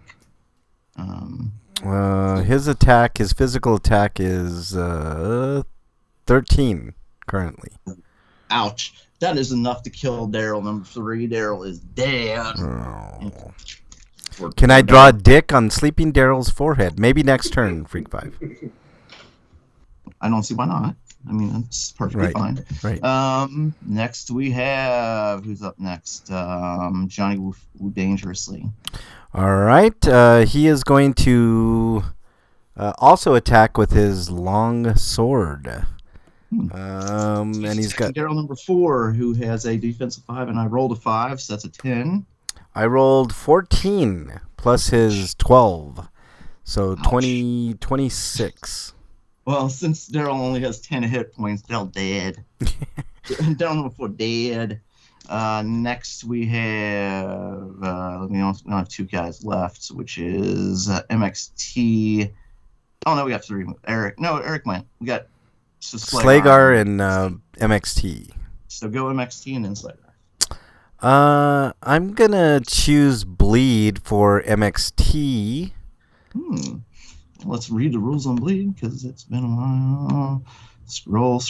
Speaker 2: His physical attack is 13 currently.
Speaker 3: Ouch. That is enough to kill Daryl number 3. Daryl is dead.
Speaker 2: Oh. Can I draw a dick on Sleeping Daryl's forehead? Maybe next turn, Freak 5.
Speaker 3: I don't see why not. I mean, that's perfectly fine.
Speaker 2: Right.
Speaker 3: Next we have, who's up next? Johnny Woo Dangerously.
Speaker 2: All right. He is going to also attack with his long sword. And he's got
Speaker 3: Daryl number 4, who has a defensive 5, and I rolled a 5, so that's a 10.
Speaker 2: I rolled 14 plus his 12, so 26.
Speaker 3: Well, since Daryl only has 10 hit points, Daryl dead. Daryl number 4 dead. Next we have we only have 2 guys left, which is MXT. Oh no, we got 3. Eric went. We got
Speaker 2: Slagar and MXT.
Speaker 3: So go MXT and then Slagar.
Speaker 2: I'm gonna choose Bleed for MXT.
Speaker 3: Let's read the rules on Bleed, because it's been a while. Scroll.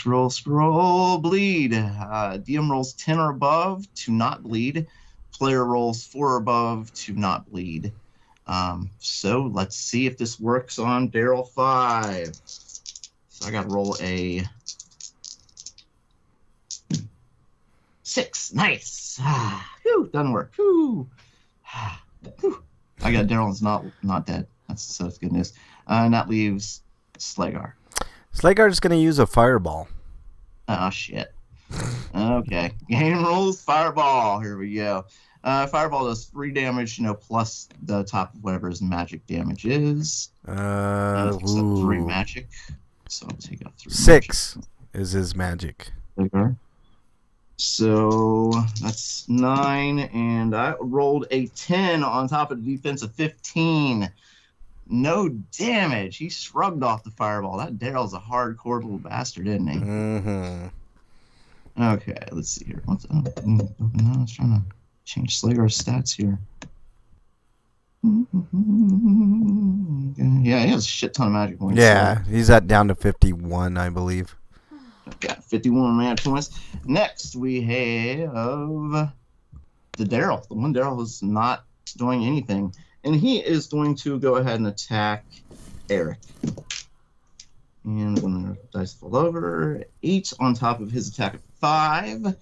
Speaker 3: Bleed. DM rolls 10 or above to not bleed. Player rolls 4 or above to not bleed. So let's see if this works on Daryl 5. So I got to roll a 6. Nice. Whew, doesn't work. Whew. I got Daryl's not dead. That's good news. And that leaves Slagar.
Speaker 2: Slagar's going to use a fireball.
Speaker 3: Oh, shit. Okay. Game rules, fireball. Here we go. Fireball does 3 damage, plus the top of whatever his magic damage is. 3 magic. So I'll take out 3
Speaker 2: 6
Speaker 3: magic.
Speaker 2: is his magic.
Speaker 3: Slagar. So that's 9, and I rolled a 10 on top of the defense of 15. No damage. He shrugged off the fireball. That Daryl's a hardcore little bastard, isn't he?
Speaker 2: Mm-hmm.
Speaker 3: Okay, let's see here. I was trying to change Slagar's stats here. Yeah, he has a shit ton of magic points.
Speaker 2: Yeah, he's at down to 51, I believe.
Speaker 3: Got 51 magic points. Next, we have the Daryl. The one Daryl who's not doing anything. And he is going to go ahead and attack Eric. And when the dice fall over, 8 on top of his attack of 5.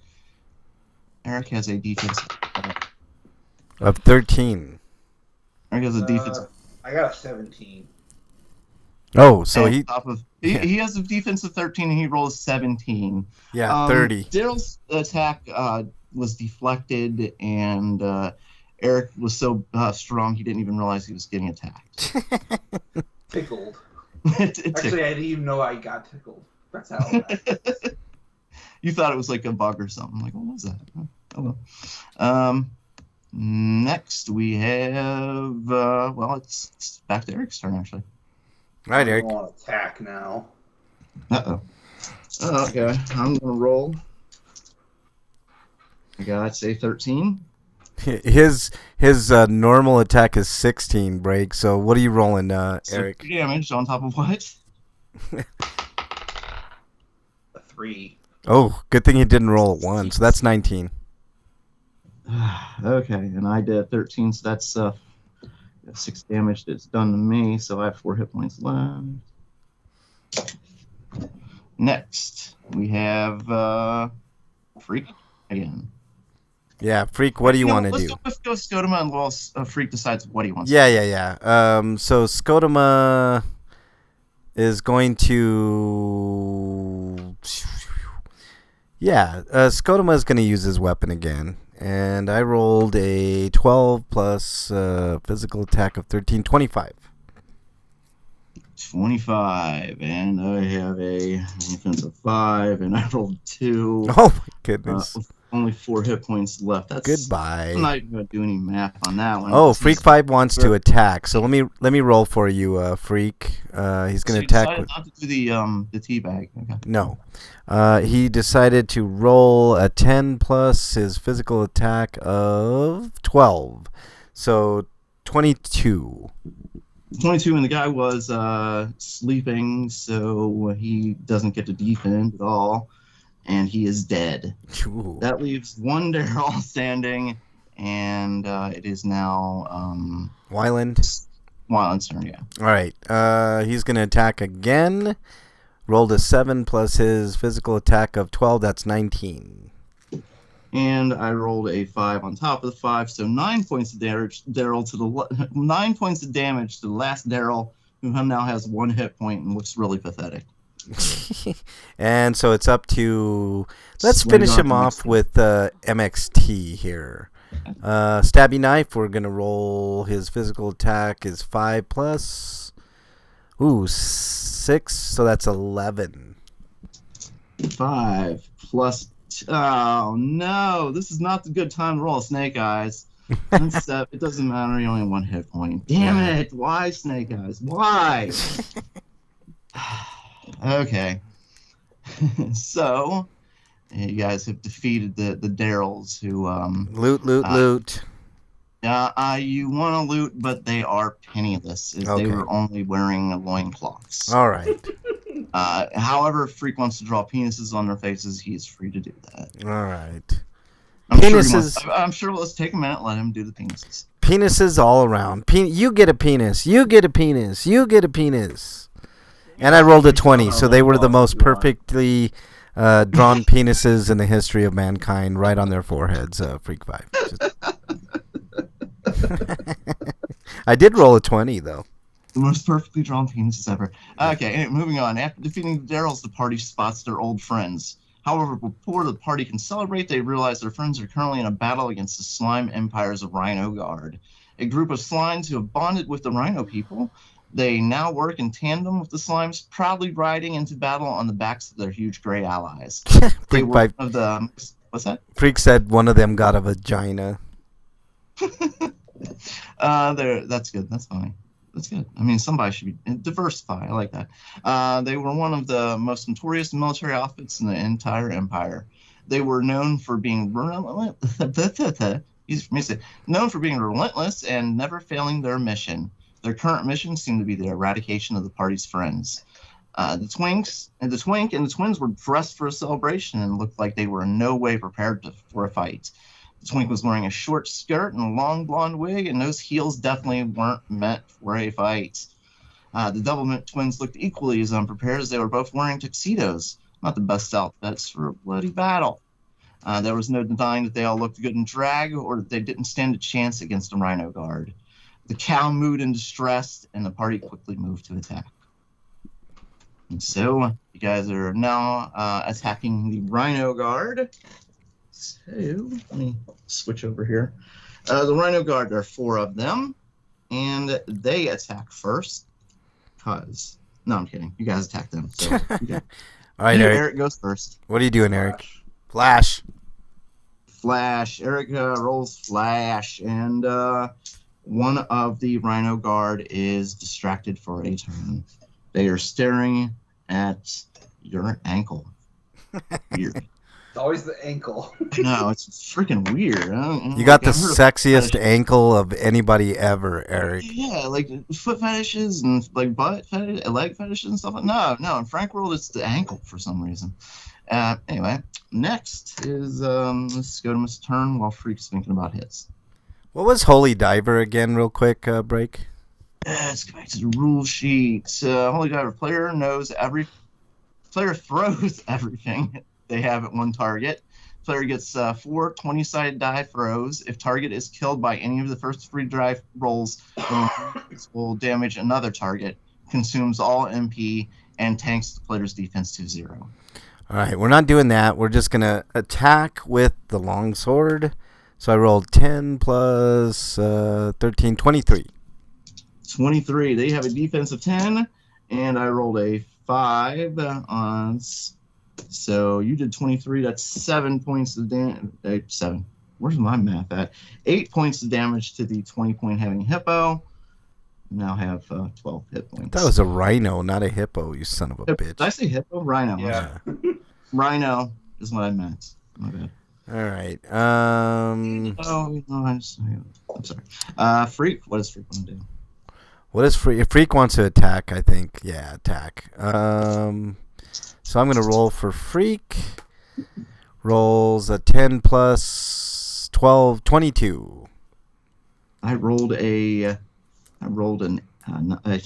Speaker 3: Eric has a defense
Speaker 2: of 13.
Speaker 3: Eric has a defense.
Speaker 1: I got a 17.
Speaker 2: Oh, so he
Speaker 3: has a defense of 13 and he rolls 17.
Speaker 2: Yeah, 30.
Speaker 3: Daryl's attack was deflected, and Eric was so strong he didn't even realize he was getting attacked.
Speaker 1: Tickled.
Speaker 3: Actually,
Speaker 1: I didn't even know I got tickled. That's how it
Speaker 3: You thought it was like a bug or something. Like, what was that? Oh, well. Next, we have... it's back to Eric's turn, actually.
Speaker 2: Right, Eric.
Speaker 1: I'm on attack now.
Speaker 3: Uh-oh. Okay, I'm going to roll. I got, say, 13.
Speaker 2: His normal attack is 16, break. So what are you rolling, Eric?
Speaker 3: 3 damage on top of what?
Speaker 1: A 3.
Speaker 2: Oh, good thing he didn't roll a 1. So that's 19.
Speaker 3: Okay, and I did 13, so that's 6 damage that's done to me, so I have 4 hit points left. Next, we have Freak again.
Speaker 2: Yeah, Freak, what do you want to do?
Speaker 3: Let's go Scotoma, and while Freak decides what he wants
Speaker 2: to do. Yeah. So Scotoma is going to... Yeah, Scotoma is going to use his weapon again. And I rolled a 12 plus physical attack of 13, 25.
Speaker 3: 25, and I have a defense of 5, and I rolled 2.
Speaker 2: Oh my goodness.
Speaker 3: Only 4 hit points left. That's
Speaker 2: Goodbye.
Speaker 3: I'm not even going to do any math on that one.
Speaker 2: Oh, Freak 5 wants to attack. So let me roll for you, Freak. He's going to attack.
Speaker 3: Decided not to do the teabag. Okay.
Speaker 2: No. He decided to roll a 10 plus his physical attack of 12. So 22.
Speaker 3: 22, and the guy was sleeping, so he doesn't get to defend at all, and he is dead.
Speaker 2: Ooh.
Speaker 3: That leaves one Daryl standing, and it is now
Speaker 2: Wyland's
Speaker 3: turn, yeah.
Speaker 2: All right. He's going to attack again. Rolled a 7 plus his physical attack of 12. That's 19.
Speaker 3: And I rolled a 5 on top of the 5, so 9 points of damage. 9 points of damage to the last Daryl, who now has 1 hit point and looks really pathetic.
Speaker 2: And so it's up to. Let's finish him off with MXT here. Stabby knife. We're gonna roll his physical attack is 5 plus. Ooh, 6. So that's 11.
Speaker 3: 5 plus. Oh no! This is not the good time to roll a Snake Eyes. It doesn't matter. You only have 1 hit point. Damn it! Why Snake Eyes? Why? Okay. So you guys have defeated the Daryls who
Speaker 2: Loot.
Speaker 3: You want to loot, but they are penniless.
Speaker 2: Okay.
Speaker 3: They were only wearing loincloths.
Speaker 2: All right.
Speaker 3: However, if Freak wants to draw penises on their faces, he is free to do that.
Speaker 2: All right.
Speaker 3: I'm sure let's take a minute, let him do the penises.
Speaker 2: Penises all around. You get a penis. You get a penis. You get a penis. And I rolled a 20, so they were the most perfectly drawn penises in the history of mankind, right on their foreheads. Freak 5. I did roll a 20, though.
Speaker 3: The most perfectly drawn penises ever. Okay, anyway, moving on. After defeating the Daryls, the party spots their old friends. However, before the party can celebrate, they realize their friends are currently in a battle against the slime empires of Rhino Guard. A group of slimes who have bonded with the Rhino people. They now work in tandem with the slimes, proudly riding into battle on the backs of their huge gray allies. They were one of the... What's that?
Speaker 2: Freak said one of them got a vagina.
Speaker 3: That's good. That's funny. That's good. I mean, somebody should be diversify. I like that. They were one of the most notorious military outfits in the entire empire. They were known for being relentless and never failing their mission. Their current mission seemed to be the eradication of the party's friends. The Twink and the twins were dressed for a celebration and looked like they were in no way prepared for a fight. The Twink was wearing a short skirt and a long blonde wig, and those heels definitely weren't meant for a fight. The Doublemint twins looked equally as unprepared as they were both wearing tuxedos. Not the best outfits for a bloody battle. There was no denying that they all looked good in drag or that they didn't stand a chance against the Rhino Guard. The cow moved in distress, and the party quickly moved to attack. And so, you guys are now attacking the Rhino Guard. So, let me switch over here. The Rhino Guard, there are 4 of them, and they attack first. No, I'm kidding. You guys attack them. So,
Speaker 2: all right,
Speaker 3: Eric goes first.
Speaker 2: What are you doing, Eric? Flash.
Speaker 3: Eric rolls Flash, and one of the Rhino Guard is distracted for a turn. They are staring at your ankle. Weird.
Speaker 1: It's always the ankle.
Speaker 3: No, it's freaking weird.
Speaker 2: You got the sexiest ankle of anybody ever, Eric.
Speaker 3: Yeah, like foot fetishes and like butt fetish, leg fetishes and stuff. No. In Frank World, it's the ankle for some reason. Anyway, next is let's go to Mr. Turn while Freak's thinking about hits.
Speaker 2: What was Holy Diver again, real quick, Break?
Speaker 3: Let's go back to the rule sheet. Holy Diver player throws everything they have at one target. Player gets 4 20-sided die throws. If target is killed by any of the first 3 die rolls, will damage another target, consumes all MP, and tanks the player's defense to 0.
Speaker 2: All right, we're not doing that. We're just going to attack with the longsword. So I rolled 10 plus 13, 23.
Speaker 3: 23. They have a defense of 10, and I rolled a 5 on So you did 23. That's 7 points of damage. 7. Where's my math at? 8 points of damage to the 20-point having hippo. Now have 12 hit points.
Speaker 2: That was a rhino, not a hippo, you son of a bitch.
Speaker 3: Did I say hippo? Rhino.
Speaker 1: Yeah.
Speaker 3: Rhino is what I meant. My bad.
Speaker 2: All right.
Speaker 3: Oh, no, I'm sorry. Freak. What does Freak want to do?
Speaker 2: What is Freak? If Freak wants to attack, I think. Yeah, attack. So I'm going to roll for Freak. Rolls a 10 plus 12, 22.
Speaker 3: I rolled an. I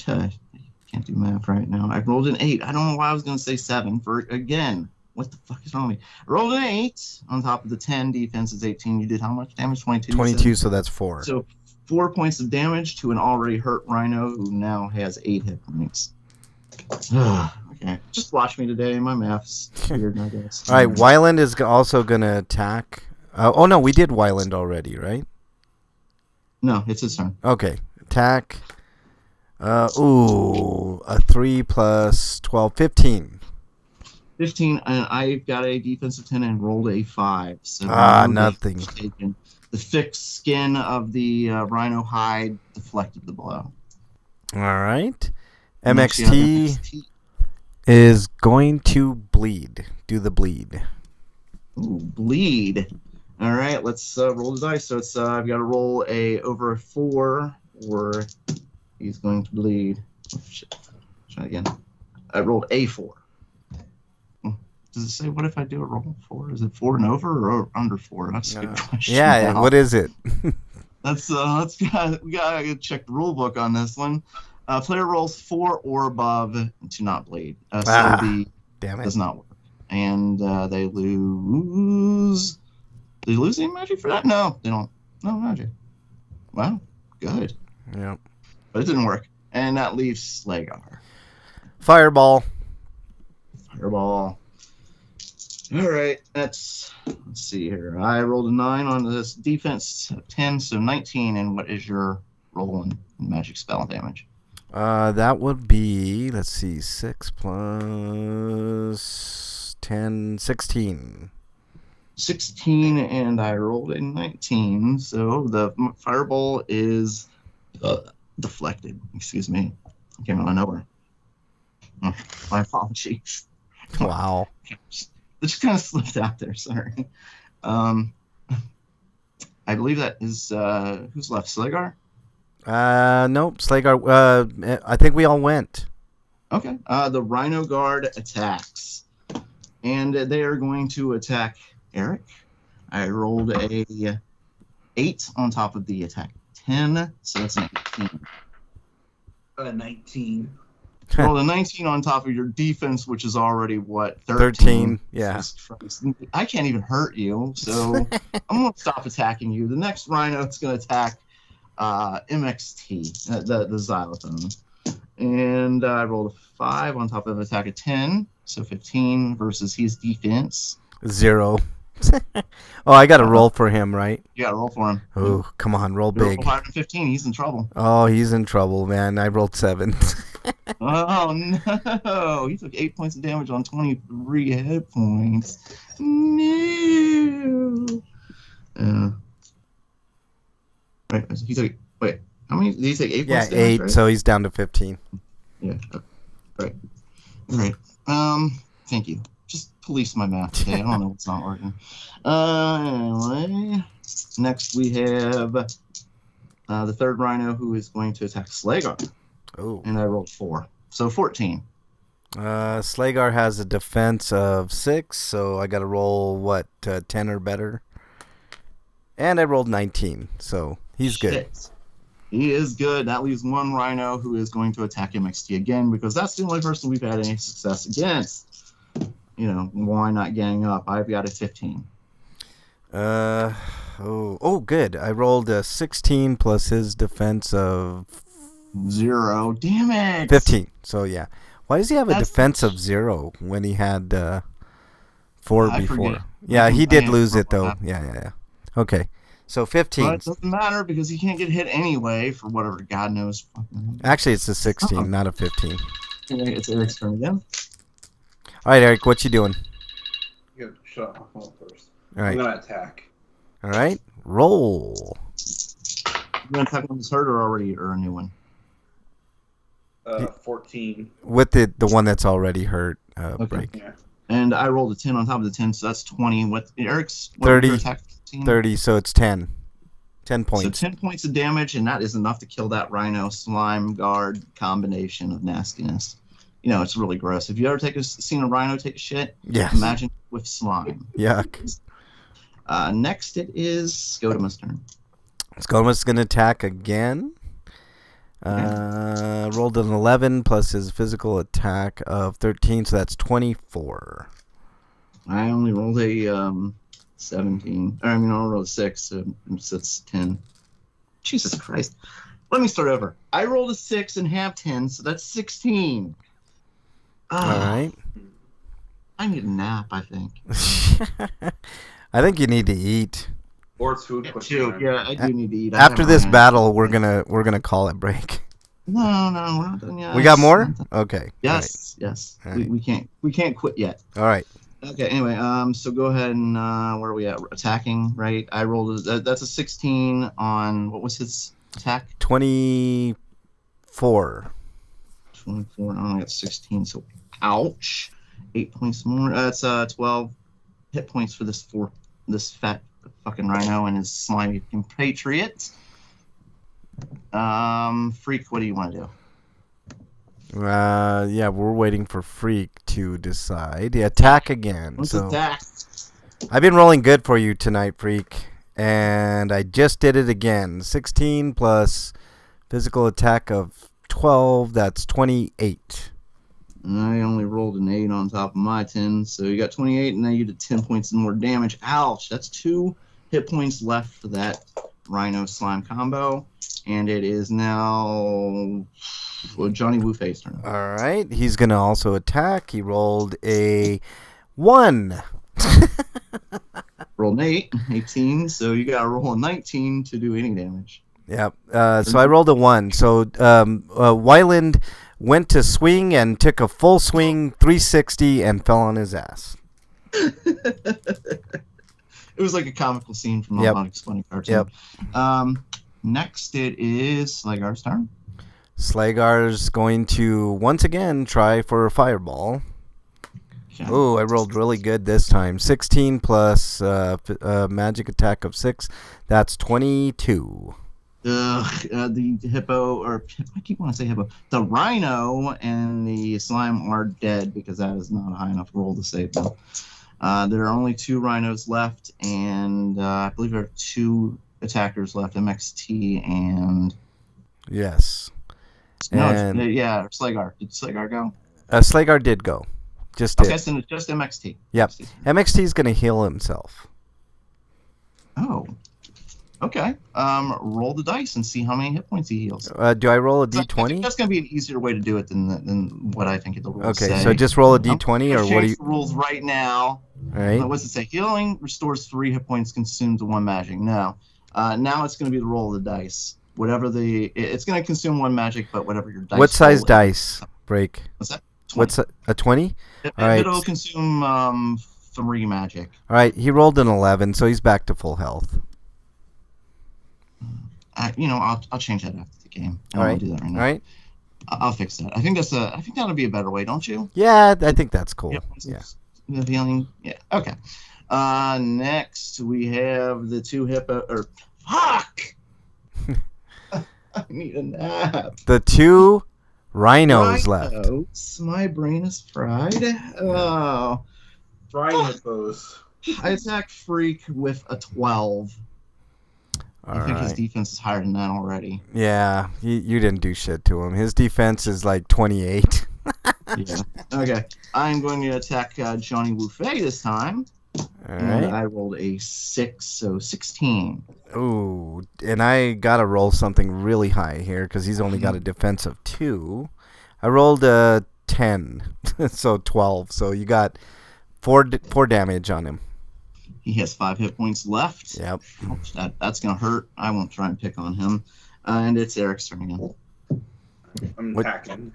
Speaker 3: can't do math right now. I rolled an 8. I don't know why I was going to say 7 for again. What the fuck is wrong with me? I rolled an 8 on top of the 10. Defense is 18. You did how much damage? 22.
Speaker 2: 22, so that's 4.
Speaker 3: So 4 points of damage to an already hurt rhino who now has 8 hit points. Okay. Just watch me today. My math's weird, I guess.
Speaker 2: All right, Wyland is also going to attack. Oh, no, we did Wyland already, right?
Speaker 3: No, it's his turn.
Speaker 2: Okay, attack. A 3 plus 12, 15.
Speaker 3: 15, and I got a defensive 10 and rolled a 5. So
Speaker 2: nothing.
Speaker 3: The thick skin of the rhino hide deflected the blow.
Speaker 2: All right.
Speaker 3: Next, you have
Speaker 2: MXT is going to bleed. Do the bleed.
Speaker 3: Ooh, bleed. All right, let's roll the dice. So it's I've got to roll over a 4, or he's going to bleed. Oh, shit. Try again. I rolled a 4. Does it say what if I do a roll 4? Is it 4 and over or under 4? That's a good question.
Speaker 2: Yeah, what is it?
Speaker 3: We gotta check the rule book on this one. Player rolls 4 or above to not bleed.
Speaker 2: Damn it.
Speaker 3: Does not work. And they lose. Do they lose any magic for that? No, they don't. No magic. Wow, good.
Speaker 2: Yep.
Speaker 3: But it didn't work. And that leaves Slagar.
Speaker 2: Fireball.
Speaker 3: Fireball. All right, let's see here. I rolled a 9 on this defense, 10, so 19. And what is your roll in magic spell damage?
Speaker 2: That would be, let's see, 6 plus 10, 16.
Speaker 3: 16, and I rolled a 19. So the fireball is deflected. Excuse me. It came out of nowhere. Oh, my apologies.
Speaker 2: Wow.
Speaker 3: It just kind of slipped out there. Sorry. I believe that is who's left? Slagar?
Speaker 2: Nope. Slagar. I think we all went.
Speaker 3: Okay. The Rhino Guard attacks, and they are going to attack Eric. I rolled a 8 on top of the attack 10, so that's an 18.
Speaker 1: 19.
Speaker 3: Rolled a 19 on top of your defense, which is already what
Speaker 2: 13. Yeah.
Speaker 3: I can't even hurt you, so I'm gonna stop attacking you. The next rhino is gonna attack MXT, the xylophone, and I rolled a 5 on top of an attack of 10, so 15 versus his defense
Speaker 2: 0. Oh, I got to roll for him, right?
Speaker 3: You gotta roll for him.
Speaker 2: Oh, come on, roll big.
Speaker 3: 15, he's in trouble.
Speaker 2: Oh, he's in trouble, man. I rolled 7.
Speaker 3: Oh no! He took 8 points of damage on 23 hit points. No. Right. He took. Wait. How many? Did he take 8 points?
Speaker 2: Yeah,
Speaker 3: damage,
Speaker 2: 8.
Speaker 3: right?
Speaker 2: So he's down to 15.
Speaker 3: Yeah. Right. Right. Thank you. Just police my math today. I don't know what's not working. Anyway, next we have the third rhino who is going to attack Slagar.
Speaker 2: Oh.
Speaker 3: And I rolled 4. So 14.
Speaker 2: Slagar has a defense of 6, so I got to roll, 10 or better? And I rolled 19, so he's good.
Speaker 3: He is good. That leaves one rhino who is going to attack MXT again, because that's the only person we've had any success against. You know, why not gang up? I've got a 15.
Speaker 2: Good. I rolled a 16 plus his defense of
Speaker 3: 0. Damn it!
Speaker 2: 15. So yeah, why does he have a defense of 0 when he had 4 before?
Speaker 3: Forget.
Speaker 2: Yeah, he did lose it though. Yeah. Okay, so 15.
Speaker 3: But it doesn't matter because he can't get hit anyway for whatever God knows.
Speaker 2: Actually, it's a 16, not a 15.
Speaker 3: It's Eric's turn again.
Speaker 2: All right, Eric, what you doing?
Speaker 1: You gotta shut off my phone first.
Speaker 2: All right.
Speaker 1: I'm gonna attack.
Speaker 2: All right. Roll.
Speaker 3: You want to attack one that's hurt or a new one?
Speaker 1: 14.
Speaker 2: With the one that's already hurt.
Speaker 3: Okay.
Speaker 2: Break.
Speaker 1: Yeah.
Speaker 3: And I rolled a 10 on top of the 10, so that's 20. What Eric's
Speaker 2: 30.
Speaker 3: Your attack 15?
Speaker 2: 30, so it's 10. 10 points.
Speaker 3: So 10 points of damage, and that is enough to kill that rhino slime guard combination of nastiness. You know, it's really gross. If you ever seen a rhino take a shit,
Speaker 2: Yes.
Speaker 3: imagine with slime.
Speaker 2: Yuck.
Speaker 3: Next, it is Skotima's turn.
Speaker 2: Skotima's going to attack again. Rolled an 11 plus his physical attack of 13, so that's 24.
Speaker 3: I only rolled a 17. I rolled a 6, so that's 10. Jesus Christ. Let me start over. I rolled a 6 and have 10, so that's 16.
Speaker 2: All right.
Speaker 3: I need a nap, I think.
Speaker 2: I think you need to eat.
Speaker 1: Or it's food.
Speaker 3: Yeah, I do need to eat.
Speaker 2: After this battle, we're gonna call it break.
Speaker 3: No, we're not done yet.
Speaker 2: We got more? Okay.
Speaker 3: Yes, yes.
Speaker 2: All right.
Speaker 3: We can't quit yet.
Speaker 2: All right.
Speaker 3: Okay. Anyway, so go ahead and where are we at? Attacking, right? I rolled. That's a 16 on what was his attack?
Speaker 2: 24.
Speaker 3: 24. I only got 16, so ouch. 8 points more. That's 12 hit points for this fat fucking rhino and his slimy compatriot. Freak, what do you want to do?
Speaker 2: Yeah, we're waiting for Freak to decide. The attack again.
Speaker 3: What's
Speaker 2: so
Speaker 3: attack?
Speaker 2: I've been rolling good for you tonight, Freak, and I just did it again. 16 plus physical attack of 12. That's 28.
Speaker 3: I only rolled an 8 on top of my 10, so you got 28, and then you did 10 points more damage. Ouch! That's 2 hit points left for that Rhino Slime combo, and it is now Johnny Wu's turn.
Speaker 2: All right, he's gonna also attack. He rolled a 1.
Speaker 3: Rolled an 18, so you got to roll a 19 to do any damage.
Speaker 2: Yep. So I rolled a 1. So Wyland went to swing and took a full swing 360 and fell on his ass.
Speaker 3: It was like a comical scene from a funny cartoon.
Speaker 2: Yep.
Speaker 3: Next, it is Slagar's turn.
Speaker 2: Slagar's going to once again try for a fireball.
Speaker 3: Okay.
Speaker 2: Oh, I rolled really good this time. 16 plus magic attack of 6. That's 22.
Speaker 3: The hippo, or I keep wanting to say hippo, the rhino and the slime are dead because that is not a high enough roll to save them. There are only 2 rhinos left, and I believe there are 2 attackers left, MXT and...
Speaker 2: Yes.
Speaker 3: No, yeah, Slagar. Did Slagar go?
Speaker 2: Slagar did go. Just did.
Speaker 3: Okay, so it's just MXT.
Speaker 2: Yep. MXT's going to heal himself.
Speaker 3: Oh. Okay. Roll the dice and see how many hit points he heals.
Speaker 2: Do I roll a
Speaker 3: I
Speaker 2: d20?
Speaker 3: think that's going to be an easier way to do it than what I think the rules say.
Speaker 2: Okay, so just roll a d20, or what do you...
Speaker 3: The rules right now.
Speaker 2: All right.
Speaker 3: What's it say? Healing restores 3 hit points consumed to 1 magic. No. Now it's going to be the roll of the dice. Whatever it's going to consume 1 magic, but whatever your dice.
Speaker 2: What size
Speaker 3: roll
Speaker 2: dice, Break?
Speaker 3: What's that? 20.
Speaker 2: What's a 20? All right.
Speaker 3: It'll consume 3 magic.
Speaker 2: All right, he rolled an 11, so he's back to full health.
Speaker 3: I'll change that after the game.
Speaker 2: All right.
Speaker 3: Do that right now.
Speaker 2: All right.
Speaker 3: I'll fix that. I think that'll be a better way, don't you?
Speaker 2: Yeah, I think that's cool.
Speaker 3: Yeah. The healing. Yeah. Okay. Next we have the 2 hippo. Or fuck. I need a nap.
Speaker 2: The 2 rhinos left.
Speaker 3: My brain is fried. Oh.
Speaker 1: Fried hippos.
Speaker 3: I attack Freak with a 12. I think his defense is higher than that already.
Speaker 2: Yeah, you didn't do shit to him. His defense is like 28.
Speaker 3: Yeah. Okay. I'm going to attack Johnny Wu this time.
Speaker 2: All
Speaker 3: And
Speaker 2: right.
Speaker 3: I rolled a 6, so 16.
Speaker 2: Ooh, and I got to roll something really high here because he's only got a defense of 2. I rolled a 10, so 12. So you got 4 damage on him.
Speaker 3: He has 5 hit points left.
Speaker 2: Yep.
Speaker 3: That's going to hurt. I won't try and pick on him. And it's Eric's turn again.
Speaker 1: I'm
Speaker 2: What?
Speaker 1: attacking.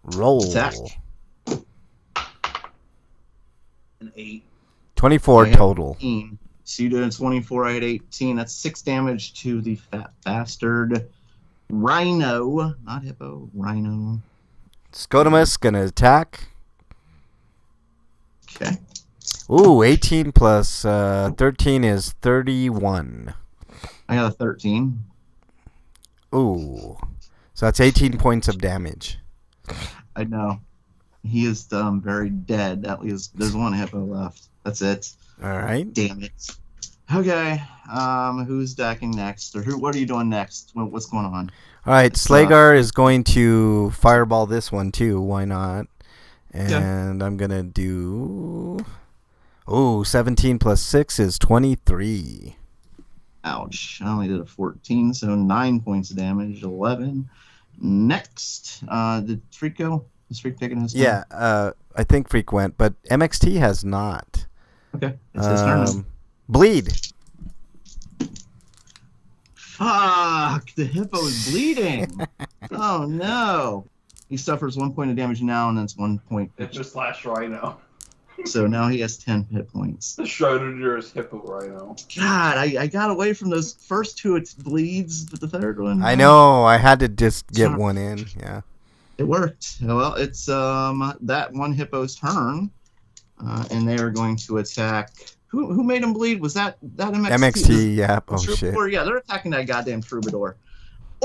Speaker 2: Roll.
Speaker 3: Attack.
Speaker 1: An 8.
Speaker 2: 24
Speaker 3: I have
Speaker 2: total.
Speaker 3: 18. So you doing 24, I had 18. That's 6 damage to the fat bastard rhino. Not hippo, rhino.
Speaker 2: Scotimus gonna attack.
Speaker 3: Okay.
Speaker 2: Ooh, 18 plus 13 is 31.
Speaker 3: I got a 13.
Speaker 2: Ooh. So that's 18 points of damage.
Speaker 3: I know. He is very dead. At least there's one hippo left. That's it.
Speaker 2: All right.
Speaker 3: Damn it. Okay. Who's decking next? Or what are you doing next? What's going on?
Speaker 2: All right. Slagar is going to fireball this one too. Why not? And I'm going to do... Oh, 17 plus 6 is 23.
Speaker 3: Ouch. I only did a 14, so 9 points of damage. 11. Next. Did Freak go? Is Freak taking his turn?
Speaker 2: Yeah, I think Freak went, but MXT has not.
Speaker 3: Okay. It's his turn.
Speaker 2: Bleed.
Speaker 3: Fuck! The hippo is bleeding! Oh no! He suffers 1 point of damage now, and that's 1 point.
Speaker 1: It just slash rhino.
Speaker 3: So now he has 10 hit points.
Speaker 1: The Schrodinger's hippo rhino.
Speaker 3: God, I got away from those first two. It bleeds, but the third one.
Speaker 2: I know. I had to just get one in. Yeah.
Speaker 3: It worked. Well, it's that one hippo's turn, and they are going to attack. Who made him bleed? Was that MXT?
Speaker 2: MXT, yeah. Oh shit.
Speaker 3: Yeah, they're attacking that goddamn troubadour.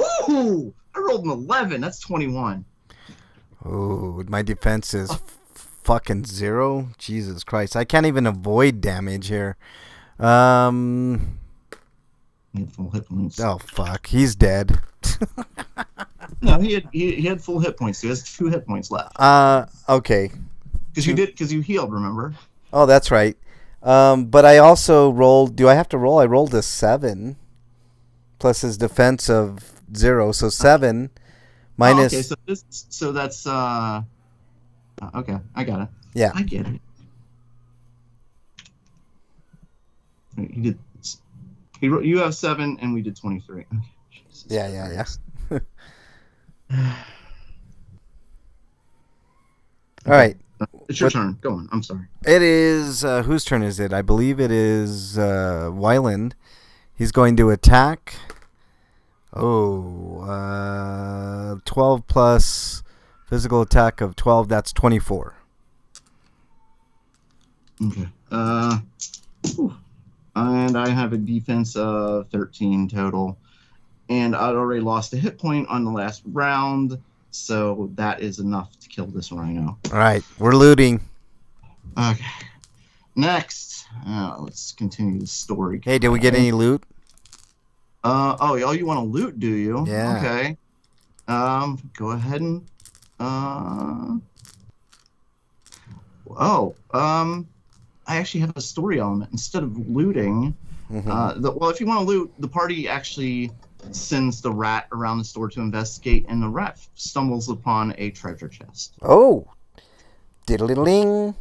Speaker 3: Ooh! I rolled an 11. That's 21.
Speaker 2: Oh, my defense is fucking 0. Jesus Christ. I can't even avoid damage here.
Speaker 3: He had full hit points.
Speaker 2: Oh fuck. He's dead.
Speaker 3: No, he had full hit points. He has 2 hit points left.
Speaker 2: Okay.
Speaker 3: Because you healed, remember?
Speaker 2: Oh, that's right. But I also rolled. Do I have to roll? I rolled a 7 plus his defense of 0, so 7 minus.
Speaker 3: Okay, so that's okay. I got it.
Speaker 2: Yeah,
Speaker 3: I get it. He did. You have 7, and we did 23. Okay. Jesus
Speaker 2: yeah. All right.
Speaker 3: It's your turn. Go on. I'm sorry.
Speaker 2: It is whose turn is it? I believe it is Wyland. He's going to attack. 12 plus physical attack of 12. That's 24.
Speaker 3: Okay. And I have a defense of 13 total, and I'd already lost a hit point on the last round, so that is enough to kill this rhino.
Speaker 2: All right, we're looting.
Speaker 3: Okay. Next, let's continue the story.
Speaker 2: Hey, did we get any loot?
Speaker 3: Oh, you want to loot, do you?
Speaker 2: Yeah.
Speaker 3: Okay. Go ahead and I actually have a story element instead of looting. Well, if you want to loot, the party actually sends the rat around the store to investigate, and the rat stumbles upon a treasure chest.
Speaker 2: Oh, diddle-diddling.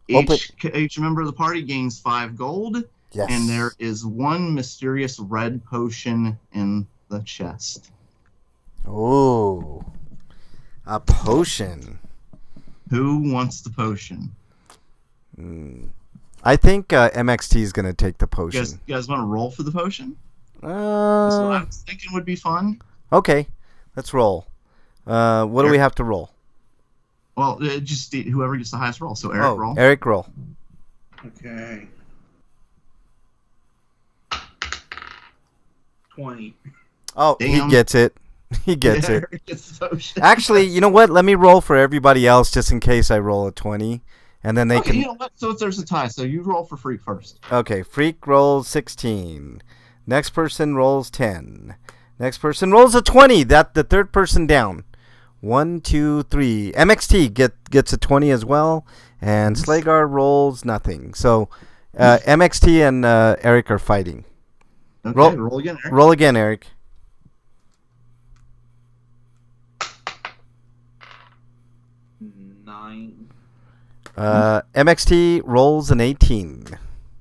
Speaker 3: Each member of the party gains 5 gold.
Speaker 2: Yes.
Speaker 3: And there is 1 mysterious red potion in the chest.
Speaker 2: Oh, a potion.
Speaker 3: Who wants the potion?
Speaker 2: I think MXT is going to take the potion.
Speaker 3: You guys want to roll for the potion? That's what I was thinking would be fun.
Speaker 2: Okay, let's roll. What do we have to roll?
Speaker 3: Well, just whoever gets the highest roll. So Eric, roll.
Speaker 2: Eric, roll.
Speaker 1: Okay. 20.
Speaker 2: Oh,
Speaker 3: Damn.
Speaker 2: he gets it. He gets it.
Speaker 3: Eric gets the potion.
Speaker 2: Actually, you know what? Let me roll for everybody else just in case I roll a 20. And then they can...
Speaker 3: You know what? So there's a tie. So you roll for Freak first.
Speaker 2: Okay, Freak rolls 16. Next person rolls 10. Next person rolls a 20. That the third person down. 1, 2, 3. MXT gets a 20 as well. And Slagar rolls nothing. So MXT and Eric are fighting.
Speaker 3: Okay, roll again, Eric.
Speaker 2: Roll again, Eric. MXT rolls an 18.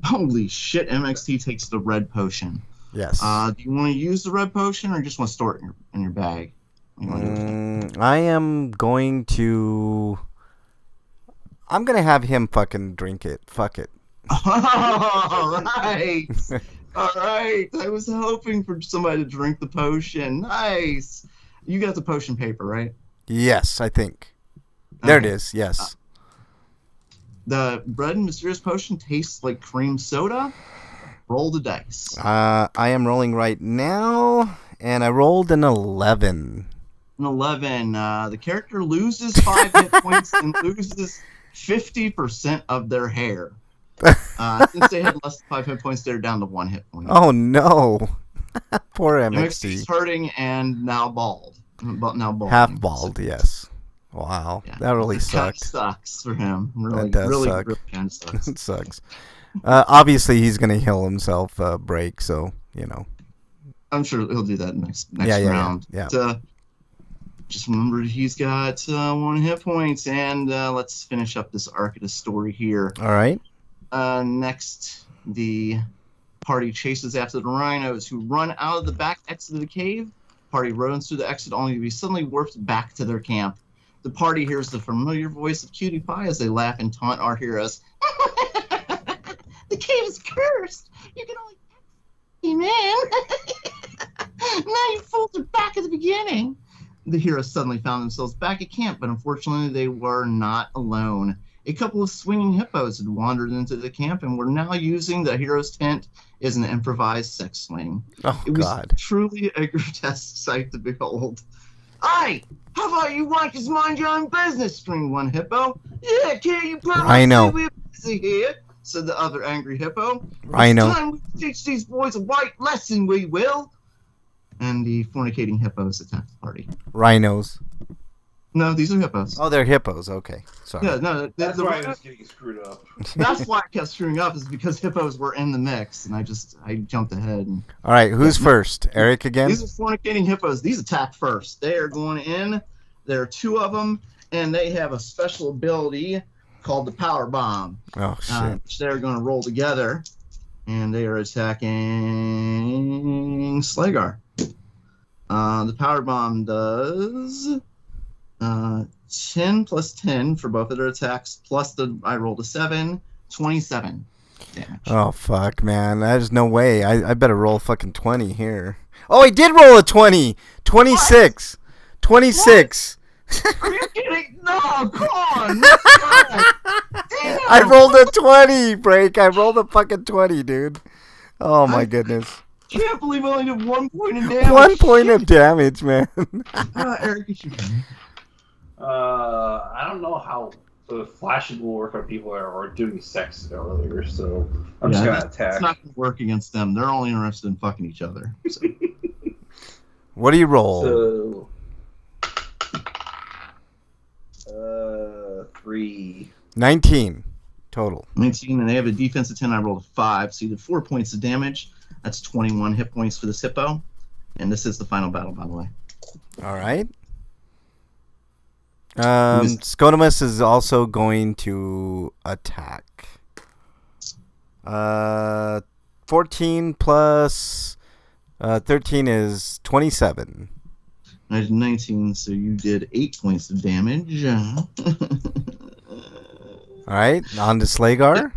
Speaker 3: Holy shit, MXT takes the red potion.
Speaker 2: Yes.
Speaker 3: Do you want to use the red potion or just want to store it in your bag?
Speaker 2: I am going to... I'm gonna have him fucking drink it. Fuck it.
Speaker 3: All right. All right. I was hoping for somebody to drink the potion. Nice. You got the potion paper, right?
Speaker 2: Yes, I think. There it
Speaker 3: Okay.
Speaker 2: is. Yes.
Speaker 3: The red and mysterious potion tastes like cream soda. Roll the dice.
Speaker 2: I am rolling right now, and I rolled an 11.
Speaker 3: An 11. The character loses 5 hit points and loses 50% of their hair. Since they had less than 5 hit points, they're down to 1 hit point.
Speaker 2: Oh no. Poor
Speaker 3: MXT's
Speaker 2: MXT.
Speaker 3: hurting and now bald. Now bald.
Speaker 2: Half bald, yes. Wow.
Speaker 3: Yeah.
Speaker 2: That really
Speaker 3: Kind of
Speaker 2: sucked.
Speaker 3: sucks for him. Really,
Speaker 2: That does
Speaker 3: really,
Speaker 2: suck.
Speaker 3: really kind of sucks.
Speaker 2: It sucks. Obviously, he's going to heal himself break, so, you know.
Speaker 3: I'm sure he'll do that next
Speaker 2: Yeah.
Speaker 3: round.
Speaker 2: Yeah.
Speaker 3: But, just remember he's got 1 hit points, and let's finish up this arc of the story here.
Speaker 2: All right.
Speaker 3: Next, the party chases after the rhinos who run out of the back exit of the cave. Party runs through the exit only to be suddenly warped back to their camp. The party hears the familiar voice of Cutie Pie as they laugh and taunt our heroes.
Speaker 6: The cave is cursed. You can only came in. Now you fools are back at the beginning.
Speaker 3: The heroes suddenly found themselves back at camp, but unfortunately they were not alone. A couple of swinging hippos had wandered into the camp and were now using the hero's tent as an improvised sex swing.
Speaker 2: Oh,
Speaker 3: It was
Speaker 2: God.
Speaker 3: truly a grotesque sight to behold.
Speaker 6: Hey, how about you wankers mind your own business?
Speaker 3: Screamed one hippo.
Speaker 6: Yeah, can't you put
Speaker 2: I know.
Speaker 3: We're busy here, said the other angry hippo.
Speaker 2: Rhino.
Speaker 3: It's time we teach these boys a right lesson, we will. And the fornicating hippos attacked the party.
Speaker 2: Rhinos.
Speaker 3: No, these are hippos.
Speaker 2: Oh, they're hippos. Okay. Sorry.
Speaker 3: Yeah, no,
Speaker 1: That's why I was getting screwed up.
Speaker 3: that's why I kept screwing up, is because hippos were in the mix, and I jumped ahead. And
Speaker 2: All right. Who's first? Eric again?
Speaker 3: these are fornicating hippos. These attack first. They are going in. There are 2 of them, and they have a special ability called the Power Bomb,
Speaker 2: Oh, shit.
Speaker 3: which they're going to roll together, and they are attacking Slagar. The Power Bomb does 10 plus 10 for both of their attacks, plus I rolled a 7, 27 damage.
Speaker 2: Oh, fuck, man. There's no way. I better roll fucking 20 here. Oh, I did roll a 20. 26. 26.
Speaker 3: Are you kidding? No, come on.
Speaker 2: I rolled a 20, Break. I rolled a fucking 20, dude. Oh, my goodness.
Speaker 3: Can't believe I only did 1 point of damage.
Speaker 2: 1 point of damage, man.
Speaker 3: Eric, it's your turn.
Speaker 1: I don't know how the flashing will work on people that are doing sex earlier, so I'm just gonna attack.
Speaker 3: It's not going to work against them. They're only interested in fucking each other. So.
Speaker 2: What do you roll?
Speaker 1: So, 3.
Speaker 2: 19 total.
Speaker 3: 19, and they have a defense of 10. I rolled a 5, so you did 4 points of damage. That's 21 hit points for this hippo. And this is the final battle, by the way.
Speaker 2: All right. Scotimus is also going to attack. 14 plus 13 is 27.
Speaker 3: I did 19, so you did 8 points of damage.
Speaker 2: All right, on to Slagar.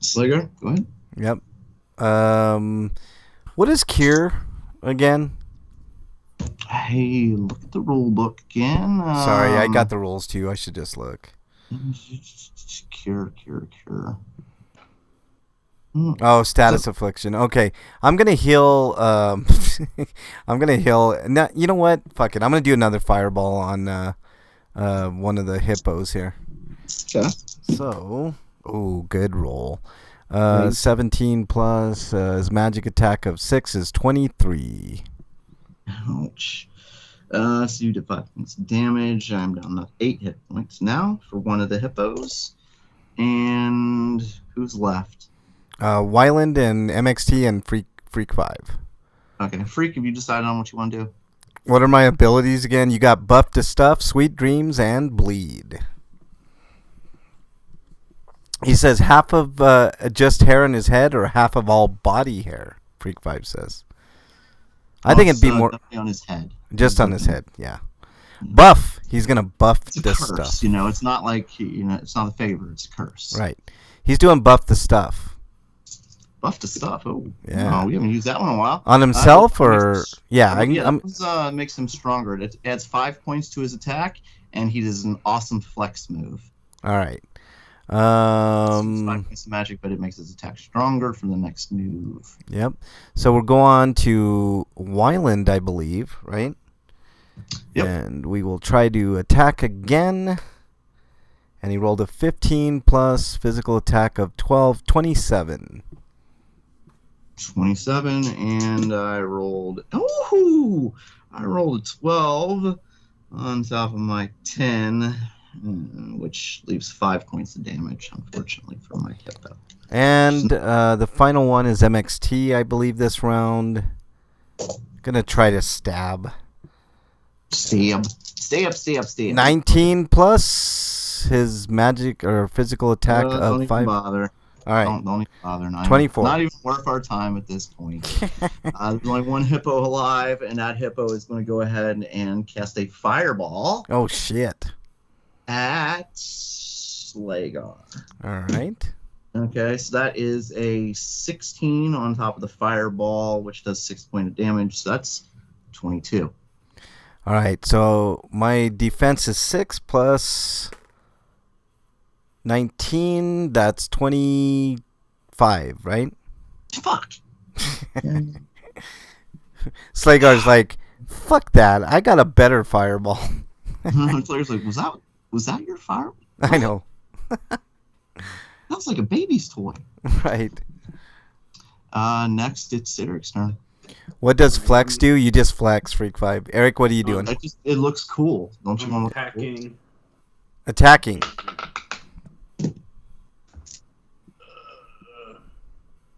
Speaker 3: Slagar, go ahead.
Speaker 2: Yep. What is Cure again?
Speaker 3: Hey, look at the rule book again.
Speaker 2: Sorry, I got the rules too. I should just look.
Speaker 3: Cure.
Speaker 2: Oh, status affliction. Okay, I'm gonna heal. I'm gonna heal. Now, you know what? Fuck it. I'm gonna do another fireball on one of the hippos here.
Speaker 3: Okay.
Speaker 2: So, good roll. 17 plus his magic attack of 6 is 23.
Speaker 3: Ouch. So you did 5 points of damage. I'm down to 8 hit points now for one of the hippos. And who's left?
Speaker 2: Wyland and MXT and Freak 5.
Speaker 3: Okay, Freak, have you decided on what you want to do?
Speaker 2: What are my abilities again? You got Buff to Stuff, Sweet Dreams, and Bleed. He says half of just hair on his head or half of all body hair, Freak 5 says. I think it'd be more
Speaker 3: definitely on his head.
Speaker 2: just on his head, yeah. Buff. He's gonna buff
Speaker 3: It's a
Speaker 2: this
Speaker 3: curse,
Speaker 2: stuff.
Speaker 3: you know. It's not like it's not a favor. It's a curse.
Speaker 2: Right. He's doing buff the stuff.
Speaker 3: Buff to stuff. Oh,
Speaker 2: Yeah.
Speaker 3: Oh, we haven't used that one in a while.
Speaker 2: On himself or yeah?
Speaker 3: It makes him stronger. It adds 5 points to his attack, and he does an awesome flex move.
Speaker 2: All right.
Speaker 3: It's 5 points of magic, but it makes his attack stronger for the next move.
Speaker 2: Yep. So we'll go on to Wyland, I believe, right?
Speaker 3: Yep.
Speaker 2: And we will try to attack again. And he rolled a 15 plus physical attack of 12, 27.
Speaker 3: 27, and I rolled. Oh, I rolled a 12 on top of my 10, which leaves 5 points of damage, unfortunately, for my hippo.
Speaker 2: And the final one is MXT, I believe, this round. Gonna try to stab.
Speaker 3: Stay up.
Speaker 2: 19 plus his magic or physical attack
Speaker 3: Don't
Speaker 2: of
Speaker 3: even
Speaker 2: 5.
Speaker 3: bother.
Speaker 2: All right.
Speaker 3: Don't even bother.
Speaker 2: 24.
Speaker 3: Not even worth our time at this point. There's only one hippo alive, and that hippo is going to go ahead and cast a fireball
Speaker 2: Oh, shit.
Speaker 3: at Slagar.
Speaker 2: All right.
Speaker 3: Okay, so that is a 16 on top of the fireball, which does 6 points of damage. So that's 22.
Speaker 2: All right. So my defense is 6 plus 19. That's 25, right?
Speaker 3: Fuck.
Speaker 2: Slagar's like, fuck that. I got a better fireball.
Speaker 3: Slagar's like, was that your fireball?
Speaker 2: I know.
Speaker 3: That was like a baby's toy.
Speaker 2: Right.
Speaker 3: Next, it's Eric's turn.
Speaker 2: What does flex do? You just flex, Freak 5. Eric, what are you doing?
Speaker 3: It looks cool. Don't you want to look cool?
Speaker 1: Attacking.
Speaker 2: Attacking.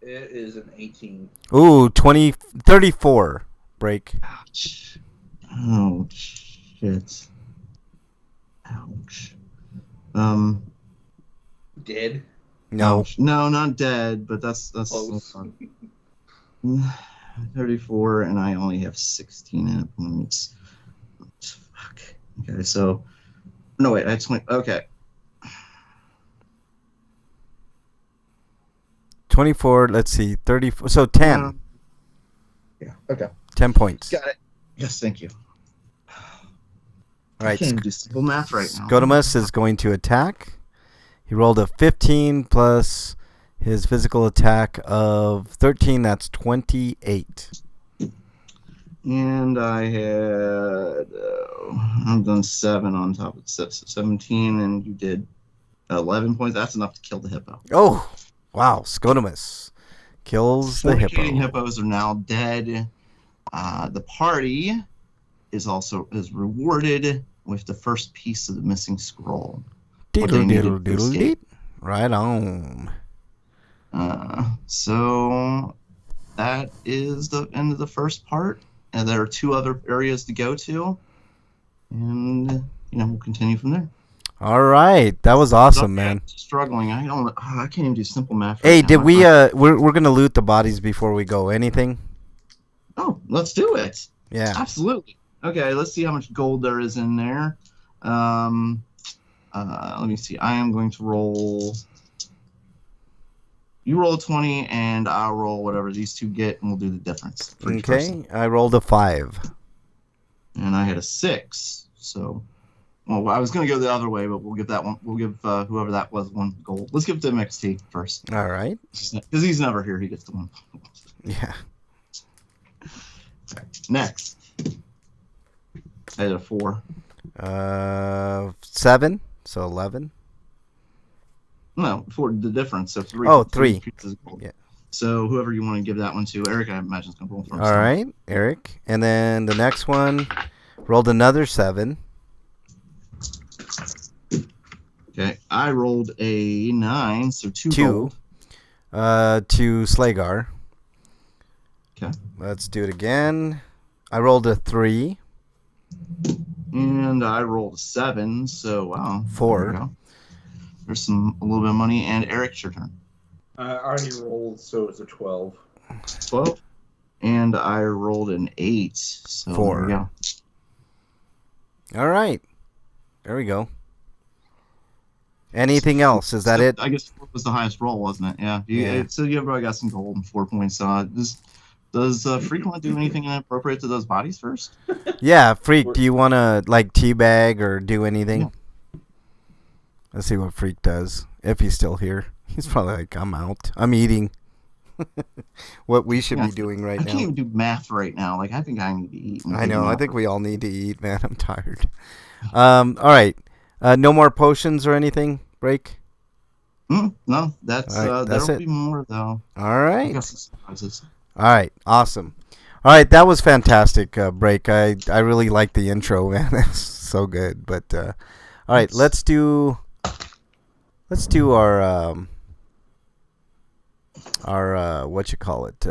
Speaker 1: It is an 18.
Speaker 2: Ooh, 34. Break.
Speaker 3: Ouch. Oh, shit. Ouch.
Speaker 1: Dead.
Speaker 2: No.
Speaker 3: Ouch. No, not dead, but that's
Speaker 1: Close.
Speaker 3: 34, and I only have 16 hit points. Fuck. Okay, so no wait, I had 20. Okay,
Speaker 2: 24, let's see, 34. So 10.
Speaker 3: yeah. Okay,
Speaker 2: 10 points.
Speaker 3: got it. Yes, thank you.
Speaker 2: All right.
Speaker 3: I can't even do simple math right now.
Speaker 2: Scotimus is going to attack. He rolled a 15 plus his physical attack of 13. That's 28.
Speaker 3: And I had I've done 7 on top of 17, and you did 11 points. That's enough to kill the hippo.
Speaker 2: Oh, wow. Scotimus kills the hippo.
Speaker 3: Hippos are now dead. The party is rewarded with the first piece of the missing scroll.
Speaker 2: Diddle,
Speaker 3: they needed
Speaker 2: diddle,
Speaker 3: to
Speaker 2: diddle,
Speaker 3: escape.
Speaker 2: diddle. Right on.
Speaker 3: So that is the end of the first part, and there are 2 other areas to go to, and we'll continue from there.
Speaker 2: All right. That was awesome, man.
Speaker 3: Struggling. I can't even do simple math.
Speaker 2: Hey,
Speaker 3: right
Speaker 2: did
Speaker 3: now.
Speaker 2: we we're going to loot the bodies before we go. Anything?
Speaker 3: Oh, let's do it.
Speaker 2: Yeah.
Speaker 3: Absolutely. Okay, let's see how much gold there is in there. Let me see. I am going to roll. You roll a 20, and I'll roll whatever these two get, and we'll do the difference. for each person.
Speaker 2: Okay. I rolled a 5.
Speaker 3: And I had a 6. So, well, I was going to go the other way, but we'll give that one. We'll give whoever that was 1 gold. Let's give it to MXT first,
Speaker 2: All right.
Speaker 3: because he's never here. He gets the 1.
Speaker 2: Yeah.
Speaker 3: Next, I had a 4.
Speaker 2: 7. So 11.
Speaker 3: No, for the difference. So 3.
Speaker 2: Oh, 3.
Speaker 3: Pieces of gold.
Speaker 2: Yeah.
Speaker 3: So whoever you want to give that one to, Eric, I imagine is going to roll first.
Speaker 2: All right, Eric. And then the next one rolled another 7.
Speaker 3: Okay, I rolled a 9, so 2
Speaker 2: 2.
Speaker 3: gold.
Speaker 2: To Slagar.
Speaker 3: Okay.
Speaker 2: Let's do it again. I rolled a 3.
Speaker 3: And I rolled a 7, so wow.
Speaker 2: 4.
Speaker 3: There we go. There's a little bit of money, and Eric's your turn.
Speaker 1: I already rolled, so it's a 12.
Speaker 3: 12. And I rolled an 8, so
Speaker 2: 4.
Speaker 3: there we go.
Speaker 2: All right. There we go. Anything else? Is that it?
Speaker 3: I guess 4 was the highest roll, wasn't it? Yeah. So you probably got some gold and 4 points. Does Freak want to do anything inappropriate to those bodies first?
Speaker 2: Yeah, Freak, do you want to, like, teabag or do anything? Yeah. Let's see what Freak does, if he's still here. He's probably like, I'm out. I'm eating. What we should be doing right now.
Speaker 3: I can't even do math right now. Like, I think I need to eat.
Speaker 2: I know. I think we all need to eat, man. I'm tired. All right. No more potions or anything? Break?
Speaker 3: No, there'll be more, though.
Speaker 2: All right.
Speaker 3: I got some surprises.
Speaker 2: All right, awesome. All right, that was fantastic, Break. I really like the intro, man. That's so good. But all right, let's do our what you call it,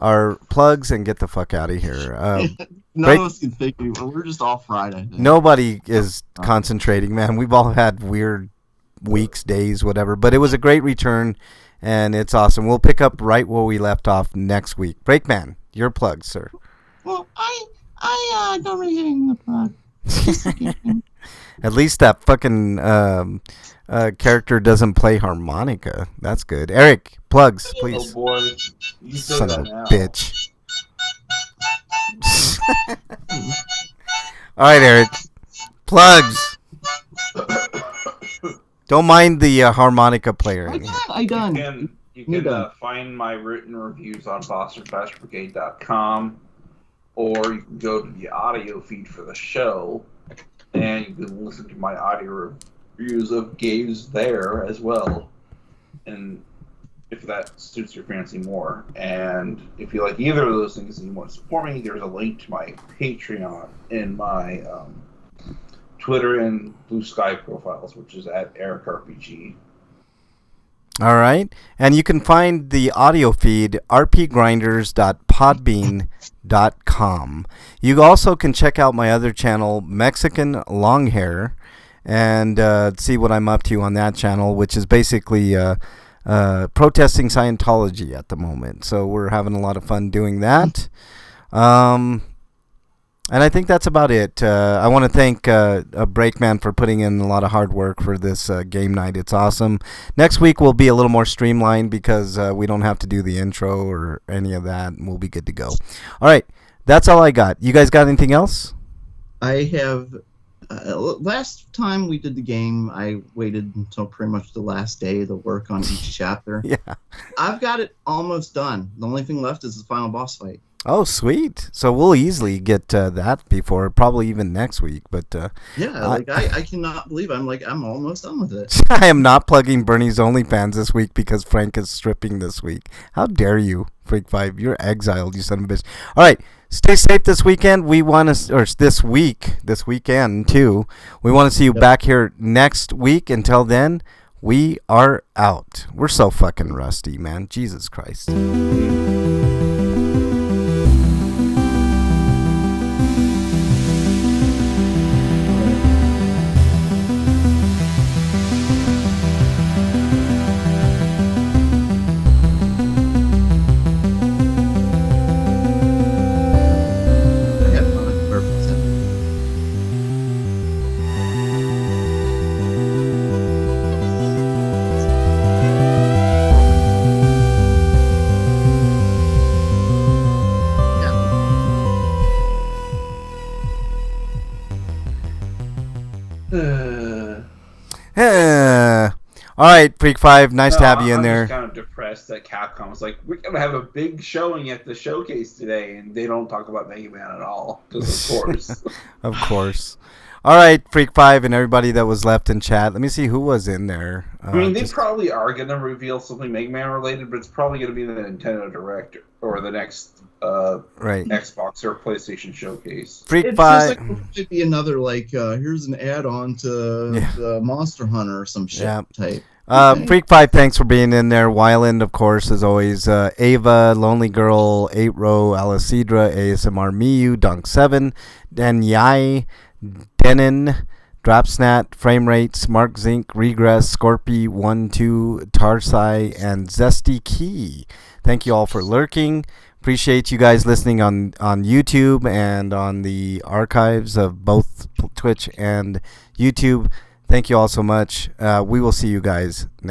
Speaker 2: our plugs and get the fuck out of here.
Speaker 3: None of us can think of it. We're just all fried, I think.
Speaker 2: Nobody is concentrating, man. We've all had weird weeks, days, whatever. But it was a great return. And it's awesome. We'll pick up right where we left off next week. Breakman, your plug, sir.
Speaker 6: Well, I don't really have anything to plug.
Speaker 2: At least that fucking character doesn't play harmonica. That's good. Eric, plugs, please.
Speaker 1: Oh boy, you say
Speaker 2: Son
Speaker 1: that
Speaker 2: of a
Speaker 1: now.
Speaker 2: bitch. All right, Eric. Plugs. Don't mind the harmonica player.
Speaker 3: I done.
Speaker 1: You can find my written reviews on foster-brigade.com, or you can go to the audio feed for the show, and you can listen to my audio reviews of games there as well, and if that suits your fancy more. And if you like either of those things and you want to support me, there's a link to my Patreon in my Twitter and Blue Sky profiles, which is at RPGrinders.
Speaker 2: All right. And you can find the audio feed, rpgrinders.podbean.com. You also can check out my other channel, Mexican Longhair, and see what I'm up to on that channel, which is basically protesting Scientology at the moment. So we're having a lot of fun doing that. And I think that's about it. I want to thank Breakman for putting in a lot of hard work for this game night. It's awesome. Next week will be a little more streamlined because we don't have to do the intro or any of that, and we'll be good to go. All right. That's all I got. You guys got anything else?
Speaker 3: I have. Last time we did the game, I waited until pretty much the last day to work on each chapter.
Speaker 2: Yeah.
Speaker 3: I've got it almost done. The only thing left is the final boss fight.
Speaker 2: Oh, sweet. So we'll easily get that before, probably even next week. But
Speaker 3: I cannot believe I'm almost done with it.
Speaker 2: I am not plugging Bernie's OnlyFans this week because Frank is stripping this week. How dare you, Freak 5? You're exiled, you son of a bitch. All right, stay safe this weekend. We want to, or this weekend too. We want to see you back here next week. Until then, we are out. We're so fucking rusty, man. Jesus Christ. All right, Freak 5, nice to have you in there.
Speaker 1: I'm just kind of depressed that Capcom was like, we're going to have a big showing at the showcase today, and they don't talk about Mega Man at all, because of course.
Speaker 2: Of course. All right, Freak 5 and everybody that was left in chat. Let me see who was in there.
Speaker 1: I mean, they probably are going to reveal something Mega Man related, but it's probably going to be the Nintendo Direct or the next Xbox or PlayStation showcase.
Speaker 2: Freak 5.
Speaker 3: It might be another, here's an add-on to the Monster Hunter or some shit type.
Speaker 2: Freak 5, thanks for being in there. Wyland, of course, as always. Ava, Lonely Girl, 8 Row, Alicidra, ASMR Miyu, Dunk7, Danyai, Denon, Dropsnat, Frame Rates, Mark Zink, Regress, Scorpy, 1-2, Tarsai, and Zesty Key. Thank you all for lurking. Appreciate you guys listening on YouTube and on the archives of both Twitch and YouTube. Thank you all so much. We will see you guys next.